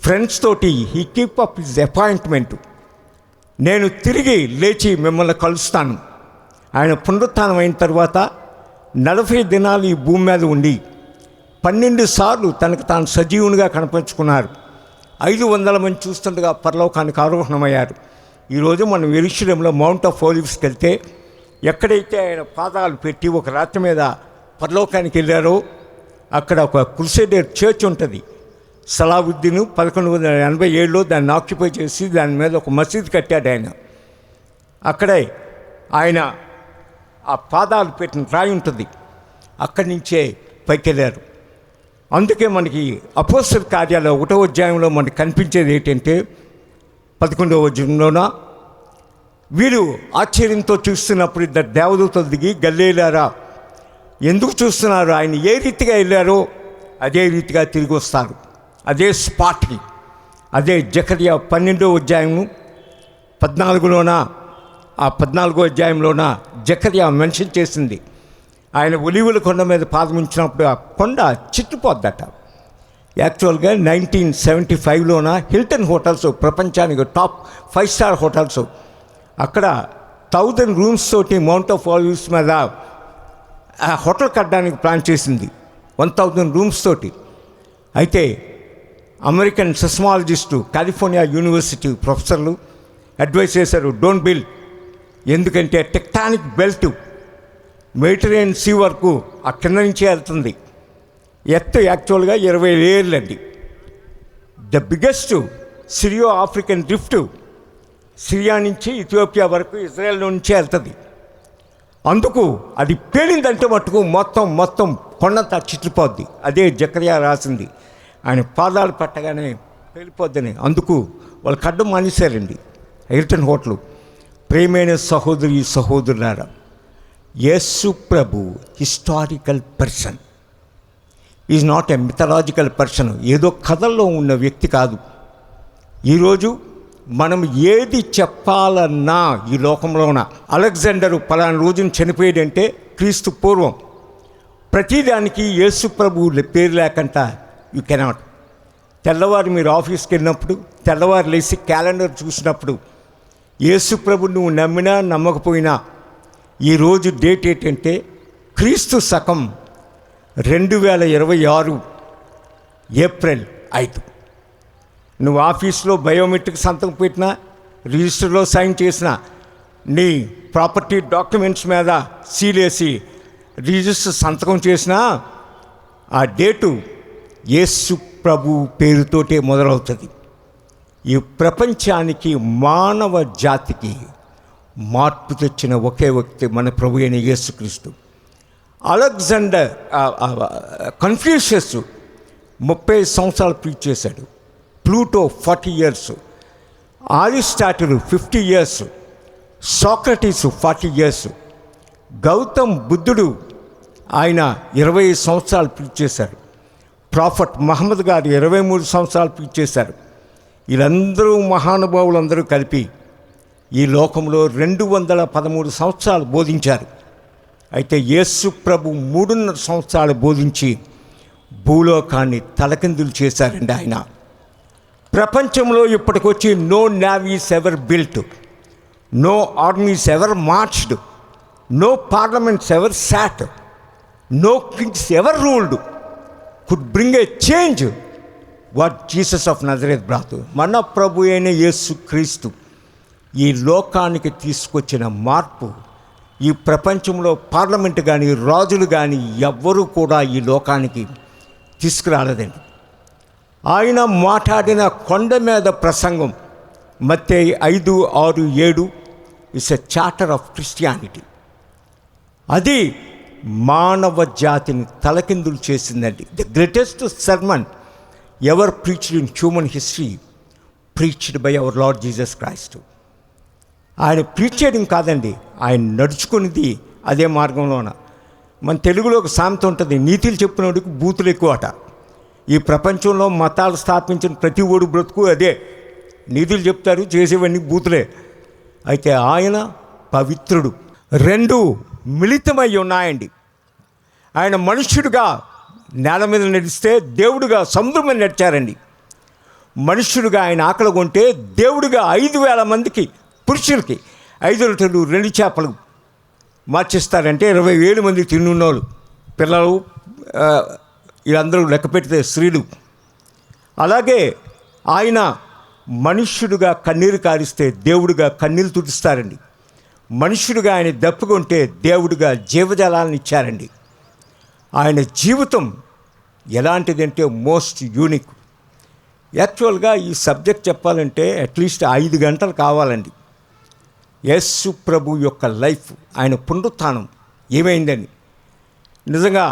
ఫ్రెండ్స్ తోటి he keep up his appointment. నేను తిరిగి లేచి మిమ్మల్ని కలుస్తాను. ఆయన పునరుత్థానం అయిన తర్వాత 40 దినాలు ఈ భూమి మీద ఉండి 12 సార్లు తనకు తాను సజీవునిగా కనిపించుకున్నారు. 500 మంది చూస్తుండగా పరలోకానికి ఆరోహణమయ్యారు. ఈరోజు మనం యెరూషలేంలో మౌంట్ ఆఫ్ ఒలివ్స్కి వెళ్తే ఎక్కడైతే ఆయన పాదాలు పెట్టి ఒక రాత్రి మీద పరలోకానికి వెళ్ళారో అక్కడ ఒక క్రూసేడర్ చర్చ్ ఉంటుంది. సలావుద్దీన్ 1187లో దాన్ని ఆక్యుపై చేసి దాని మీద ఒక మసీదు కట్టాడు ఆయన. అక్కడే ఆయన ఆ పాదాలు పెట్టిన రాయి ఉంటుంది, అక్కడి నుంచే పైకి వెళ్ళారు. అందుకే మనకి అపోస్తల కార్యాలు 1వ అధ్యాయంలో మనకు కనిపించేది ఏంటంటే 11వ వచనంలోన వీరు ఆశ్చర్యంతో చూస్తున్నప్పుడు 2 దేవదూతలు దిగి, గలిలయలారా ఎందుకు చూస్తున్నారు? ఆయన ఏ రీతిగా వెళ్ళారో అదే రీతిగా తిరిగి వస్తారు, అదే స్పాట్కి. అదే జకర్యా 12వ అధ్యాయము 14లోన, ఆ 14వ అధ్యాయంలోన జకర్యా మెన్షన్ చేసింది. ఆయన ఒలీవల కొండ మీద పాదమించినప్పుడు ఆ కొండ చిట్టుపోద్దట. యాక్చువల్గా 1975లోన హిల్టన్ హోటల్స్, ప్రపంచానికి టాప్ 5 స్టార్ హోటల్స్, అక్కడ 1000 రూమ్స్ తోటి మౌంట్ ఆఫ్ ఒలివ్స్ మీద ఆ హోటల్ కట్టడానికి ప్లాన్ చేసింది, 1000 రూమ్స్ తోటి. అయితే అమెరికన్ సెస్మాలజిస్టు, కాలిఫోర్నియా యూనివర్సిటీ ప్రొఫెసర్లు అడ్వైస్ చేశారు, డోంట్ బిల్డ్. ఎందుకంటే టెక్టానిక్ బెల్ట్ మెడిటరేనియన్ సీ వరకు ఆ కింద నుంచే వెళ్తుంది. ఎత్తు యాక్చువల్గా 20 లేయర్లు అండి. The biggest Syro African rift Syria నుంచి ఇథియోపియా వరకు ఇజ్రాయెల్ నుంచే వెళ్తుంది. అందుకు అది పేలిందంటే మట్టుకు మొత్తం కొండంతా చిట్లిపోద్ది. అదే జకర్యా రాసింది, ఆయన పాదాలు పట్టగానే పేలిపోద్దని. అందుకు వాళ్ళు కడ్డం మానేశారండి హిల్టన్ హోటల్. ప్రేమైన సహోదరి సహోదరులారా, యేసు ప్రభు historical person, is not a mythological person. ఏదో కథల్లో ఉన్న వ్యక్తి కాదు. ఈరోజు మనం ఏది చెప్పాలన్నా ఈ లోకంలోన అలెగ్జాండరు పలానా రోజున చనిపోయాడంటే క్రీస్తు పూర్వం, ప్రతిదానికి యేసు ప్రభు పేరు లేకుండా యూ కెనాట్. తెల్లవారు మీరు ఆఫీస్కి వెళ్ళినప్పుడు తెల్లవారు లేచి క్యాలెండర్ చూసినప్పుడు యేసు ప్రభు నువ్వు నమ్మినా నమ్మకపోయినా ఈరోజు డేట్ ఏంటంటే క్రీస్తు శకం 2026 ఏప్రిల్ 5. నువ్వు ఆఫీస్లో బయోమెట్రిక్ సంతకం పెట్టినా, రిజిస్టర్లో సైన్ చేసినా, నీ ప్రాపర్టీ డాక్యుమెంట్స్ మీద సీలేసి రిజిస్టర్ సంతకం చేసినా ఆ డేటు యేసు ప్రభు పేరుతోటే మొదలవుతుంది. ఈ ప్రపంచానికి, మానవ జాతికి మార్పు తెచ్చిన ఒకే వ్యక్తి మన ప్రభు అయిన యేసుక్రీస్తు. అలెగ్జాండర్ కన్ఫ్యూషియస్ 30 సంవత్సరాలు ప్రీచ్ చేశాడు. Plato 40 years, Aristotle 50 years, Socrates 40 years, Gautam బుద్ధుడు ఆయన 20 సంవత్సరాలు ప్రీచ్ చేశారు. ప్రాఫెట్ మహమ్మద్ గారు 23 సంవత్సరాలు ప్రీచ్ చేశారు. వీళ్ళందరూ మహానుభావులందరూ కలిపి ఈ లోకంలో 213 సంవత్సరాలు బోధించారు. అయితే యేసు ప్రభు 3.5 సంవత్సరాలు బోధించి భూలోకాన్ని తలకిందులు చేశారండి. ఆయన ప్రపంచంలో ఇప్పటికొచ్చి no navies ever built, no armies ever marched, no parliaments ever sat, no kings ever ruled could bring a change what Jesus of Nazareth brought. మన ప్రభు అయిన యేసు క్రీస్తు ఈ లోకానికి తీసుకొచ్చిన మార్పు, ఈ ప్రపంచంలో పార్లమెంట్ కానీ రాజులు కానీ ఎవ్వరూ కూడా ఈ లోకానికి తీసుకురాలేదండి. ఆయన మాట్లాడిన కొండ మీద ప్రసంగం మత్తయి 5, 6, 7 it's a charter of Christianity. అది మానవ జాతిని తలకిందులు చేసిందండి. The greatest sermon ever preached in human history preached by our Lord Jesus Christ. ఆయన ప్రీచ్ చేయడం కాదండి, ఆయన నడుచుకునేది అదే మార్గంలోన. మన తెలుగులో ఒక సామెత ఉంటుంది, నీతులు చెప్పినోడికి బూతులు ఎక్కువ అట. ఈ ప్రపంచంలో మతాలు స్థాపించిన ప్రతి ఓడు బ్రతుకు అదే, నీతులు చెప్తారు, చేసేవన్నీ బూతులే. అయితే ఆయన పవిత్రుడు. 2 మిళితమై ఉన్నాయండి. ఆయన మనుష్యుడిగా నేల మీద నడిస్తే దేవుడిగా సముద్రం మీద నడిచారండి. మనుష్యుడిగా ఆయన ఆకలి కొంటే దేవుడిగా 5,000 మందికి పురుషులకి 5 రొట్టెలు 2 చేపలు మార్చిస్తారంటే 20,000 మంది తిన్నున్నోళ్ళు, పిల్లలు, వీళ్ళందరూ లెక్క పెడితే స్త్రీలు. అలాగే ఆయన మనుష్యుడిగా కన్నీరు కారిస్తే దేవుడిగా కన్నీరు తుడుస్తారండి. మనుష్యుడిగా ఆయన దప్పుకుంటే దేవుడిగా జీవజలాలను ఇచ్చారండి. ఆయన జీవితం ఎలాంటిదంటే మోస్ట్ యూనిక్. యాక్చువల్గా ఈ సబ్జెక్ట్ చెప్పాలంటే అట్లీస్ట్ 5 గంటలు కావాలండి. యేసు ప్రభు యొక్క లైఫ్, ఆయన పునరుత్థానం ఏమైందని. నిజంగా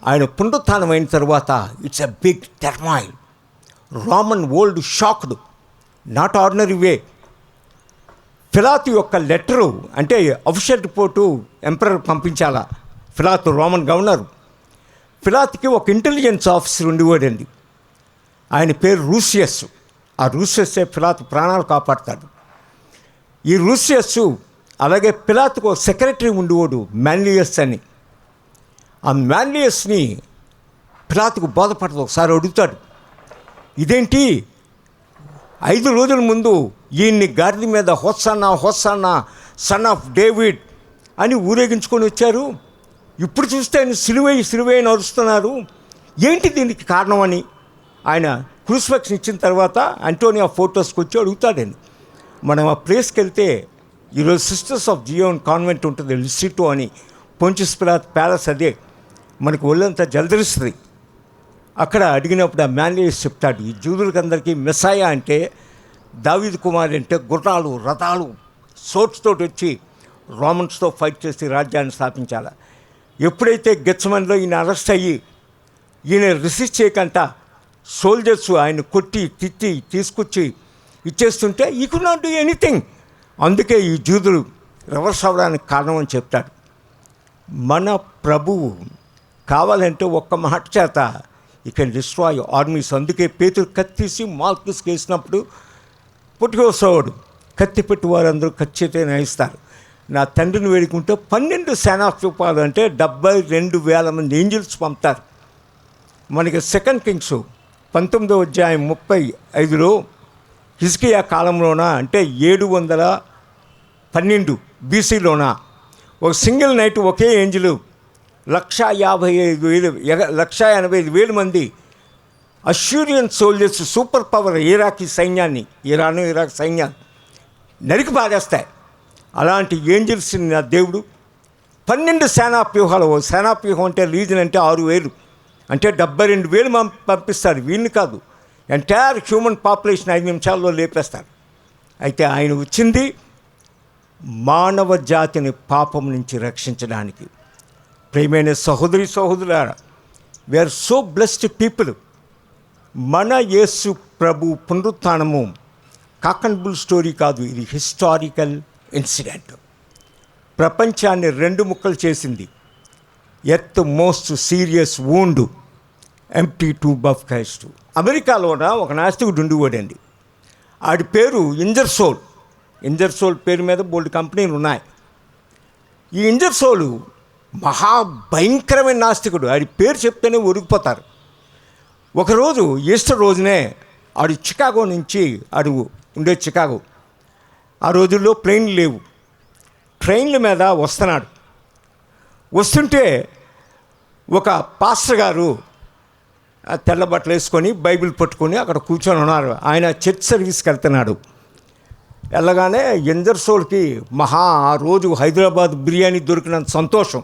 ఆయన పునరుత్థానం అయిన తర్వాత it's a big turmoil. Roman world shocked, not ordinary way. ఫిలాతు యొక్క లెటరు అంటే అఫిషియల్ రిపోర్టు ఎంపరర్ పంపించాలా. ఫిలాతు రోమన్ గవర్నర్. ఫిలాతుకి ఒక ఇంటెలిజెన్స్ ఆఫీసర్ ఉండేవాడండి. ఆయన పేరు రూసియస్. ఆ రూసియస్సే ఫిలాతు ప్రాణాలు కాపాడుతాడు. ఈ రూసియస్ అలాగే పిలాతుకు సెక్రటరీ ఉండేవాడు మాన్లియస్ అని. ఆ మాన్లియస్ని పిలాతుకు బోధపడదు. ఒకసారి అడుగుతాడు, ఇదేంటి 5 రోజుల ముందు ఈయన్ని గాడిద మీద hosanna hosanna son of David అని ఊరేగించుకొని వచ్చారు, ఇప్పుడు చూస్తే ఆయన సిలువై నడుస్తున్నారు, ఏంటి దీనికి కారణం అని ఆయన క్రూసిఫిక్షన్ ఇచ్చిన తర్వాత అంటోనియా ఫోటోస్కి వచ్చి అడుగుతాడండి. మనం ఆ ప్లేస్కి వెళ్తే ఈరోజు సిస్టర్స్ ఆఫ్ జియోన్ కాన్వెంట్ ఉంటుంది, లిసిటో అని, పొంచియస్ పిలాతు ప్యాలెస్, అదే మనకు ఒళ్ళంతా జలధరిస్తుంది. అక్కడ అడిగినప్పుడు ఆ మాన్లియస్ చెప్తాడు, ఈ జూదులకందరికీ మెస్సాయా అంటే దావీదు కుమారుడు అంటే గుర్రాలు రథాలు సోట్స్ తోటి వచ్చి రోమన్స్తో ఫైట్ చేసి రాజ్యాన్ని స్థాపించాలి. ఎప్పుడైతే గెత్సెమనీలో ఈయన అరెస్ట్ అయ్యి ఈయన రిసిస్ట్ చేయకుండా సోల్జర్స్ ఆయన కొట్టి తిట్టి తీసుకొచ్చి ఇచ్చేస్తుంటే ఈ కుడ్ నాట్ డూ ఎనీథింగ్. అందుకే ఈ జూదులు రివర్స్ అవ్వడానికి కారణం అని చెప్తాడు. మన ప్రభువు కావాలంటే ఒక్క మాట చేత ఈ కెన్ డిస్ట్రాయ్ ఆర్మీస్. అందుకే పేతురు కత్తీసి మాల్కీస్కి వేసినప్పుడు పుట్టుకోసవాడు కత్తి పెట్టి వారందరూ ఖచ్చితంగా నయిస్తారు. నా తండ్రిని వేడుకుంటే 12 సేనాధిపతులు అంటే 72,000 మంది ఏంజిల్స్ పంపుతారు. మనకి 2 కింగ్స్ 19వ అధ్యాయం 35లో హిజ్కియా కాలంలోన అంటే 712 BCలోన ఒక సింగిల్ నైట్ ఒకే ఏంజిల్ 1,85,000 మంది అష్యూరియన్ సోల్జర్స్, సూపర్ పవర్ ఇరాక్ సైన్యాన్ని నరికి పారేస్తాయి. అలాంటి ఏంజిల్స్ని నా దేవుడు 12 సేనాప్యూహాలు. సేనాప్యూహం అంటే లీజన్ అంటే 6,000 అంటే 72,000 పంపిస్తారు. వీళ్ళని కాదు, ఎంటైర్ హ్యూమన్ పాపులేషన్ 5 నిమిషాల్లో లేపేస్తారు. అయితే ఆయన వచ్చింది మానవ జాతిని పాపం నుంచి రక్షించడానికి. ప్రియమైన సహోదరి సహోదరులారా, వీఆర్ సో బ్లెస్డ్ పీపుల్. మన యేసు ప్రభు పునరుత్థానము కాక్ అండ్ బుల్ స్టోరీ కాదు, ఇది హిస్టారికల్ ఇన్సిడెంట్. ప్రపంచాన్ని 2 ముక్కలు చేసింది. Earth most serious wound empty tube of Christ. అమెరికాలోన ఒక నాస్తికుడు ఉండేవాడండి. ఆడి పేరు ఇంజర్సోల్. ఇంజర్సోల్ పేరు మీద బోల్డ్ కంపెనీలు ఉన్నాయి. ఈ ఇంజర్సోలు మహాభయంకరమైన నాస్తికుడు. ఆడి పేరు చెప్తేనే ఒరిగిపోతారు. ఒకరోజు ఈస్టర్ రోజునే ఆడు చికాగో నుంచి, ఆడు ఉండే చికాగో, ఆ రోజుల్లో ప్లేన్లు లేవు, ట్రైన్ల మీద వస్తున్నాడు. వస్తుంటే ఒక పాస్టర్ గారు తెల్ల బట్టలు వేసుకొని బైబిల్ పట్టుకొని అక్కడ కూర్చొని ఉన్నారు. ఆయన చర్చ్ సర్వీస్కి వెళ్తున్నాడు. వెళ్ళగానే ఇంజర్సోల్కి ఆ రోజు హైదరాబాద్ బిర్యానీ దొరికినంత సంతోషం.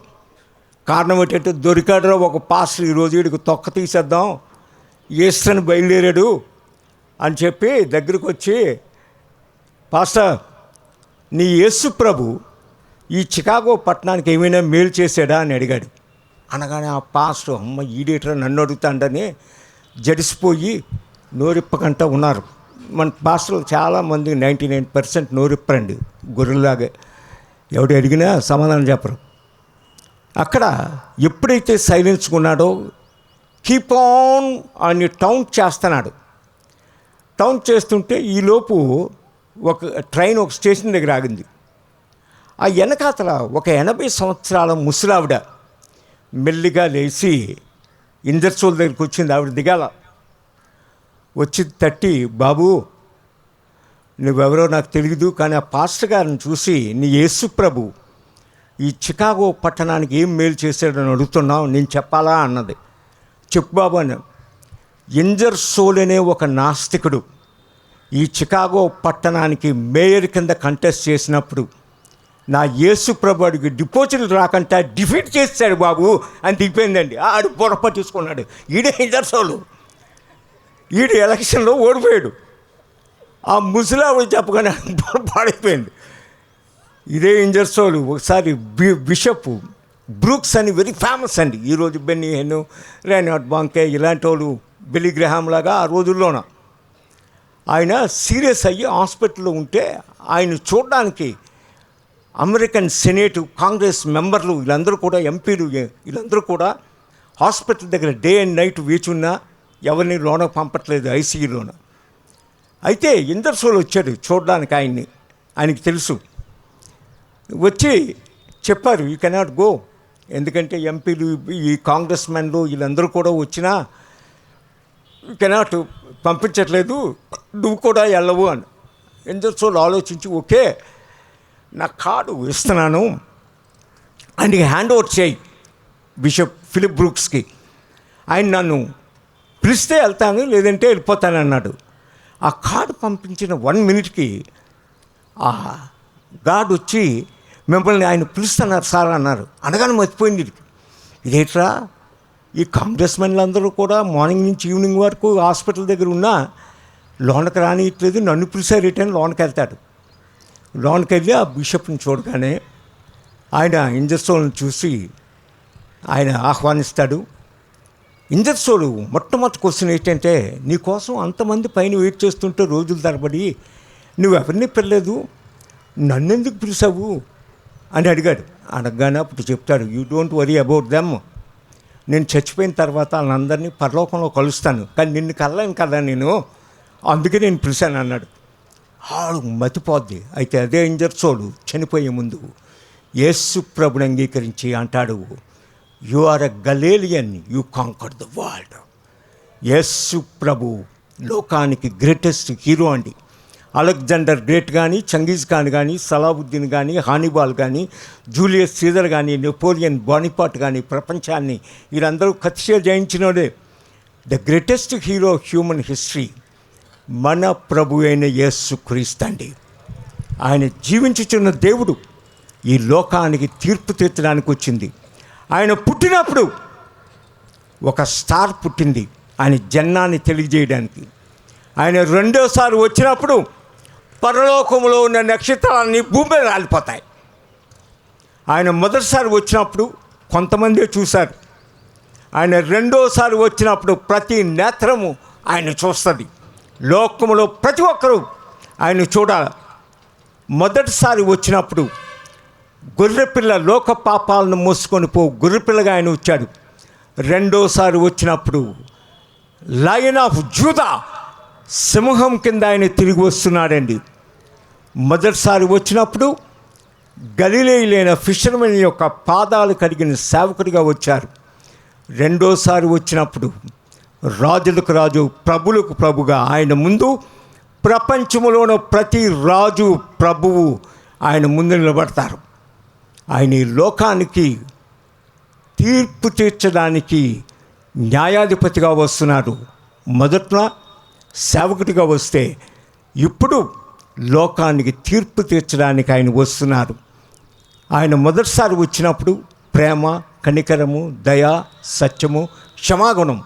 కారణం ఏంటంటే దొరికాడు ఒక పాస్టర్, ఈరోజు వీడికి తొక్క తీసేద్దాం, ఈస్టర్ని బయలుదేరాడు అని చెప్పి దగ్గరికి వచ్చి, పాస్టర్ నీ యేసు ప్రభు ఈ చికాగో పట్టణానికి ఏమైనా మేలు చేశాడా అని అడిగాడు. అనగానే ఆ పాస్టర్, అమ్మ ఈడేటర్ నన్ను అడుగుతాడని జడిసిపోయి నోరిప్పకంట ఉన్నారు. మన పాస్టర్లు చాలామంది 99% నోరిప్పరండి, గొర్రెలాగే. ఎవడు అడిగినా సమాధానం చెప్పరు. అక్కడ ఎప్పుడైతే సైలెన్స్గా కీప్ ఆన్ అని టౌన్ చేస్తున్నాడు. టౌన్ చేస్తుంటే ఈలోపు ఒక ట్రైన్ ఒక స్టేషన్ దగ్గర ఆగింది. ఆ వెనకాతల ఒక 80 సంవత్సరాల ముసలావిడ మెల్లిగా లేచి ఇంజర్సోల్ దగ్గరికి వచ్చింది. ఆవిడ దిగాల. వచ్చి తట్టి, బాబు నువ్వెవరో నాకు తెలియదు, కానీ ఆ పాస్టర్ గారిని చూసి నీ యేసు ప్రభు ఈ చికాగో పట్టణానికి ఏం మేలు చేశాడని అడుగుతున్నావు, నేను చెప్పాలా అన్నది. చెప్పు బాబు అని. ఇంజర్సోల్ అనే ఒక నాస్తికుడు ఈ చికాగో పట్టణానికి మేయర్ కింద కంటెస్ట్ చేసినప్పుడు నా యేసు ప్రభు అడిగి డిపాజిట్లు రాకంటే డిఫీట్ చేశాడు బాబు అని దిగిపోయిందండి. ఆడు పొరపట్టించుకున్నాడు. ఈడే ఇంజర్సోలు, ఈడు ఎలక్షన్లో ఓడిపోయాడు. ఆ ముసలావిడ చెప్పగానే పాడైపోయింది. ఇదే ఇంజర్సోలు ఒకసారి బిషప్ బ్రూక్స్ అని వెరీ ఫేమస్ అండి. ఈరోజు బెన్నీ హెన్, రేనార్డ్ బాంకే ఇలాంటి వాళ్ళు బిల్లీ గ్రహాం లాగా ఆ రోజుల్లోన ఆయన సీరియస్ అయ్యి హాస్పిటల్లో ఉంటే ఆయన చూడడానికి అమెరికన్ సెనేటు, కాంగ్రెస్ మెంబర్లు వీళ్ళందరూ కూడా, ఎంపీలు వీళ్ళందరూ కూడా హాస్పిటల్ దగ్గర డే అండ్ నైట్ వేచున్నా ఎవరిని లోన పంపట్లేదు, ఐసీయూలోన. అయితే ఇంజర్సోల్ వచ్చాడు చూడడానికి ఆయన్ని. ఆయనకి తెలుసు. వచ్చి చెప్పారు యూ కెనాట్ గో, ఎందుకంటే ఎంపీలు ఈ కాంగ్రెస్ మెన్లు వీళ్ళందరూ కూడా వచ్చినా యూ కెనాట్ పంపించట్లేదు, నువ్వు కూడా వెళ్ళవు అని. ఇంజర్సోల్ ఆలోచించి ఓకే నా కార్డు ఇస్తున్నాను ఆయనకి హ్యాండ్ ఓవర్ చేయి బిషప్ ఫిలిప్ బ్రూక్స్కి, ఆయన నన్ను పిలిస్తే వెళ్తాను లేదంటే వెళ్ళిపోతాను అన్నాడు. ఆ కార్డు పంపించిన 1 minute ఆ గార్డ్ వచ్చి మిమ్మల్ని ఆయన పిలుస్తున్నారు సార్ అన్నారు. అనగానే మర్చిపోయింది. ఇదేట్రా, ఈ కాంగ్రెస్ మెన్లందరూ కూడా మార్నింగ్ నుంచి ఈవినింగ్ వరకు హాస్పిటల్ దగ్గర ఉన్నా లోనకి రానియట్లేదు, నన్ను పిలిచారు రిటర్న్ లోనకి వెళ్తాడు. లోనకి వెళ్ళి ఆ బిషప్ని చూడగానే ఆయన ఇంజర్సోల్ని చూసి ఆయన ఆహ్వానిస్తాడు. ఇంజర్సోలు మొట్టమొదటి క్వశ్చన్ ఏంటంటే, నీకోసం అంతమంది పైన వెయిట్ చేస్తుంటే రోజుల తరబడి నువ్వెవరిని పిలలేదు, నన్నెందుకు పిలిచావు అని అడిగాడు. అడగగానే అప్పుడు చెప్తాడు, you don't worry about them, నేను చచ్చిపోయిన తర్వాత వాళ్ళందరినీ పరలోకంలో కలుస్తాను, కానీ నిన్ను కలలేను కదా నేను, అందుకే నేను పిలిచాను అన్నాడు. ఆడు మతిపోద్ది. అయితే అదే ఇంజర్సోలు చనిపోయే ముందు యేసు ప్రభుని అంగీకరించి అంటాడు, you are a Galilean, you conquered the world. యేసు ప్రభు లోకానికి గ్రేటెస్ట్ హీరో అండి. అలెగ్జాండర్ గ్రేట్ కానీ, చంగీజ్ ఖాన్ కానీ, సలావుద్దీన్ కానీ, హానిబాల్ కానీ, జూలియస్ సీజర్ కానీ, నెపోలియన్ బోనిపాట్ కానీ, ప్రపంచాన్ని వీరందరూ కత్తిగా జయించినోడే. The greatest hero human history మన ప్రభు అయిన యేసు క్రీస్తు అండి. ఆయన జీవించుచున్న దేవుడు ఈ లోకానికి తీర్పు తీర్చడానికి వచ్చింది. ఆయన పుట్టినప్పుడు ఒక స్టార్ పుట్టింది ఆయన జన్మాన్ని తెలియజేయడానికి. ఆయన రెండోసారి వచ్చినప్పుడు పరలోకంలో ఉన్న నక్షత్రాలన్నీ భూమి మీద రాలిపోతాయి. ఆయన మొదటిసారి వచ్చినప్పుడు కొంతమందే చూశారు. ఆయన రెండోసారి వచ్చినప్పుడు ప్రతి నేత్రము ఆయన చూస్తుంది. లోకములో ప్రతి ఒక్కరూ ఆయన చూడాలి. మొదటిసారి వచ్చినప్పుడు గొర్రెపిల్ల లోక పాపాలను మోసుకొని గొర్రెపిల్లగా ఆయన వచ్చాడు. రెండోసారి వచ్చినప్పుడు లయన్ ఆఫ్ జూదా, సింహం కింద ఆయన తిరిగి వస్తున్నాడండి. మొదటిసారి వచ్చినప్పుడు గలిలయలైన ఫిషర్మెన్ యొక్క పాదాలు కడిగిన సేవకుడిగా వచ్చారు. రెండోసారి వచ్చినప్పుడు రాజులకు రాజు, ప్రభులకు ప్రభుగా ఆయన ముందు ప్రపంచంలోని ప్రతి రాజు ప్రభువు ఆయన ముందు నిలబడతారు. ఆయన ఈ లోకానికి తీర్పు తీర్చడానికి న్యాయాధిపతిగా వస్తున్నారు. మొదట్లో సేవకుడిగా వస్తే ఇప్పుడు లోకానికి తీర్పు తీర్చడానికి ఆయన వస్తున్నారు. ఆయన మొదటిసారి వచ్చినప్పుడు ప్రేమ, కనికరము, దయ, సత్యము, క్షమాగుణం,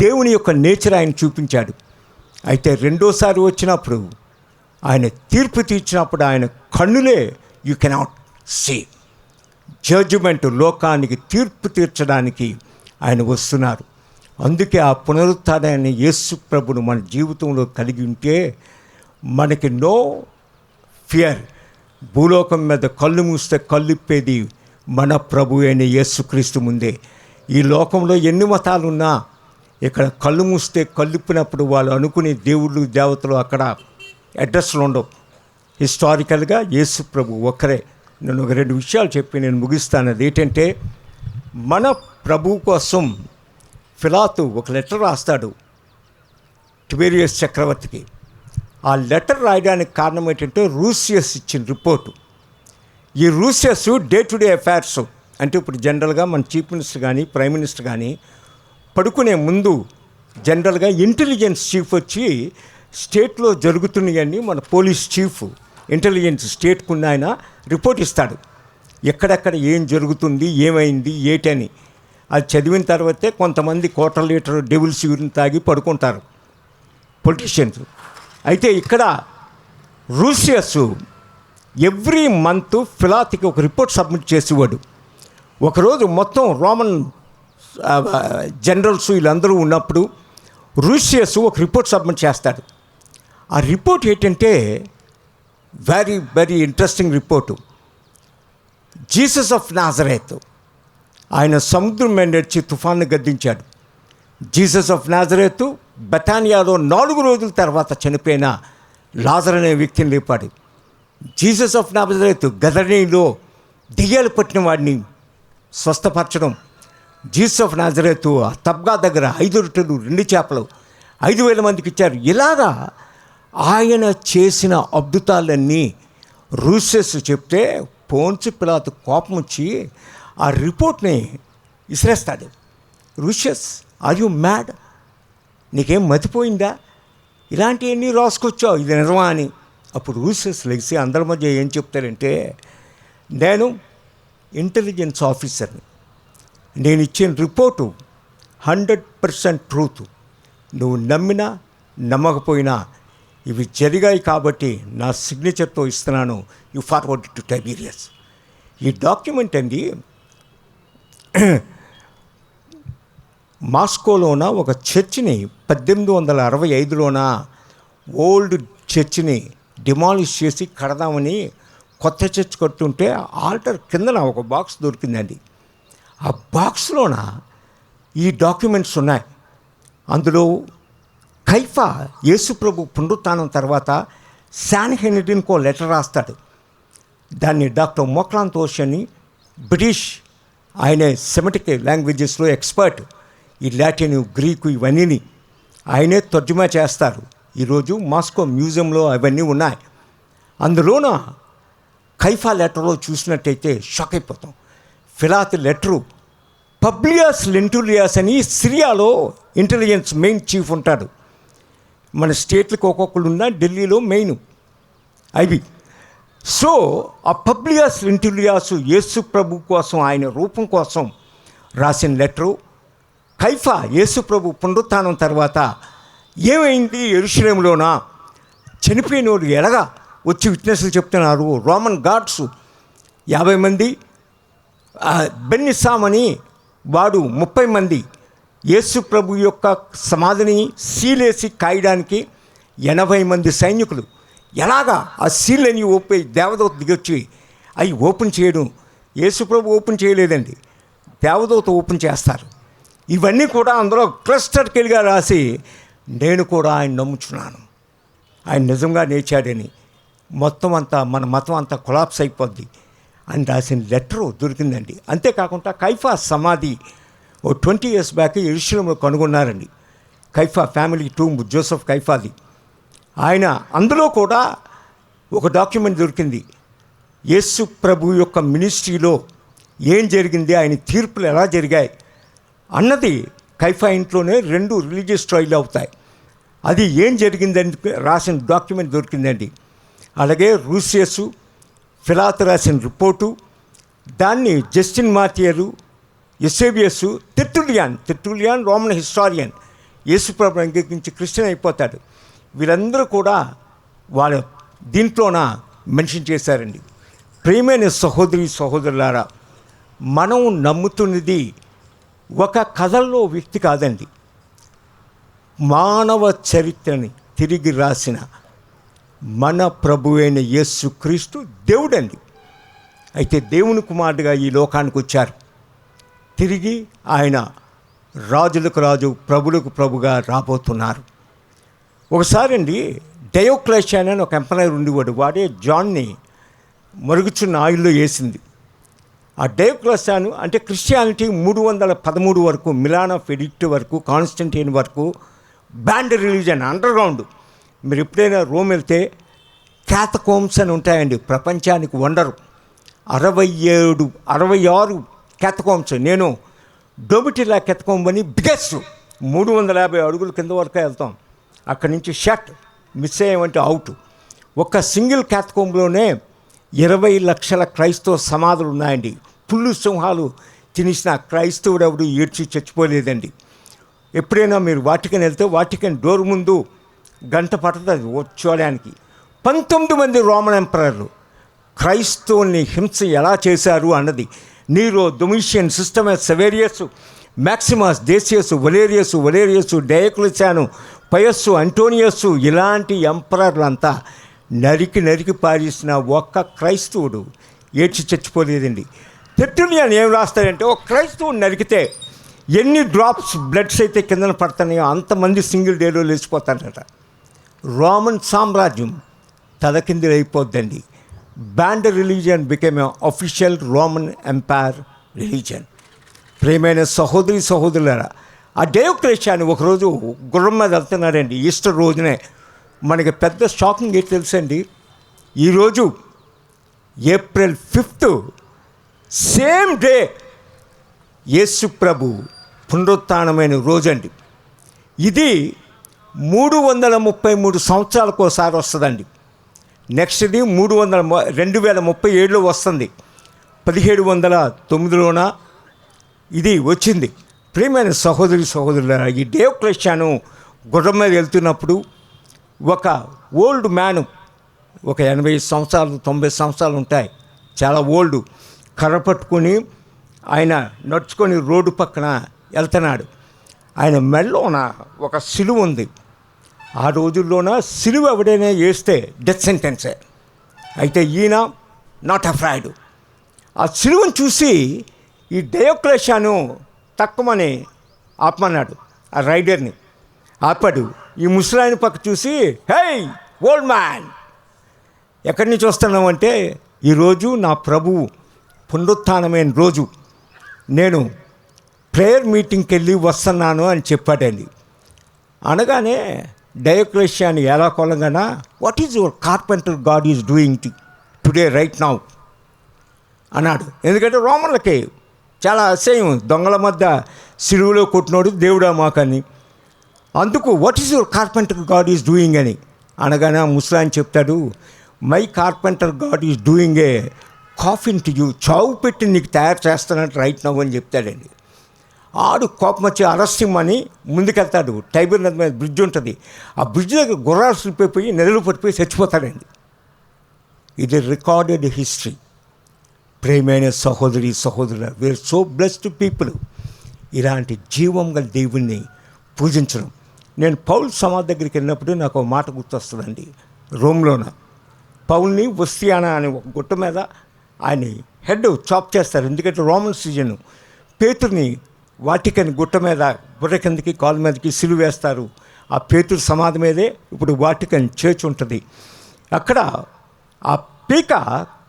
దేవుని యొక్క నేచర్ ఆయన చూపించాడు. అయితే రెండోసారి వచ్చినప్పుడు ఆయన తీర్పు తీర్చినప్పుడు ఆయన కన్నులే యూ కెనాట్ సీ. జడ్జిమెంట్, లోకానికి తీర్పు తీర్చడానికి ఆయన వస్తున్నారు. అందుకే ఆ పునరుత్థానాన్ని యేసు ప్రభును మన జీవితంలో కలిగి ఉంటే మనకి నో ఫియర్. భూలోకం మీద కళ్ళు మూస్తే కళ్ళిప్పేది మన ప్రభు అయిన యేసుక్రీస్తు ముందే. ఈ లోకంలో ఎన్ని మతాలున్నా ఇక్కడ కళ్ళు మూస్తే కళ్ళిప్పినప్పుడు వాళ్ళు అనుకునే దేవుళ్ళు దేవతలు అక్కడ అడ్రస్లు ఉండవు. హిస్టారికల్గా యేసు ప్రభు ఒక్కరే. నేను ఒక 2 విషయాలు చెప్పి నేను ముగిస్తాను. అది ఏంటంటే, మన ప్రభు కోసం పిలాతు ఒక లెటర్ రాస్తాడు టిబెరియస్ చక్రవర్తికి. ఆ లెటర్ రాయడానికి కారణం ఏంటంటే రూసియస్ ఇచ్చిన రిపోర్టు. ఈ రూసియస్ డే టు డే అఫైర్స్ అంటే ఇప్పుడు జనరల్గా మన చీఫ్ మినిస్టర్ కానీ ప్రైమ్ మినిస్టర్ కానీ పడుకునే ముందు జనరల్గా ఇంటెలిజెన్స్ చీఫ్ వచ్చి స్టేట్లో జరుగుతున్నాయని మన పోలీస్ చీఫ్ ఇంటెలిజెన్స్ స్టేట్కు ఉన్న ఆయన రిపోర్ట్ ఇస్తాడు. ఎక్కడెక్కడ ఏం జరుగుతుంది, ఏమైంది, ఏటని. అది చదివిన తర్వాతే కొంతమంది క్వార్టర్ లీటర్ డెవిల్స్ యూరిన్ తాగి పడుకుంటారు పొలిటీషియన్స్. అయితే ఇక్కడ రూసియస్ ఎవ్రీ మంత్ ఫిలాత్కి ఒక రిపోర్ట్ సబ్మిట్ చేసేవాడు. ఒకరోజు మొత్తం రోమన్ జనరల్స్ వీళ్ళందరూ ఉన్నప్పుడు రూసియస్ ఒక రిపోర్ట్ సబ్మిట్ చేస్తాడు. ఆ రిపోర్ట్ ఏంటంటే very very interesting report. Jesus of Nazareth ఆయన సముద్రం మీద నడిచి తుఫాన్ని గద్దించాడు. జీసస్ ఆఫ్ నాజరేత్ బెతానియాలో 4 రోజుల తర్వాత చనిపోయిన లాజర్ అనే వ్యక్తిని లేపాడు. జీసస్ ఆఫ్ నాజరేత్ గదరేలో దెయ్యాలు పట్టిన వాడిని స్వస్థపరచడం. జీసస్ ఆఫ్ నాజరేత్ ఆ తబ్గా దగ్గర 5 రొట్టెలు 2 చేపలు 5,000 మందికి ఇచ్చారు. ఇలాగా ఆయన చేసిన అద్భుతాలన్నీ రూసియస్ చెప్తే పోన్సి పిలాతు కోపం వచ్చి ఆ రిపోర్ట్ని విసిరేస్తాడు. రూసియస్, ఆర్ యు మ్యాడ్? నీకేం మతిపోయిందా? ఇలాంటివన్నీ రాసుకొచ్చావు, ఇది నిజమా అని. అప్పుడు రూసియస్ లెగిసి అందరి మధ్య ఏం చెప్తారంటే, నేను ఇంటెలిజెన్స్ ఆఫీసర్ని, నేను ఇచ్చిన రిపోర్టు 100% ట్రూత్. నువ్వు నమ్మినా నమ్మకపోయినా ఇవి జరిగాయి కాబట్టి నా సిగ్నేచర్తో ఇస్తున్నాను, యు ఫార్వర్డ్ టు టైబీరియస్. ఈ డాక్యుమెంట్ అండి మాస్కోలోన ఒక చర్చిని 1865లోన ఓల్డ్ చర్చిని డిమాలిష్ చేసి కడదామని కొత్త చర్చ్ కట్టుంటే ఆల్టర్ కిందన ఒక బాక్స్ దొరికిందండి. ఆ బాక్స్లోన ఈ డాక్యుమెంట్స్ ఉన్నాయి. అందులో కైఫా యేసుప్రభు పునరుత్థానం తర్వాత శాన్ హెన్రీకో లెటర్ రాస్తాడు. దాన్ని డాక్టర్ మోక్లాంతోష్ అని బ్రిటిష్, ఆయన సెమిటిక్ లాంగ్వేజెస్లో ఎక్స్పర్ట్, ఈ లాటిన్ గ్రీకు ఇవన్నీ ఆయనే తర్జుమా చేస్తారు. ఈరోజు మాస్కో మ్యూజియంలో అవన్నీ ఉన్నాయి. అందులోన కైఫా లెటర్లో చూసినట్టయితే షాక్ అయిపోతాం. ఫిలాత్ లెటరు పబ్లియస్ లెంటూలియాస్ అని సిరియాలో ఇంటెలిజెన్స్ మెయిన్ చీఫ్ ఉంటాడు. మన స్టేట్లకు ఒక్కొక్కరు ఉన్న ఢిల్లీలో మెయిన్ అవి. సో ఆ పబ్లియస్ లెంటూలియాస్ యేసు ప్రభు కోసం, ఆయన రూపం కోసం రాసిన లెటరు. కైఫా యేసు ప్రభు పునరుత్థానం తర్వాత ఏమైంది యెరూషలేములోన, చనిపోయిన వాళ్ళు ఎలాగా వచ్చి విట్నెస్లు చెప్తున్నారు. రోమన్ గార్డ్స్ 50 మంది, బెన్నిసామ్ అని వాడు 30 మంది యేసు ప్రభు యొక్క సమాధిని సీలేసి కాయడానికి 80 మంది సైనికులు. ఎలాగా ఆ సీలని ఓపెన్ దేవదూత దిగొచ్చి అవి ఓపెన్ చేయడం. యేసు ప్రభు ఓపెన్ చేయలేదండి, దేవదూత ఓపెన్ చేస్తారు. ఇవన్నీ కూడా అందులో క్లస్టర్కిల్గా రాసి, నేను కూడా ఆయన నమ్ముచున్నాను, ఆయన నిజంగా నేర్చాడని, మొత్తం అంతా మన మతం అంతా కొలాప్స్ అయిపోద్ది అని రాసిన లెటరు దొరికిందండి. అంతేకాకుండా కైఫా సమాధి 20 years బ్యాక్ యెరూషలేంలో కనుగొన్నారండి. కైఫా ఫ్యామిలీ టూంబ్, జోసెఫ్ కైఫాది. ఆయన అందులో కూడా ఒక డాక్యుమెంట్ దొరికింది. యేసు ప్రభు యొక్క మినిస్ట్రీలో ఏం జరిగింది, ఆయన తీర్పులు ఎలా జరిగాయి అన్నది కైఫా ఇంట్లోనే 2 రిలీజియస్ ట్రయల్ అవుతాయి. అది ఏం జరిగిందని రాసిన డాక్యుమెంట్ దొరికిందండి. అలాగే రూసియస్, ఫిలాత్ రాసిన రిపోర్టు, దాన్ని జస్టిన్ మార్టియరు, యూసేబియస్, తెర్టులియాన్ రోమన్ హిస్టారియన్, యేసుప్రభుని అంగీకరించి క్రిస్టియన్ అయిపోతాడు. వీరందరూ కూడా వాళ్ళ దీంట్లోన మెన్షన్ చేశారండి. ప్రియమైన సహోదరి సహోదరులారా, మనం నమ్ముతున్నది ఒక కథల్లో వ్యక్తి కాదండి, మానవ చరిత్రని తిరిగి రాసిన మన ప్రభువైన యేసు క్రీస్తు దేవుడండి. అయితే దేవుని కుమారుడిగా ఈ లోకానికి వచ్చారు. తిరిగి ఆయన రాజులకు రాజు, ప్రభులకు ప్రభుగా రాబోతున్నారు. ఒకసారి అండి డయోక్లెషియన్ అని ఒక ఎంపైర్ ఉండేవాడు. వాడే జాన్ని మరుగుచున్న ఆయిల్లో వేసింది. ఆ డయోక్లెషియాను అంటే క్రిస్టియానిటీ 313 వరకు, మిలాన్ ఆఫ్ ఎడిక్ట్ వరకు, కాన్స్టంటైన్ వరకు బ్యాండ్ రిలీజన్ అండర్గ్రౌండ్. మీరు ఎప్పుడైనా రోమ్ వెళ్తే క్యాథకోమ్స్ అని ఉంటాయండి, ప్రపంచానికి వండరు. 66 క్యాథకోమ్స్. నేను డోమిటిలా క్యాథకోమ్ అని బిగ్గెస్ట్ 350 అడుగుల కింద వరకు వెళ్తాం. అక్కడి నుంచి షట్ మిస్ అయ్యామంటే అవుట్. ఒక సింగిల్ క్యాథకోమ్లోనే 20 లక్షల క్రైస్తవ సమాధులు ఉన్నాయండి. పుల్లు సింహాలు తినేసిన క్రైస్తవుడు ఎవడు ఏడ్చి చచ్చిపోలేదండి. ఎప్పుడైనా మీరు వాటికన్ వెళ్తే వాటికన్ డోర్ ముందు గంట పడుతుంది చూడడానికి. 19 మంది రోమన్ ఎంపరర్లు క్రైస్తవుల్ని హింస ఎలా చేశారు అన్నది. నీరో, డొమిషియన్, సిస్టమస్, Severus, Maximus, Decius, Valerius, Diocletian, Pius, Antonius, ఇలాంటి ఎంపరర్లంతా నరికి పారేసిన ఒక్క క్రైస్తవుడు ఏడ్చి చచ్చిపోలేదండి. టెర్టులియన్ ఏం రాస్తాడంటే, ఒక క్రైస్తవుడు నరికితే ఎన్ని డ్రాప్స్ బ్లడ్స్ అయితే కిందన పడుతున్నాయో అంతమంది సింగిల్ డేలో లేచిపోతారట. రోమన్ సామ్రాజ్యం తలకిందులైపోద్దండి. Banned religion became a official Roman empire religion. ప్రియమైన సహోదరులారా, ఆ డయోక్లెషియాను ఒకరోజు గుర్రం మీద వెళ్తున్నాడండి. ఈస్టర్ రోజునే. మనకి పెద్ద షాకింగ్ ఏంటి తెలుసండి, ఈరోజు ఏప్రిల్ 5 సేమ్ డే యేసు ప్రభు పునరుత్థానమైన రోజండి. ఇది 333 సంవత్సరాలకు ఒకసారి వస్తుందండి. నెక్స్ట్ది 2037లో వస్తుంది. 1709లోన ఇది వచ్చింది. ప్రియమైన సహోదరులారా, ఈ డయోక్లెషియాను గుర్రం మీద వెళ్తున్నప్పుడు ఒక ఓల్డ్ మ్యాను, ఒక 80 సంవత్సరాలు 90 సంవత్సరాలు ఉంటాయి, చాలా ఓల్డ్, కర్ర పట్టుకొని ఆయన నడుచుకొని రోడ్డు పక్కన వెళ్తున్నాడు. ఆయన మెడలోన ఒక సిలువ ఉంది. ఆ రోజుల్లోన సిలువ ఎవడైనా వేస్తే డెత్ సెంటెన్సే. అయితే ఈయన నాట్ అఫ్రైడ్. ఆ సిలువను చూసి ఈ డయోక్లెషియాను తక్కువని ఆపమన్నాడు. ఆ రైడర్ని ఆపాడు. ఈ ముసలాయన పక్క చూసి, హే ఓల్డ్ మ్యాన్, ఎక్కడి నుంచి వస్తున్నామంటే, ఈరోజు నా ప్రభువు పునరుత్థానమైన రోజు, నేను ప్రేయర్ మీటింగ్కి వెళ్ళి వస్తున్నాను అని చెప్పాడండి. అనగానే డయోక్లెషియాను ఎలా కొలంగానా, what is your carpenter God is doing today right now అన్నాడు. ఎందుకంటే రోమన్లకి చాలా అసహ్యం, దొంగల మధ్య సిలువలో కొట్టినోడు దేవుడా మాకని. అందుకు what is your carpenter God is doing అని అనగానే ముసలాయన చెప్తాడు, my carpenter God is doing a coffin to you, చావు పెట్టి నీకు తయారు చేస్తానంటే రైట్ నవ్వు అని చెప్తాడండి. ఆడు కోపం వచ్చి అరెస్ట్ ఇమ్మని ముందుకెళ్తాడు. టైబర్ నది మీద బ్రిడ్జ్ ఉంటుంది. ఆ బ్రిడ్జ్ దగ్గర గుర్రాలు స్లిప్ నెలలు పడిపోయి చచ్చిపోతాడండి. ఇది రికార్డెడ్ హిస్టరీ. ప్రేమైన సహోదరులు, వీఆర్ సో బ్లెస్డ్ పీపుల్. ఇలాంటి జీవం గల దేవుణ్ణి పూజించడం. నేను పౌల్ సమాధి దగ్గరికి వెళ్ళినప్పుడు నాకు ఒక మాట గుర్తొస్తుందండి. రోమ్లోన పౌల్ని వస్తియానా అనే ఒక గుట్ట మీద ఆయన హెడ్ చాప్ చేస్తారు. ఎందుకంటే రోమన్ సీజన్. పేతుర్ని వాటికన్ గుట్ట మీద బుర్ర కిందకి కాలు మీదకి సిలువ వేస్తారు. ఆ పేతురు సమాధి మీదే ఇప్పుడు వాటికన్ చర్చ్ ఉంటుంది. అక్కడ ఆ పీక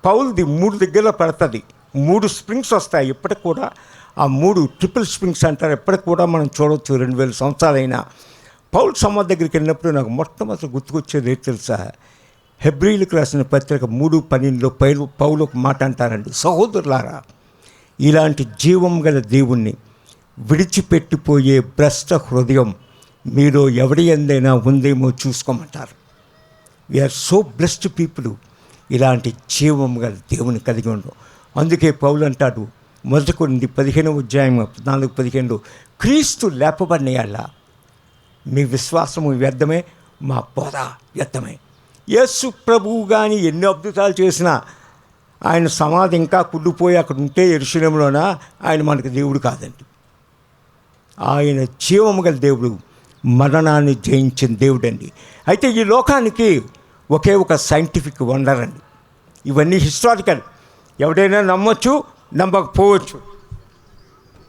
పౌల్ది 3 దగ్గరలో పడుతుంది. 3 స్ప్రింగ్స్ వస్తాయి. ఇప్పటికి కూడా ఆ 3 ట్రిపుల్ స్ప్రింగ్స్ అంటారు. ఎప్పటికి కూడా మనం చూడవచ్చు. 2000 సంవత్సరాలైనా. పౌల్ సమాధి దగ్గరికి వెళ్ళినప్పుడు నాకు మొట్టమొదటి గుర్తుకొచ్చేది ఏంటి తెలుసా, హెబ్రీలకు రాసిన పత్రిక 3:12లో పౌలు ఒక మాట అంటారండి, సహోదరులారా, ఇలాంటి జీవం గల దేవుణ్ణి విడిచిపెట్టిపోయే భ్రష్ట హృదయం మీలో ఎవరి ఎందైనా ఉందేమో చూసుకోమంటారు. We are so blessed people. ఇలాంటి జీవం గల దేవుని కలిగి ఉండవు. అందుకే పౌలు అంటాడు 1 కొరింథీ 15:14-15, క్రీస్తు లేపబడినయాళ్ళ మీ విశ్వాసము వ్యర్థమే, మా బోధ వ్యర్థమే. యేసు ప్రభువు కానీ ఎన్ని అద్భుతాలు చేసినా ఆయన సమాధి ఇంకా కుళ్ళిపోయి అక్కడ ఉంటే యెరూషలేములోన ఆయన మనకు దేవుడు కాదండి. ఆయన జీవము గల దేవుడు, మరణాన్ని జయించిన దేవుడండి. అయితే ఈ లోకానికి ఒకే ఒక సైంటిఫిక్ వండర్ అండి. ఇవన్నీ హిస్టారికల్. ఎవడైనా నమ్మొచ్చు, నమ్మకపోవచ్చు.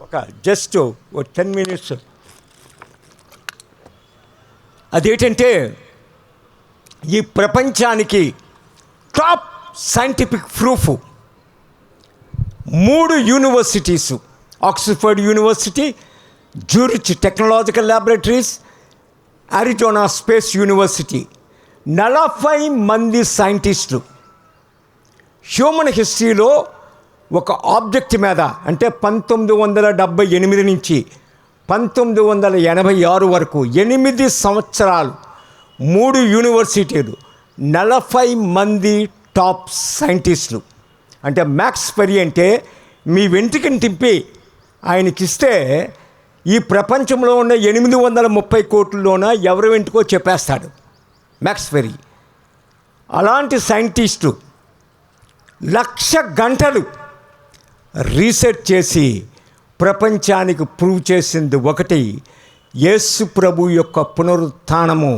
ఒక జస్ట్ 10 minutes. అదేంటంటే, ఈ ప్రపంచానికి top scientific proof 3 universities, Oxford university, Zurich technological laboratories, Arizona space university, 40 మంది సైంటిస్టులు హ్యూమన్ హిస్టరీలో ఒక ఆబ్జెక్ట్ మీద, అంటే 1978 నుంచి 1986 వరకు 8 సంవత్సరాలు 3 యూనివర్సిటీలు, 40 మంది టాప్ సైంటిస్టులు. అంటే మ్యాక్స్ ఫెరీ అంటే మీ వెంట్రుకని తిప్పి ఆయనకిస్తే ఈ ప్రపంచంలో ఉన్న 830 కోట్లలోన ఎవరి వెంటుకో చెప్పేస్తాడు మ్యాక్స్ ఫెరీ. అలాంటి సైంటిస్టు 1,00,000 గంటలు రీసెర్చ్ చేసి ప్రపంచానికి ప్రూవ్ చేసింది ఒకటి, యేసు ప్రభు యొక్క పునరుత్థానము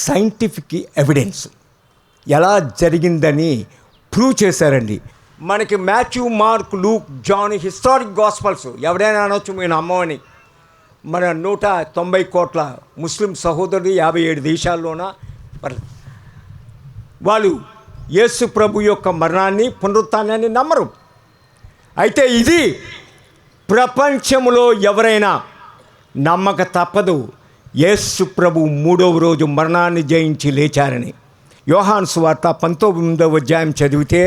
సైంటిఫిక్ ఎవిడెన్స్ ఎలా జరిగిందని ప్రూవ్ చేశారండి. మనకి Matthew, Mark, Luke, John historic gospels ఎవరైనా అనొచ్చు మేము నమ్మమని. మన 190 కోట్ల ముస్లిం సహోదరులు 57 దేశాల్లోన వాళ్ళు యేసు ప్రభు యొక్క మరణాన్ని, పునరుత్థానాన్ని నమ్మరు. అయితే ఇది ప్రపంచంలో ఎవరైనా నమ్మక తప్పదు, యేసు ప్రభు 3వ రోజు మరణాన్ని జయించి లేచారని. యోహాను సువార్త 19వ అధ్యాయం చదివితే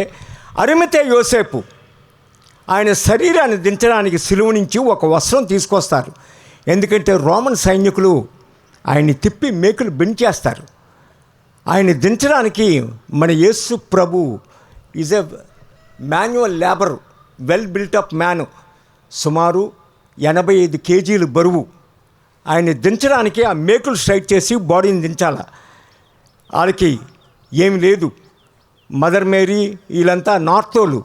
అరిమతే యోసేపు ఆయన శరీరాన్ని దించడానికి సిలువ నుంచి ఒక వస్త్రం తీసుకొస్తారు. ఎందుకంటే రోమన్ సైనికులు ఆయన్ని తిప్పి మేకులు బెంచేస్తారు. ఆయన్ని దించడానికి మన యేసు ప్రభు is a manual labour, well built up man, సుమారు 85 కేజీలు బరువు. ఆయన్ని దించడానికి ఆ మేకులు స్ట్రైట్ చేసి బాడీని దించాల. వాళ్ళకి ఏమి లేదు, మదర్ మేరీ వీళ్ళంతా నార్తోళ్ళు.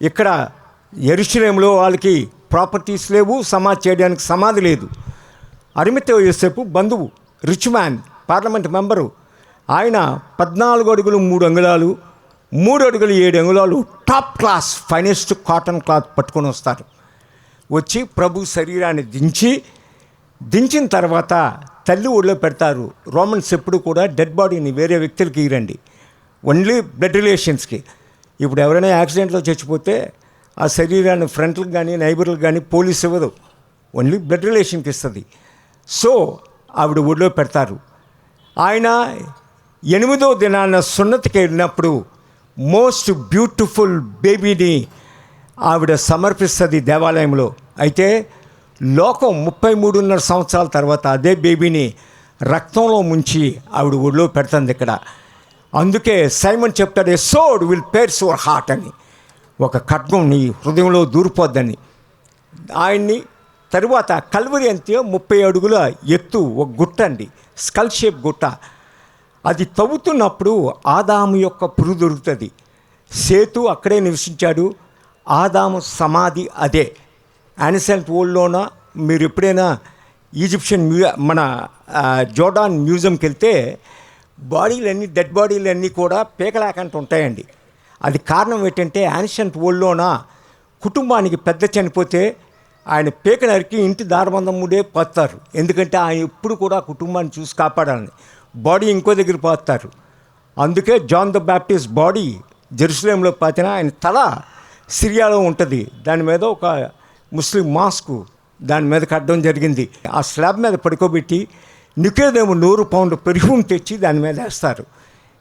ఇక్కడ యెరూషలేములో వాళ్ళకి ప్రాపర్టీస్ లేవు, సమాధి చేయడానికి సమాధి లేదు. అరిమతే యోసేపు బంధువు, రిచ్ మ్యాన్, పార్లమెంట్ మెంబరు. ఆయన 14 అడుగులు 3 అంగుళాలు, 3 అడుగులు 7 అంగుళాలు top class finest cotton cloth పట్టుకొని వస్తారు. వచ్చి ప్రభు శరీరాన్ని దించిన తర్వాత తల్లి ఒళ్ళో పెడతారు. రోమన్స్ ఎప్పుడు కూడా డెడ్ బాడీని వేరే వ్యక్తులకి ఇవ్వండి, ఓన్లీ బ్లడ్ రిలేషన్స్కి. ఇప్పుడు ఎవరైనా యాక్సిడెంట్లో చచ్చిపోతే ఆ శరీరాన్ని ఫ్రెండ్లకు కానీ నైబర్లకు కానీ పోలీస్ ఇవ్వదు, ఓన్లీ బ్లడ్ రిలేషన్కి ఇస్తుంది. సో ఆవిడ ఒళ్ళో పెడతారు. ఆయన 8వ దినాన సున్నతికి వెళ్ళినప్పుడు మోస్ట్ బ్యూటిఫుల్ బేబీని ఆవిడ సమర్పిస్తుంది దేవాలయంలో. అయితే లోకం 33.5 సంవత్సరాల తర్వాత అదే బేబీని రక్తంలో ముంచి ఆవిడ ఒళ్ళో పెడుతుంది ఇక్కడ. అందుకే సైమన్ చెప్తాడు, ఏ సోడ్ విల్ పేర్స్ యువర్ హార్ట్ అని, ఒక ఖడ్గం నీ హృదయంలో దూరిపోద్దని. ఆయన్ని తరువాత కల్వరి అంతే 30 అడుగుల ఎత్తు ఒక గుట్ట అండి, స్కల్ షేప్ గుట్ట. అది తవ్వుతున్నప్పుడు ఆదాము యొక్క పురుగు దొరుకుతుంది. సేతు అక్కడే నివసించాడు. ఆదాము సమాధి అదే. యాన్సెంట్ ఓల్డ్లోన మీరు ఎప్పుడైనా ఈజిప్షియన్ మన జోర్డాన్ మ్యూజియంకి వెళ్తే బాడీలన్నీ, డెడ్ బాడీలన్నీ కూడా పీకలేకంటూ ఉంటాయండి. అది కారణం ఏంటంటే యాన్షియంట్ ఓల్డ్లోన కుటుంబానికి పెద్ద చనిపోతే ఆయన పీక నరికి ఇంటి దారబంధం ముడే పోతారు. ఎందుకంటే ఆయన ఎప్పుడు కూడా కుటుంబాన్ని చూసి కాపాడాలని. బాడీ ఇంకో దగ్గర పోతారు. అందుకే జాన్ ద బ్యాప్టిస్ట్ బాడీ జెరూసలేంలో పాతిన, ఆయన తల సిరియాలో ఉంటుంది. దాని మీద ఒక ముస్లిం మాస్కు దాని మీద కట్టడం జరిగింది. ఆ స్లాబ్ మీద పడుకోబెట్టి నికేదేమో 100 పౌండ్ పెర్ఫ్యూమ్ తెచ్చి దాని మీద వేస్తారు.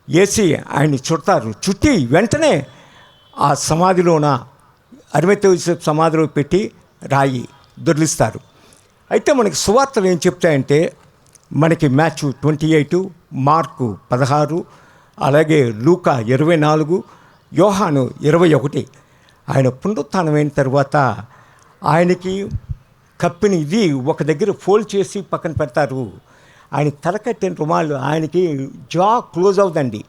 వేసి ఆయన్ని చుడతారు. చుట్టి వెంటనే ఆ సమాధిలోన అరిమతే యోసేపు సమాధిలో పెట్టి రాయి దొర్లిస్తారు. అయితే మనకి సువార్తలు ఏం చెప్తాయంటే, మనకి మాథ్యూ 28, మార్కు 16, అలాగే లూకా 24, యోహాను 21. ఆయన పునరుత్థానమైన తర్వాత ఆయనకి కప్పిని ఇది ఒక దగ్గర ఫోల్డ్ చేసి పక్కన పెడతారు. ఆయన తలకట్టిన రుమాలు ఆయనకి జా క్లోజ్ అవుతుందండి.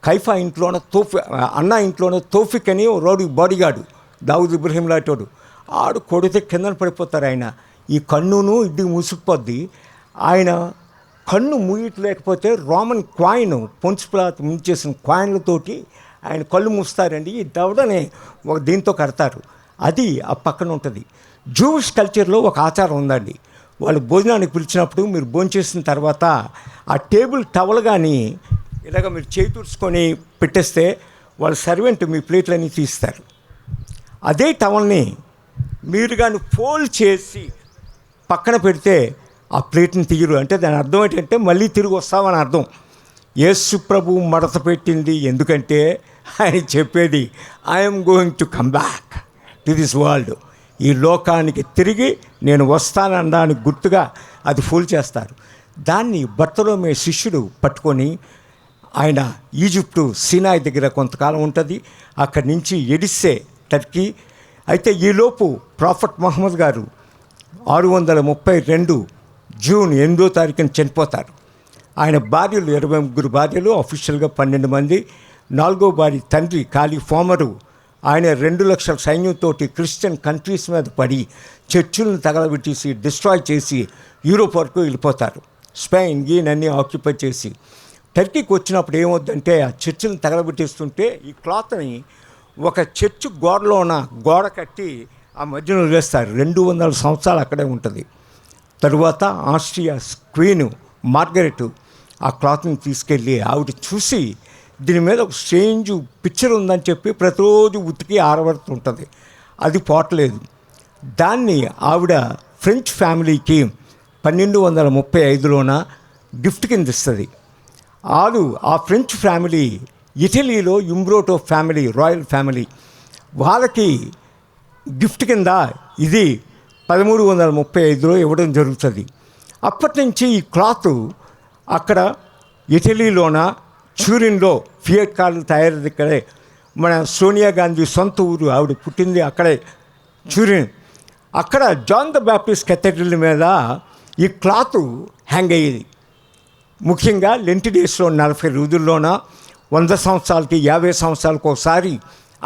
కైఫా ఇంట్లోనే అన్న ఇంట్లోనే తోఫిక్ అని రోడ్డు బాడీగాడు, దావుద్ ఇబ్రహీం లాంటోడు. ఆడు కొడితే కిందన పడిపోతారు. ఆయన ఈ కన్నును ఇది మూసుకుపోద్ది. ఆయన కన్ను మూయట్లేకపోతే రోమన్ కాయిన్, పొన్సిపులాత్ ముంచేసిన కాయిన్లతోటి ఆయన కళ్ళు మూస్తారండి. ఈ దవడని ఒక దీంతో కడతారు. అది ఆ పక్కన ఉంటుంది. జూయిష్ కల్చర్లో ఒక ఆచారం ఉందండి. వాళ్ళు భోజనానికి పిలిచినప్పుడు మీరు భోంచేసిన తర్వాత ఆ టేబుల్ టవల్ కానీ ఇలాగ మీరు చేయి తుడుచుకొని పెట్టేస్తే వాళ్ళ సర్వెంట్ మీ ప్లేట్లన్నీ తీస్తారు. అదే టవల్ని మీరు కానీ ఫోల్డ్ చేసి పక్కన పెడితే ఆ ప్లేట్ని తీయరు. అంటే దాని అర్థం ఏంటంటే మళ్ళీ తిరిగి వస్తామని అర్థం. యేసు ప్రభు మడత పెట్టింది ఎందుకంటే ఆయన చెప్పేది I'm going to come back to this world. ఈ లోకానికి తిరిగి నేను వస్తాననడానికి గుర్తుగా అది ఫోల్డ్ చేస్తారు. దాన్ని బర్తలోమే శిష్యుడు పట్టుకొని ఆయన ఈజిప్టు సీనాయి దగ్గర కొంతకాలం ఉంటుంది, అక్కడి నుంచి ఎడిస్సే టర్కీ. అయితే ఈలోపు ప్రాఫెట్ మహమ్మద్ గారు 632 జూన్ 8వ తారీఖున చనిపోతారు. ఆయన భార్యలు 23 భార్యలు, అఫీషియల్గా 12 మంది. 4వ భార్య తండ్రి కాలిఫామరు ఆయన 2 లక్షల సైన్యంతో క్రిస్టియన్ కంట్రీస్ మీద పడి చర్చిలను తగలబెట్టేసి డిస్ట్రాయ్ చేసి యూరోప్ వరకు వెళ్ళిపోతారు. స్పెయిన్ అన్నీ ఆక్యుపై చేసి టర్కీకి వచ్చినప్పుడు ఏమవుద్దంటే ఆ చర్చిలను తగలబెట్టేస్తుంటే ఈ క్లాత్ని ఒక చర్చ్ గోడ కట్టి ఆ మధ్యలో వేస్తారు. 200 సంవత్సరాలు అక్కడే ఉంటుంది. తరువాత ఆస్ట్రియా క్వీను మార్గరెట్ ఆ క్లాత్ని తీసుకెళ్ళి ఆవిడ చూసి దీని మీద ఒక స్ట్రేంజ్ పిక్చర్ ఉందని చెప్పి ప్రతిరోజు ఉతికి ఆరబడుతుంటుంది. అది పోవట్లేదు. దాన్ని ఆవిడ ఫ్రెంచ్ ఫ్యామిలీకి 1235లోన గిఫ్ట్ కింద ఇస్తుంది. ఆ ఫ్రెంచ్ ఫ్యామిలీ ఇటలీలో యుంబ్రోటో ఫ్యామిలీ, రాయల్ ఫ్యామిలీ, వాళ్ళకి గిఫ్ట్ కింద ఇది 1335లో ఇవ్వడం జరుగుతుంది. అప్పటి నుంచి ఈ క్లాత్ అక్కడ ఇటలీలోన ట్యూరిన్లో ఫియట్ కార్లు తయారది ఇక్కడే. మన సోనియా గాంధీ సొంత ఊరు, ఆవిడ పుట్టింది అక్కడే ట్యూరిన్. అక్కడ జాన్ ద బ్యాప్టిస్ట్ కేథడ్రల్ మీద ఈ క్లాత్ హ్యాంగ్ అయ్యేది. ముఖ్యంగా లెంట్ డేస్లో 40 రోజుల్లోన 100 సంవత్సరాలకి 50 సంవత్సరాలకు ఒకసారి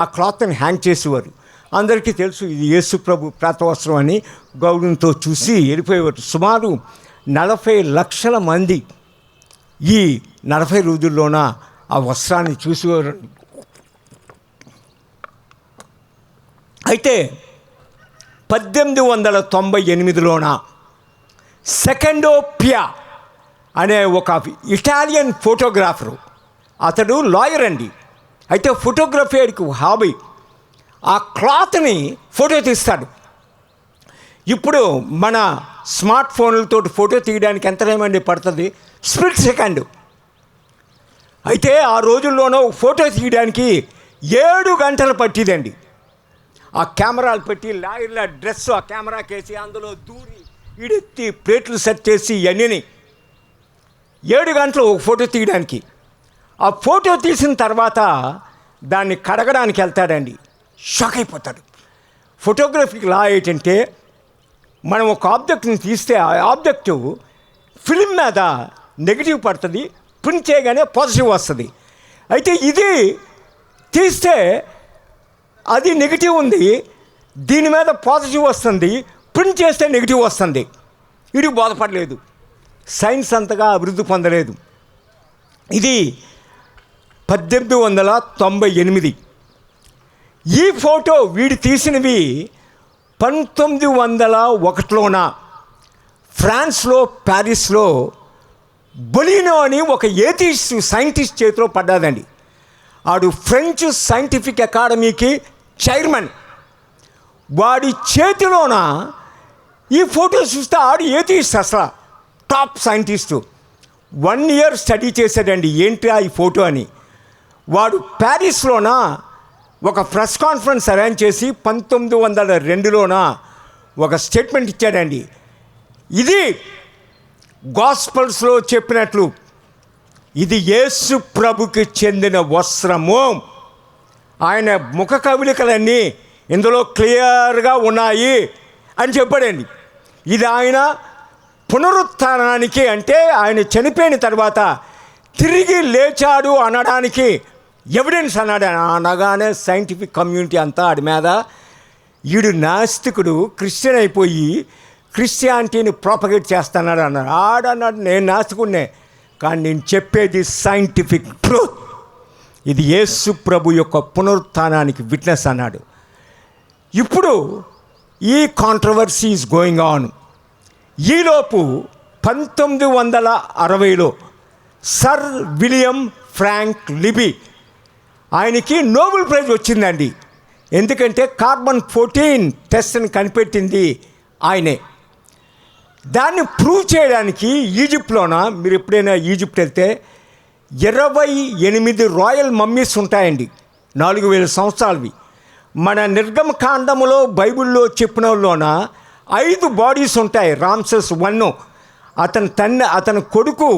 ఆ క్లాత్ని హ్యాంగ్ చేసేవారు. అందరికీ తెలుసు ఇది యేసు ప్రభు ప్రాతవస్త్రం అని గౌరవంతో చూసి వెళ్ళిపోయేవారు. సుమారు 40 లక్షల మంది ఈ 40 రోజుల్లోన ఆ వస్త్రాన్ని చూసేవారు. అయితే 1898లోన సెకండో పియా అనే ఒక ఇటాలియన్ ఫోటోగ్రాఫరు, అతడు లాయర్ అండి. అయితే ఫోటోగ్రఫీకి హాబీ. ఆ క్లాత్ని ఫోటో తీస్తాడు. ఇప్పుడు మన స్మార్ట్ ఫోన్లతో ఫోటో తీయడానికి ఎంత టైం అండి పడుతుంది? Split second. అయితే ఆ రోజుల్లోనూ ఫోటో తీయడానికి 7 గంటలు పట్టిదండి. ఆ కెమెరాలు పెట్టి లాయర్ల డ్రెస్ ఆ కెమెరాకేసి అందులో దూరి ఇడెత్తి ప్లేట్లు సెట్ చేసి ఇవన్నీ 7 గంటలు ఒక ఫోటో తీయడానికి. ఆ ఫోటో తీసిన తర్వాత దాన్ని కడగడానికి వెళ్తాడండి. షాక్ అయిపోతాడు. ఫోటోగ్రఫీకి లా ఏంటంటే మనం ఒక ఆబ్జెక్ట్ని తీస్తే ఆ ఆబ్జెక్టు ఫిల్మ్ మీద నెగిటివ్ పడుతుంది, ప్రింట్ చేయగానే పాజిటివ్ వస్తుంది. అయితే ఇది తీస్తే అది నెగిటివ్ ఉంది, దీని మీద పాజిటివ్ వస్తుంది, ప్రింట్ చేస్తే నెగిటివ్ వస్తుంది. ఇది బోధపడలేదు, సైన్స్ అంతగా అభివృద్ధి పొందలేదు. ఇది 1898. ఈ ఫోటో వీడు తీసినవి 1901లోన ఫ్రాన్స్లో ప్యారిస్లో బొలినో అని ఒక ఏథిస్ట్ సైంటిస్ట్ చేతిలో పడ్డాదండి. ఆడు ఫ్రెంచ్ సైంటిఫిక్ అకాడమీకి చైర్మన్. వాడి చేతిలోన ఈ ఫోటో చూస్తే ఆడు ఏథిస్ట్, అసలు టాప్ సైంటిస్టు. 1 year స్టడీ చేశాడండి ఏంటి ఈ ఫోటో అని. వాడు ప్యారిస్లోన ఒక ప్రెస్ కాన్ఫరెన్స్ అరేంజ్ చేసి 1902లోన ఒక స్టేట్మెంట్ ఇచ్చాడండి. ఇది గాస్పల్స్లో చెప్పినట్లు ఇది యేసు ప్రభుకి చెందిన వస్త్రము. ఆయన ముఖ కవళికలన్నీ ఇందులో క్లియర్గా ఉన్నాయి అని చెప్పాడండి. ఇది ఆయన పునరుత్థానానికి, అంటే ఆయన చనిపోయిన తర్వాత తిరిగి లేచాడు అనడానికి ఎవిడెన్స్ అన్నాడు. అనగానే సైంటిఫిక్ కమ్యూనిటీ అంతా ఆడి మీద ఈడు నాస్తికుడు, క్రిస్టియన్ అయిపోయి క్రిస్టియానిటీని ప్రాపగేట్ చేస్తున్నాడు అన్నాడు. ఆడన్నాడు నేను నాస్తికుడినే, కానీ నేను చెప్పేది సైంటిఫిక్ ట్రూత్, ఇది యేసు ప్రభు యొక్క పునరుత్థానానికి విట్నెస్ అన్నాడు. ఇప్పుడు ఈ కాంట్రవర్సీ ఈజ్ గోయింగ్ ఆన్. ఈలోపు 1960లో సర్ విలియం ఫ్రాంక్ లిబీ ఆయనకి నోబెల్ ప్రైజ్ వచ్చిందండి. ఎందుకంటే కార్బన్-14 టెస్ట్ని కనిపెట్టింది ఆయనే. దాన్ని ప్రూవ్ చేయడానికి ఈజిప్ట్లోన, మీరు ఎప్పుడైనా ఈజిప్ట్ వెళ్తే 28 రాయల్ మమ్మీస్ ఉంటాయండి, 4000 సంవత్సరాలవి. మన నిర్గమకాండములో బైబిల్లో చెప్పినలోన 5 బాడీస్ ఉంటాయి. రామ్సెస్ 1 అతని కొడుకు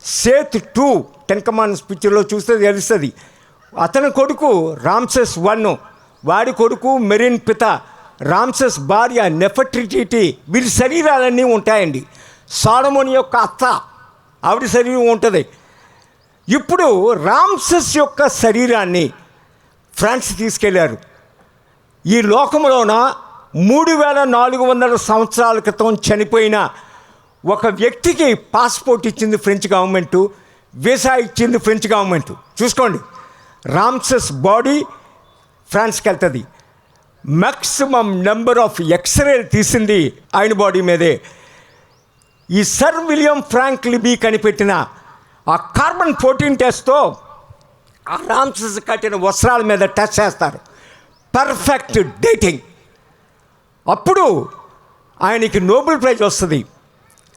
సేత్ 2 10 కమాండ్స్ పిక్చర్లో చూస్తే తెలుస్తుంది. అతని కొడుకు రామ్సెస్ 1, వాడి కొడుకు మెరిన్ పిత, రామ్సెస్ భార్య నెఫర్టిటిటీ, వీరి శరీరాలన్నీ ఉంటాయండి. సొలొమోను యొక్క అత్త, ఆవిడ శరీరం ఉంటుంది. ఇప్పుడు రామ్సెస్ యొక్క శరీరాన్ని ఫ్రాన్స్ తీసుకెళ్లారు. ఈ లోకంలోన 3400 సంవత్సరాల క్రితం చనిపోయిన ఒక వ్యక్తికి పాస్పోర్ట్ ఇచ్చింది ఫ్రెంచ్ గవర్నమెంటు, వీసా ఇచ్చింది ఫ్రెంచ్ గవర్నమెంటు. చూసుకోండి, రామ్సెస్ బాడీ ఫ్రాన్స్కి వెళ్తుంది. మ్యాక్సిమం నెంబర్ ఆఫ్ ఎక్స్రేలు తీసింది ఆయన బాడీ మీదే. ఈ సర్ విలియం ఫ్రాంక్ లిబీ కనిపెట్టిన ఆ కార్బన్-14 టెస్ట్తో ఆ రామ్సెస్ కట్టిన వస్త్రాల మీద టెస్ట్ చేస్తారు, పర్ఫెక్ట్ డేటింగ్. అప్పుడు ఆయనకి నోబెల్ ప్రైజ్ వస్తుంది.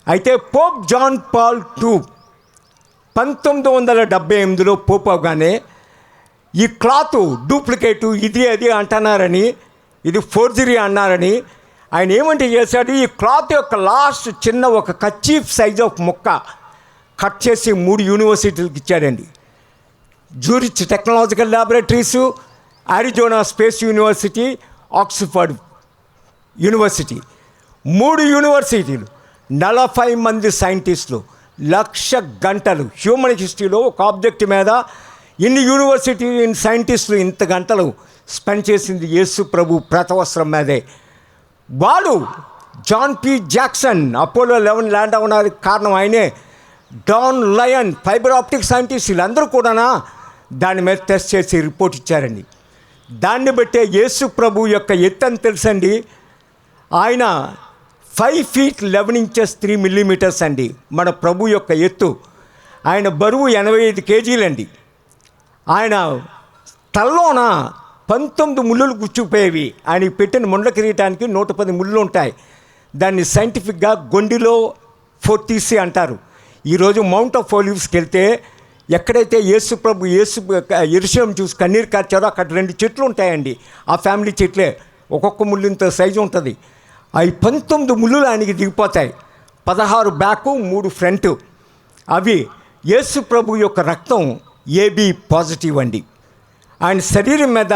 అయితే పోప్ జాన్ పాల్ II 1978లో పోప్ అవగానే ఈ క్లాత్ డూప్లికేటు, ఇది అది అంటున్నారని, ఇది ఫోర్జరీ అన్నారని ఆయన ఏమంటే చేశాడు, ఈ క్లాత్ యొక్క లాస్ట్ చిన్న ఒక కర్చీఫ్ సైజ్ ఆఫ్ ముక్క కట్ చేసి 3 యూనివర్సిటీలకు ఇచ్చాడండి. Zurich technological laboratories, Arizona space university, Oxford university, 3 యూనివర్సిటీలు, 40 మంది సైంటిస్టులు, 1,00,000 గంటలు. హ్యూమన్ హిస్టరీలో ఒక ఆబ్జెక్ట్ మీద ఇన్ని యూనివర్సిటీ సైంటిస్టులు ఇంత గంటలు స్పెండ్ చేసింది యేసు ప్రభు ప్రతవస్త్రం మీదే. వాళ్ళు John P Jackson Apollo 11 land అవడానికి కారణం ఆయనే. Don Lion fibre optic scientist, వీళ్ళందరూ కూడా దాని మీద టెస్ట్ చేసి రిపోర్ట్ ఇచ్చారండి. దాన్ని బట్టే యేసు ప్రభు యొక్క ఎత్తు అని తెలుసండి. ఆయన 5 feet 11 inches 3 millimeters అండి మన ప్రభు యొక్క ఎత్తు. ఆయన బరువు 85 kgs. ఆయన తల్లోన 19 ముళ్ళులు గుచ్చుకుపోయేవి. ఆయనకి పెట్టిన ముండ్ల కిరీటానికి 110 ముళ్ళు ఉంటాయి. దాన్ని సైంటిఫిక్గా గొండిలో ఫోర్టీసీ అంటారు. ఈరోజు మౌంట్ ఆఫ్ ఒలివ్స్కి వెళ్తే ఎక్కడైతే యేసు ప్రభు యెరూషలేం చూసి కన్నీరు కార్చారో అక్కడ 2 చెట్లు ఉంటాయండి. ఆ ఫ్యామిలీ చెట్లే, ఒక్కొక్క ముళ్ళు ఇంత సైజు ఉంటుంది. అవి 19 ముళ్ళులు ఆయనకి దిగిపోతాయి. 16 బ్యాకు 3 ఫ్రంట్. అవి యేసు ప్రభు యొక్క రక్తం AB పాజిటివ్ అండి. ఆయన శరీరం మీద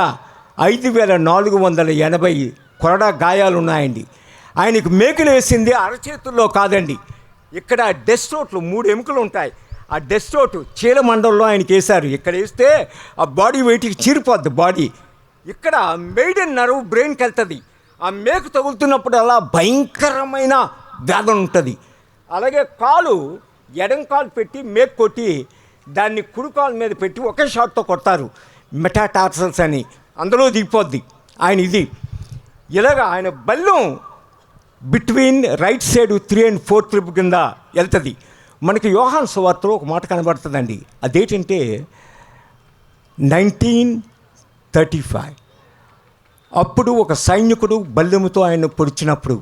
5480 కొరడా గాయాలు ఉన్నాయండి. ఆయనకు మేకులు వేసింది అరచేతుల్లో కాదండి, ఇక్కడ డెస్టోట్లు 3 ఎముకలు ఉంటాయి. ఆ డెస్టోట్ చీలమండలంలో ఆయనకి వేశారు. ఇక్కడ వేస్తే ఆ బాడీ వెయిట్కి చీరిపోద్ది బాడీ. ఇక్కడ మెయిడెన్ నర్వ్ బ్రెయిన్కి వెళ్తుంది. ఆ మేకు తగులుతున్నప్పుడు అలా భయంకరమైన వేదన ఉంటుంది. అలాగే కాలు, ఎడం కాలు పెట్టి మేకు కొట్టి దాన్ని కుడి కాలు మీద పెట్టి ఒకే షాట్తో కొడతారు, మెటాటార్సల్స్ అని, అందులో దిగిపోద్ది ఆయన. ఇది ఇలాగ ఆయన బల్లం between right side 3 and 4 trip కింద వెళ్తుంది. మనకి యోహాను సువార్తలో ఒక మాట కనబడుతుందండి. అదేంటంటే 1935 అప్పుడు ఒక సైనికుడు బల్లెముతో ఆయన పొడిచినప్పుడు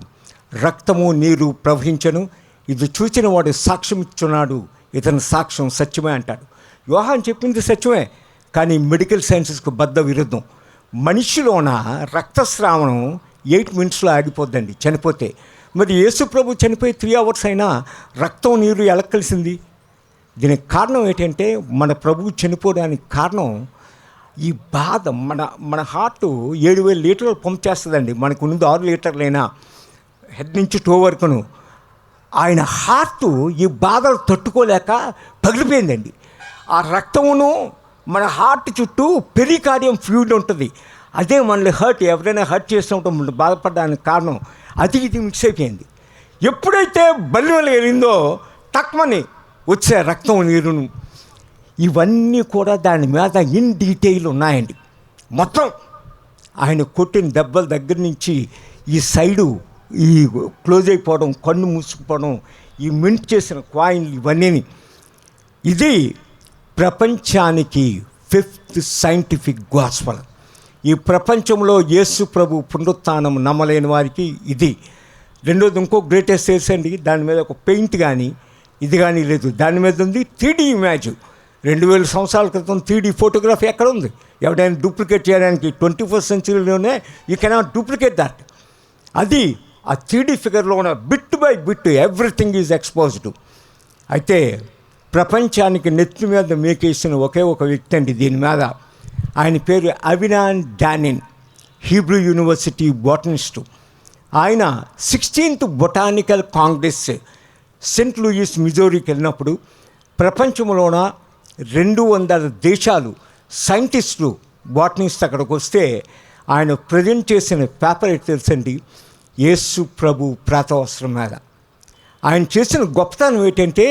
రక్తము నీరు ప్రవహించను, ఇది చూచిన వాడు సాక్ష్యం ఇచ్చున్నాడు, ఇతని సాక్ష్యం సత్యమే అంటాడు. యోహాను చెప్పింది సత్యమే, కానీ మెడికల్ సైన్సెస్కు బద్ద విరుద్ధం. మనిషిలోన రక్తస్రావణం 8 minutesలో ఆగిపోద్దండి చనిపోతే. మరి యేసు ప్రభు చనిపోయి 3 hours అయినా రక్తం నీరు ఎలా కలిసింది? దీనికి కారణం ఏంటంటే మన ప్రభువు చనిపోవడానికి కారణం ఈ బాధ. మన హార్ట్ 7000 లీటర్లు పంప్ చేస్తుందండి. మనకు ఉన్నది 6 లీటర్లైనా హెడ్ నుంచి టో వరకును. ఆయన హార్ట్ ఈ బాధలు తట్టుకోలేక పగిలిపోయిందండి. ఆ రక్తమును మన హార్ట్ చుట్టూ పెరికార్డియం ఫ్లూయిడ్ ఉంటుంది. అదే మనల్ని ఎవరైనా హర్ట్ చేసినప్పుడు మనం బాధపడడానికి కారణం. అది ఇది మిక్స్ అయిపోయింది. ఎప్పుడైతే బల్లివలు వెళ్ళిందో తక్కువని వచ్చే రక్తం నీరును ఇవన్నీ కూడా దాని మీద ఇన్ డీటెయిల్ ఉన్నాయండి. మొత్తం ఆయన కొట్టిన దెబ్బల దగ్గర నుంచి ఈ సైడు ఈ క్లోజ్ అయిపోవడం, కన్ను మూసుకుపోవడం, ఈ మింట్ చేసిన కాయిన్లు ఇవన్నీ, ఇది ప్రపంచానికి 5th సైంటిఫిక్ గాస్పెల్. ఈ ప్రపంచంలో యేసు ప్రభు పునరుత్థానం నమ్మలేని వారికి ఇది. రెండోది ఇంకో గ్రేటెస్ట్ సేల్స్ అండి, దాని మీద ఒక పెయింట్ కానీ ఇది కానీ లేదు. దాని మీద ఉంది 3D ఇమేజ్. 2000 సంవత్సరాల క్రితం 3D ఫోటోగ్రఫీ ఎక్కడ ఉంది? ఎవరైనా డూప్లికేట్ చేయడానికి 21st సెంచరీలోనే యూ కెనాట్ డూప్లికేట్ దట్. అది ఆ 3D ఫిగర్లో ఉన్న bit by bit everything is exposed. అయితే ప్రపంచానికి నెత్తి మీద మేకేసిన ఒకే ఒక వ్యక్తి అండి దీని మీద. ఆయన పేరు అవినాన్ డానిన్, హీబ్రూ యూనివర్సిటీ బొటనిస్టు. ఆయన 16th botanical congress saint Louis మిజోరీకి వెళ్ళినప్పుడు ప్రపంచంలోన 200 దేశాలు సైంటిస్టులు బాటనిస్ట్ అక్కడికి వస్తే ఆయన ప్రజెంట్ చేసిన పేపర్ ఏంటి తెలుసండి? యేసు ప్రభు ప్రాతవస్త్రం మీద. ఆయన చేసిన గొప్పతనం ఏంటంటే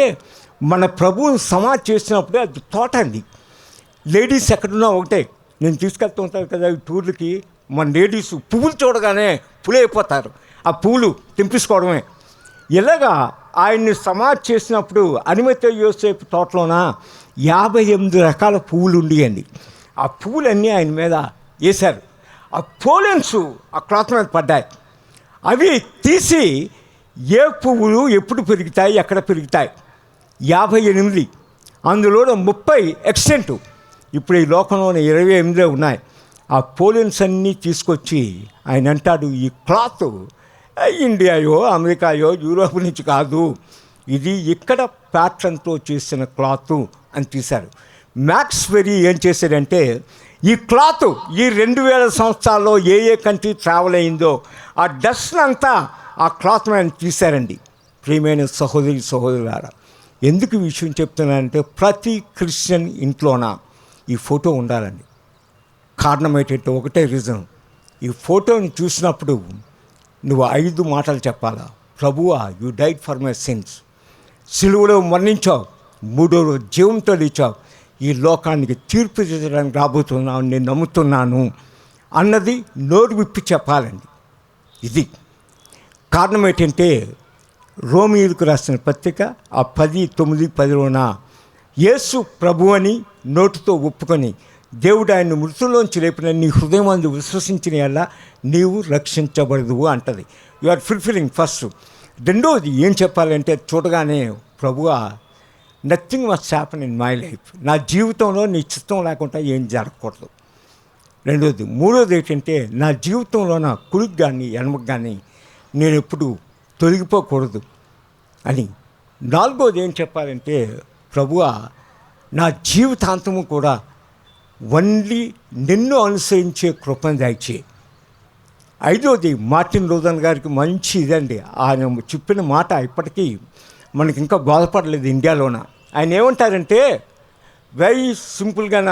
మన ప్రభువుని సమాధి చేసినప్పుడే అది తోట అండి. లేడీస్ ఎక్కడున్నా ఒకటే, నేను తీసుకెళ్తూ ఉంటాను కదా ఈ టూర్లకి, మన లేడీస్ పువ్వులు చూడగానే పులైపోతారు, ఆ పువ్వులు తెంపించుకోవడమే. ఇలాగా ఆయన్ని సమాధి చేసినప్పుడు అనిమత యోసేపు తోటలోన 58 రకాల పువ్వులు ఉండేయండి. ఆ పువ్వులన్నీ ఆయన మీద వేశారు. ఆ పోలెన్స్ ఆ క్లాత్ మీద పడ్డాయి. అవి తీసి ఏ పువ్వులు ఎప్పుడు పెరుగుతాయి, ఎక్కడ పెరుగుతాయి, 58, అందులో 30 ఎక్స్టెంట్. ఇప్పుడు ఈ లోకంలోనే 28 ఉన్నాయి. ఆ పోలెన్స్ అన్నీ తీసుకొచ్చి ఆయన అంటాడు, ఈ క్లాత్ ఇండియాయో అమెరికాయో యూరోప్ నుంచి కాదు, ఇది ఇక్కడ ప్యాటర్న్తో చేసిన క్లాత్ అని తీశారు. మ్యాక్స్ వెరీ ఏం చేశాడంటే ఈ క్లాత్ ఈ 2000 సంవత్సరాల్లో ఏ కంట్రీ ట్రావెల్ అయిందో ఆ డస్ట్ అంతా ఆ క్లాత్ మీద తీశారండి. ప్రియమైన సహోదరి సహోదరులారా, ఎందుకు ఈ విషయం చెప్తున్నానంటే ప్రతి క్రిస్టియన్ ఇంట్లోన ఈ ఫోటో ఉండాలండి. కారణం ఏంటంటే ఒకటే రీజన్, ఈ ఫోటోని చూసినప్పుడు నువ్వు 5 మాటలు చెప్పాలా. ప్రభువా, you died for my since, సిలువలో మరణించావు, 3వ రోజు జీవంతో లేచావు, ఈ లోకానికి తీర్పు తీర్చడానికి రాబోతున్నావు, నేను నమ్ముతున్నాను అన్నది నోరు విప్పి చెప్పాలండి. ఇది కారణం ఏంటంటే రోమీయులకు రాసిన పత్రిక ఆ 10:9-10లోన యేసు ప్రభు అని నోటితో ఒప్పుకొని దేవుడు ఆయన్ని మృతుల్లోంచి లేపిన నీ హృదయం అందు విశ్వసించిన యెడల నీవు రక్షించబడదు అంటది. You are fulfilling first. రెండోది ఏం చెప్పాలంటే చూడగానే ప్రభువా, nothing must happen in my life, నా జీవితంలో నీ చిత్తం లేకుండా ఏం జరగకూడదు. రెండోది. మూడోది ఏంటంటే నా జీవితంలో నా కుడికి కానీ ఎడమకు కానీ నేను ఎప్పుడు తొలగిపోకూడదు అని. నాలుగోది ఏం చెప్పాలంటే ప్రభువా, నా జీవితాంతము కూడా ఓన్లీ నిన్ను అనుసరించే కృపను దయచేయి. ఐదోది మార్టిన్ లూథర్ గారికి మంచి ఇదండి, ఆయన చెప్పిన మాట ఇప్పటికీ మనకి ఇంకా బోధపడలేదు ఇండియాలోన. ఆయన ఏమంటారంటే వెరీ సింపుల్గాన,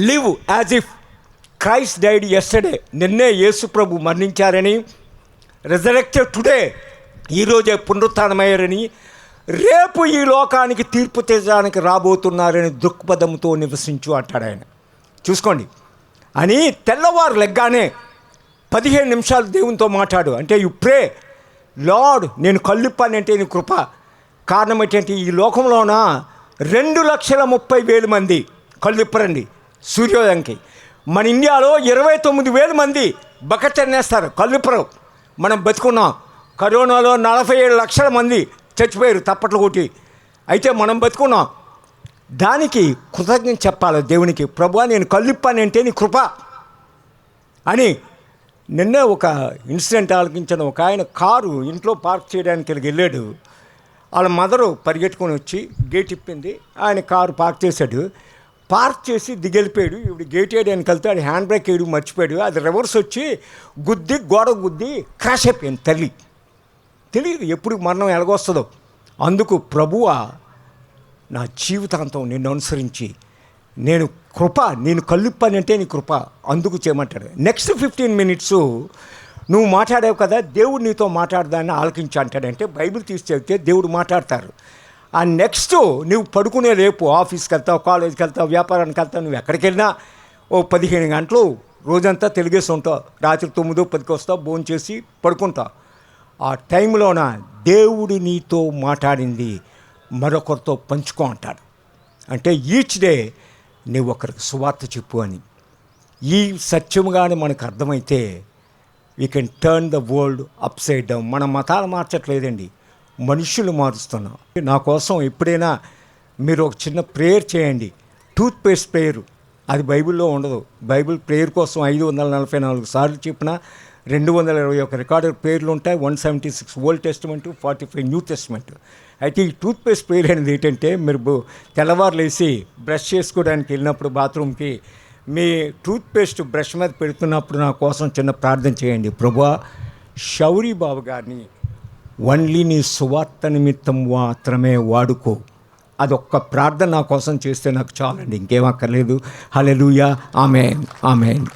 live as if Christ died yesterday, నిన్నే యేసు ప్రభు మరణించారని, రెజరెక్టెడ్ టుడే, ఈరోజే పునరుత్థానమయ్యారని, రేపు ఈ లోకానికి తీర్పు తీర్చడానికి రాబోతున్నారని దృక్పథంతో నివసించు అంటాడు ఆయన. చూసుకోండి అని తెల్లవారు లెగ్గానే 15 నిమిషాలు దేవునితో మాట్లాడు. అంటే యు ప్రే లార్డ్, నేను కళ్ళిప్పానంటే నీ కృప. కారణం ఏంటంటే ఈ లోకంలోన 2,30,000 మంది కళ్ళిప్పరండి సూర్యోదయంకి. మన ఇండియాలో 29,000 మంది బకెట్టనేస్తారు, కళ్ళిప్పరు. మనం బతుకున్నాం. కరోనాలో 47 లక్షల మంది చచ్చిపోయారు తప్పట్లు కొట్టి. అయితే మనం బతుకున్నాం. దానికి కృతజ్ఞత చెప్పాలి దేవునికి. ప్రభువా, నేను కళ్ళిప్పానంటే నీ కృప అని. నిన్నే ఒక ఇన్సిడెంట్ ఆలకించిన ఒక ఆయన కారు ఇంట్లో పార్క్ చేయడానికి వెళ్ళాడు. వాళ్ళ మదరు పరిగెట్టుకొని వచ్చి గేట్ ఇప్పింది. ఆయన కారు పార్క్ చేశాడు. పార్క్ చేసి దిగెళ్ళిపోయాడు. ఇప్పుడు గేట్ వేయడానికి వెళ్తే అది హ్యాండ్ బ్రేక్ వేయడం మర్చిపోయాడు. అది రివర్స్ వచ్చి గుద్ది గోడ గుద్ది క్రాష్ అయిపోయింది. తల్లి తెలియదు ఎప్పుడు మరణం ఎలాగొస్తుందో. అందుకు ప్రభువా, నా జీవితాంతం నిన్ను అనుసరించి నేను కృప, నేను కళ్ళిప్పానంటే నీ కృప, అందుకు చేయమంటాడు. నెక్స్ట్ 15 మినిట్స్ నువ్వు మాట్లాడావు కదా, దేవుడు నీతో మాట్లాడదాన్ని ఆలకించి అంటాడంటే బైబిల్ తీసి చెప్తే దేవుడు మాట్లాడతారు. ఆ నెక్స్ట్ నువ్వు పడుకునే రేపు ఆఫీస్కి వెళ్తావు, కాలేజీకి వెళ్తావు, వ్యాపారానికి వెళ్తావు, నువ్వు ఎక్కడికి వెళ్ళినా ఓ 15 గంటలు రోజంతా తెలిగేసి ఉంటావు. రాత్రి 9-10కి వస్తావు, భోజనం చేసి పడుకుంటావు. ఆ టైంలోన దేవుడు నీతో మాట్లాడింది మరొకరితో పంచుకో అంటాడు. అంటే ఈచ్ డే నీవు ఒకరికి సువార్త చెప్పు అని. ఈ సత్యముగానే మనకు అర్థమైతే we can turn the world up side down. మన మతాలు మార్చట్లేదండి, మనుషులు మారుస్తున్నాం. నా కోసం ఎప్పుడైనా మీరు ఒక చిన్న ప్రేయర్ చేయండి. టూత్ పేస్ట్ ప్రేయరు, అది బైబిల్లో ఉండదు. బైబిల్ ప్రేయర్ కోసం 544 సార్లు చెప్పిన 221 రికార్డెడ్ ప్రేయర్లు ఉంటాయి. 176 ఓల్డ్ టెస్టిమెంట్, 45 న్యూ టెస్టిమెంట్. అయితే ఈ టూత్ పేస్ట్ ప్రేయర్ అనేది ఏంటంటే, మీరు తెల్లవారులు వేసి బ్రష్ చేసుకోవడానికి వెళ్ళినప్పుడు బాత్రూమ్కి మీ టూత్ పేస్ట్ బ్రష్ మీద పెడుతున్నప్పుడు నా కోసం చిన్న ప్రార్థన చేయండి. ప్రభువా, షౌరీ బాబు గారిని ఓన్లీ నీ సువార్త నిమిత్తం మాత్రమే వాడుకో. అదొక్క ప్రార్థన నా కోసం చేస్తే నాకు చాలండి, ఇంకేం అక్కర్లేదు. హల్లెలూయా, ఆమేన్, ఆమేన్.